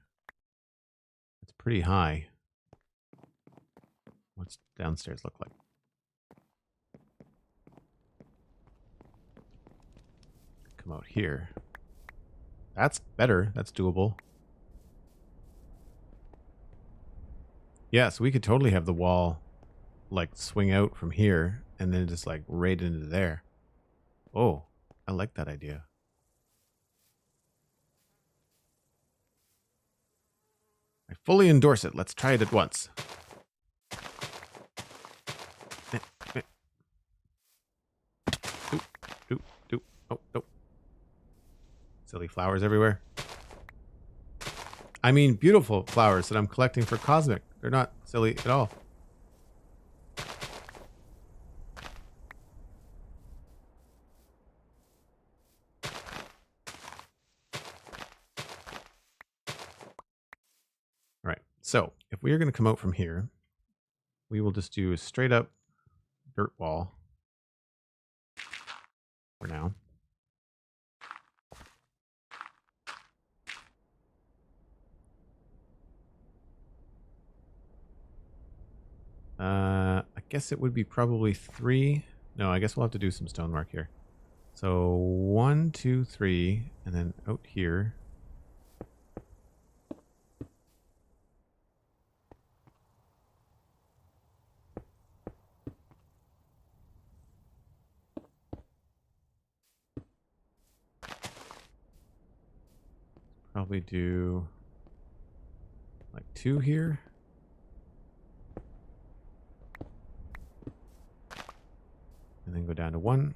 It's pretty high. What's downstairs look like? Come out here. That's better. That's doable. Yeah, so we could totally have the wall like swing out from here and then just like right into there. Oh, I like that idea. I fully endorse it. Let's try it at once. Doop, doop, doop. Oh, nope. Silly flowers everywhere. I mean, beautiful flowers that I'm collecting for Cosmic. They're not silly at all. All right. So if we are going to come out from here, we will just do a straight up dirt wall for now. I guess it would be probably 3. No, I guess we'll have to do some stonework here. So 1, 2, 3, and then out here. Probably do like 2 here. And then go down to 1.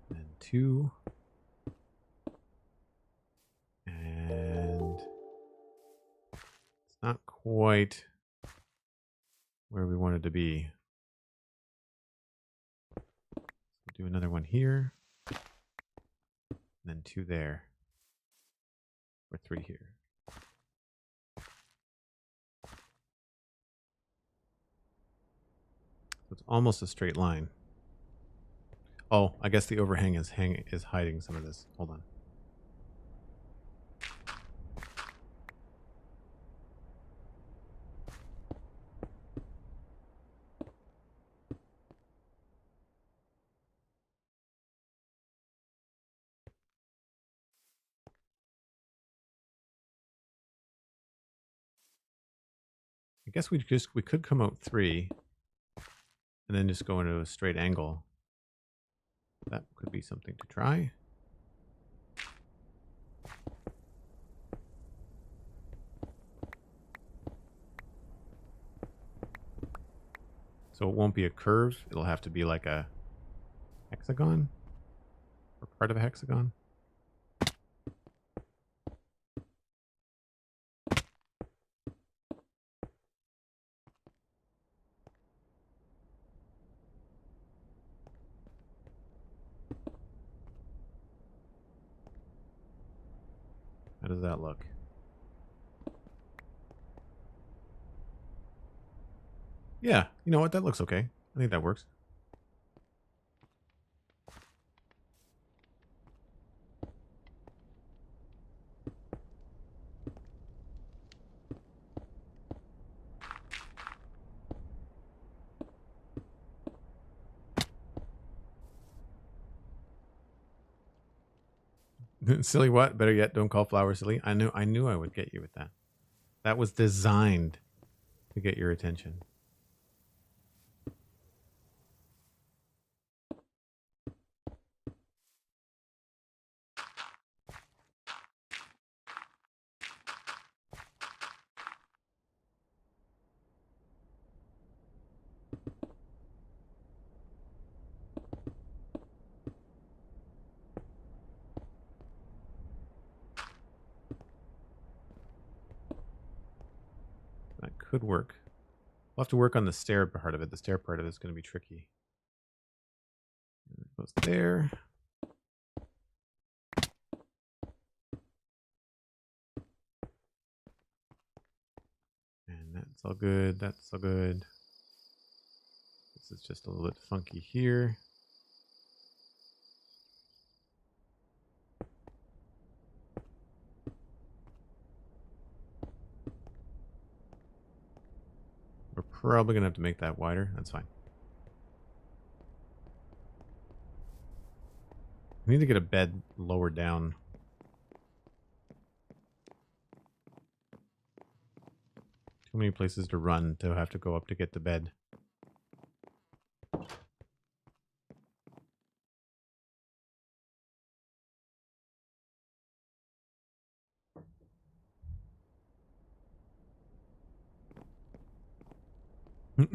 And 2. And it's not quite where we wanted to be. We'll do another one here. And then 2 there. Or 3 here. So it's almost a straight line. Oh, I guess the overhang is hiding some of this. Hold on. I guess we could come out 3 and then just go into a straight angle. That could be something to try. So it won't be a curve. It'll have to be like a hexagon or part of a hexagon. How does that look? Yeah, you know what? That looks okay. I think that works. Silly what? Better yet, don't call flowers silly. I knew I would get you with that. That was designed to get your attention. That could work. We'll have to work on the stair part of it. The stair part of it is going to be tricky. It goes there. That's all good. That's all good. This is just a little bit funky here. We're probably going to have to make that wider. That's fine. We need to get a bed lower down. Too many places to run to have to go up to get to bed.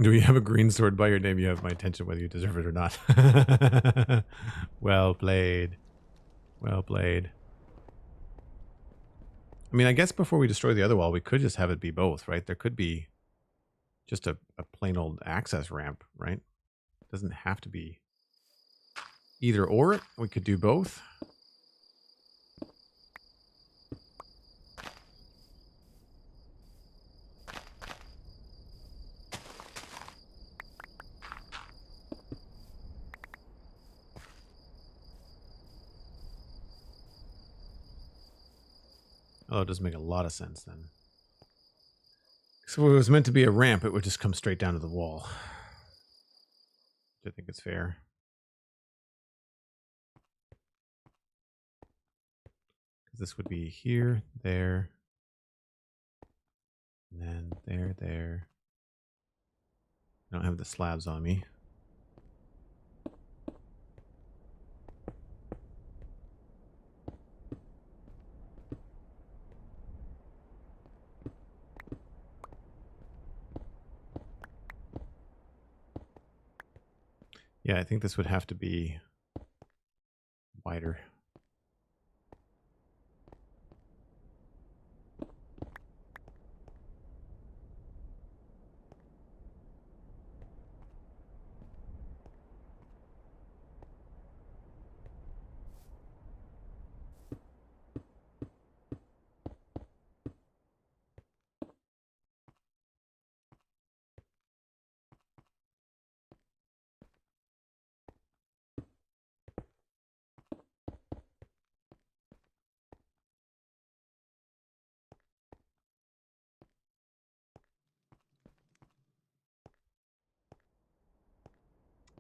Do we have a green sword by your name? You have my attention whether you deserve it or not. Well played. Well played. I mean, I guess before we destroy the other wall, we could just have it be both, right? There could be just a plain old access ramp, right? It doesn't have to be either or. We could do both. Oh, it does make a lot of sense then. So if it was meant to be a ramp, it would just come straight down to the wall. I think it's fair. Because this would be here, there, and then there, there. I don't have the slabs on me. Yeah, I think this would have to be wider.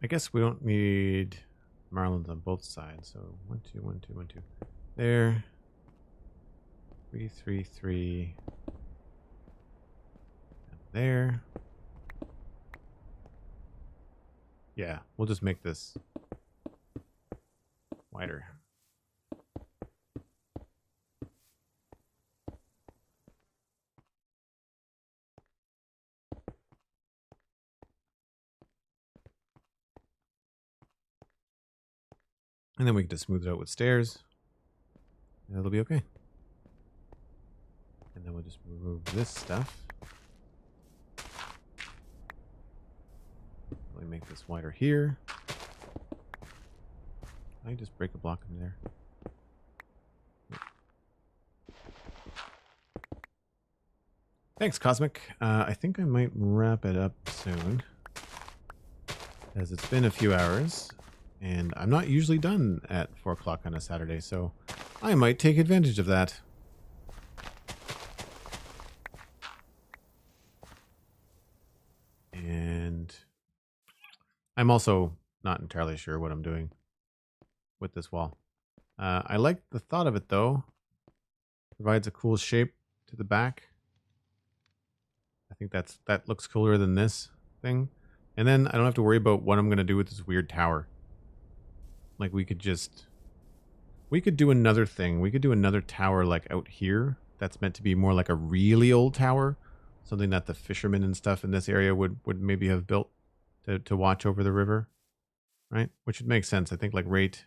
I guess we don't need marlins on both sides. So 1, 2, 1, 2, 1, 2. There. 3, 3, 3. And there. Yeah, we'll just make this wider. And then we can just smooth it out with stairs. And it'll be okay. And then we'll just remove this stuff. Really make this wider here. I just break a block in there. Thanks, Cosmic. I think I might wrap it up soon, as it's been a few hours, and I'm not usually done at 4 o'clock on a Saturday, so I might take advantage of that. And I'm also not entirely sure what I'm doing with this wall. I like the thought of it, though. Provides a cool shape to the back. I think that looks cooler than this thing. And then I don't have to worry about what I'm going to do with this weird tower. Like we could do another thing. We could do another tower like out here. That's meant to be more like a really old tower. Something that the fishermen and stuff in this area would maybe have built to watch over the river. Right? Which would make sense. I think like right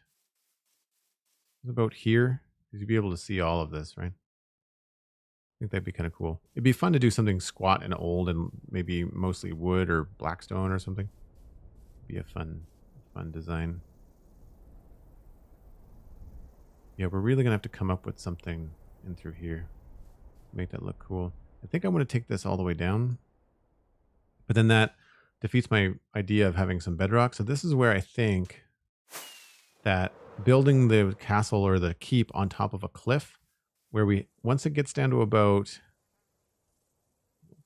about here. Because you'd be able to see all of this, right? I think that'd be kind of cool. It'd be fun to do something squat and old and maybe mostly wood or blackstone or something. It'd be a fun design. Yeah, we're really going to have to come up with something in through here. Make that look cool. I think I want to take this all the way down. But then that defeats my idea of having some bedrock. So this is where I think that building the castle or the keep on top of a cliff, where we once it gets down to about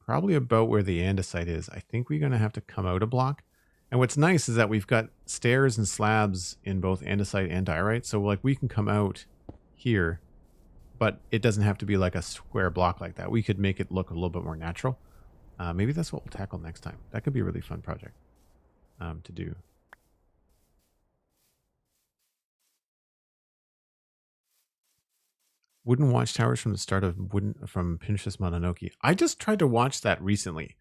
probably about where the andesite is, I think we're going to have to come out a block. And what's nice is that we've got stairs and slabs in both andesite and diorite. So like we can come out here, but it doesn't have to be like a square block like that. We could make it look a little bit more natural. Maybe that's what we'll tackle next time. That could be a really fun project to do. Wooden watchtowers from the start of from Princess Mononoke. I just tried to watch that recently,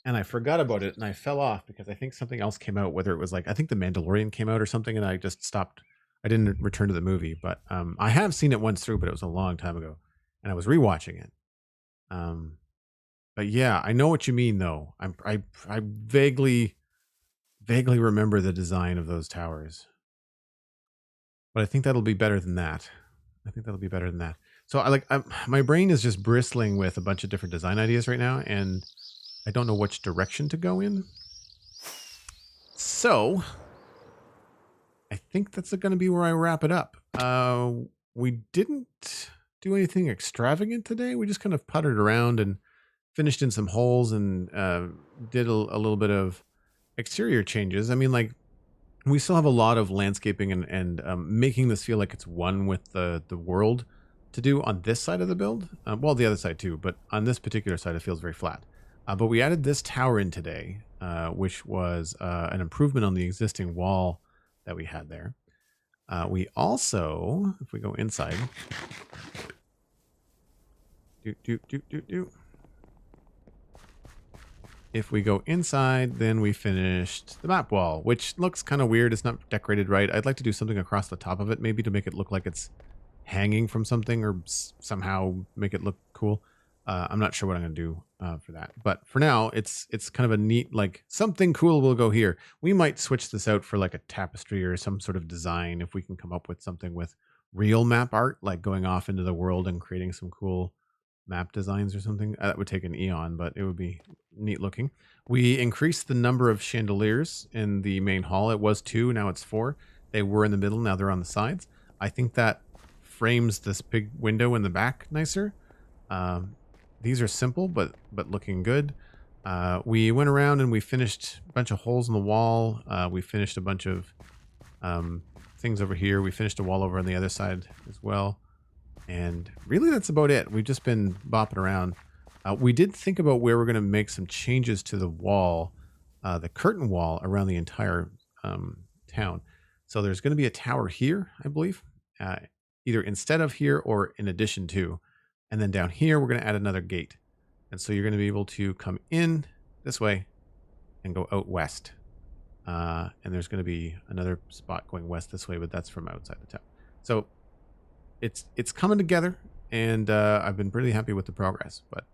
and I forgot about it, and I fell off because I think something else came out. Whether it was like I think The Mandalorian came out or something, and I just stopped. I didn't return to the movie, but I have seen it once through, but it was a long time ago, and I was rewatching it. But yeah, I know what you mean, though. I vaguely remember the design of those towers, but I think that'll be better than that. I think that'll be better than that. So my brain is just bristling with a bunch of different design ideas right now, and I don't know which direction to go in. So I think that's going to be where I wrap it up. We didn't do anything extravagant today. We just kind of puttered around and finished in some holes and did a little bit of exterior changes. I mean, like, we still have a lot of landscaping and making this feel like it's one with the world to do on this side of the build. Well, the other side too, but on this particular side, it feels very flat. But we added this tower in today, which was an improvement on the existing wall that we had there. We also, if we go inside, if we go inside, then we finished the map wall, which looks kind of weird. It's not decorated right. I'd like to do something across the top of it, maybe to make it look like it's hanging from something or somehow make it look cool. I'm not sure what I'm going to do for that. But for now, it's kind of a neat, like, something cool will go here. We might switch this out for like a tapestry or some sort of design if we can come up with something with real map art, like going off into the world and creating some cool map designs or something. That would take an eon, but it would be neat looking. We increased the number of chandeliers in the main hall. It was 2, now it's 4. They were in the middle, now they're on the sides. I think that frames this big window in the back nicer. These are simple, but looking good. We went around and we finished a bunch of holes in the wall. We finished a bunch of things over here. We finished a wall over on the other side as well. And really, that's about it. We've just been bopping around. We did think about where we're going to make some changes to the wall, the curtain wall around the entire town. So there's going to be a tower here, I believe, either instead of here or in addition to. And then down here, we're going to add another gate. And so you're going to be able to come in this way and go out west. And there's going to be another spot going west this way, but that's from outside the town. So it's coming together, and I've been really happy with the progress. But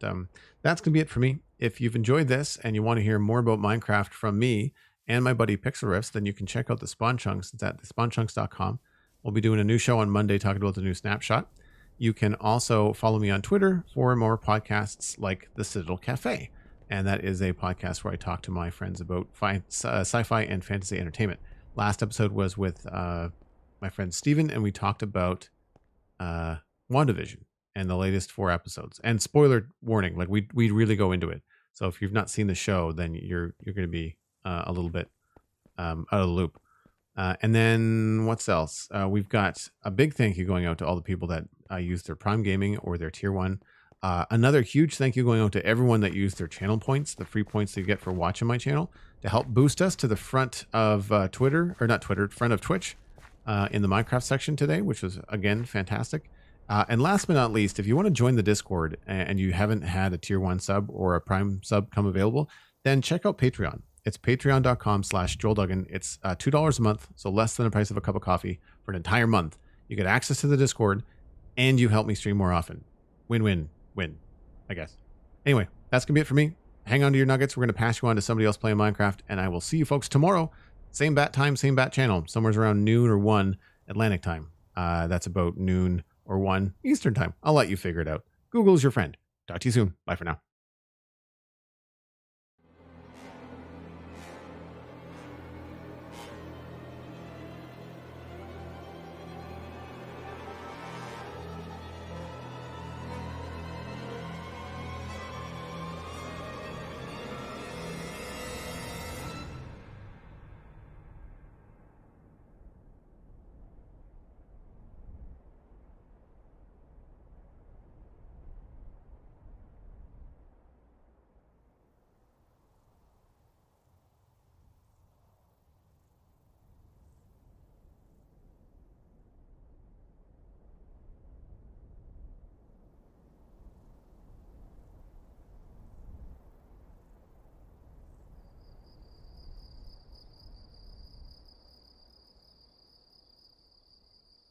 that's going to be it for me. If you've enjoyed this and you want to hear more about Minecraft from me and my buddy Pixel Riffs, then you can check out the Spawn Chunks. It's at thespawnchunks.com. We'll be doing a new show on Monday talking about the new snapshot. You can also follow me on Twitter for more podcasts like the Citadel Cafe. And that is a podcast where I talk to my friends about sci-fi and fantasy entertainment. Last episode was with my friend Steven, and we talked about WandaVision and the latest 4 episodes. And spoiler warning, like we really go into it. So if you've not seen the show, then you're going to be a little bit out of the loop. And then what's else? We've got a big thank you going out to all the people that use their Prime Gaming or their Tier 1. Another huge thank you going out to everyone that used their channel points, the free points that you get for watching my channel, to help boost us to the front of front of Twitch in the Minecraft section today, which was, again, fantastic. And last but not least, if you want to join the Discord and you haven't had a Tier 1 sub or a Prime sub come available, then check out Patreon. It's patreon.com/JoelDuggan. It's $2 a month, so less than the price of a cup of coffee for an entire month. You get access to the Discord, and you help me stream more often. Win-win-win, I guess. Anyway, that's going to be it for me. Hang on to your nuggets. We're going to pass you on to somebody else playing Minecraft, and I will see you folks tomorrow. Same bat time, same bat channel. Somewhere around noon or 1 Atlantic time. That's about noon or 1 Eastern time. I'll let you figure it out. Google's your friend. Talk to you soon. Bye for now.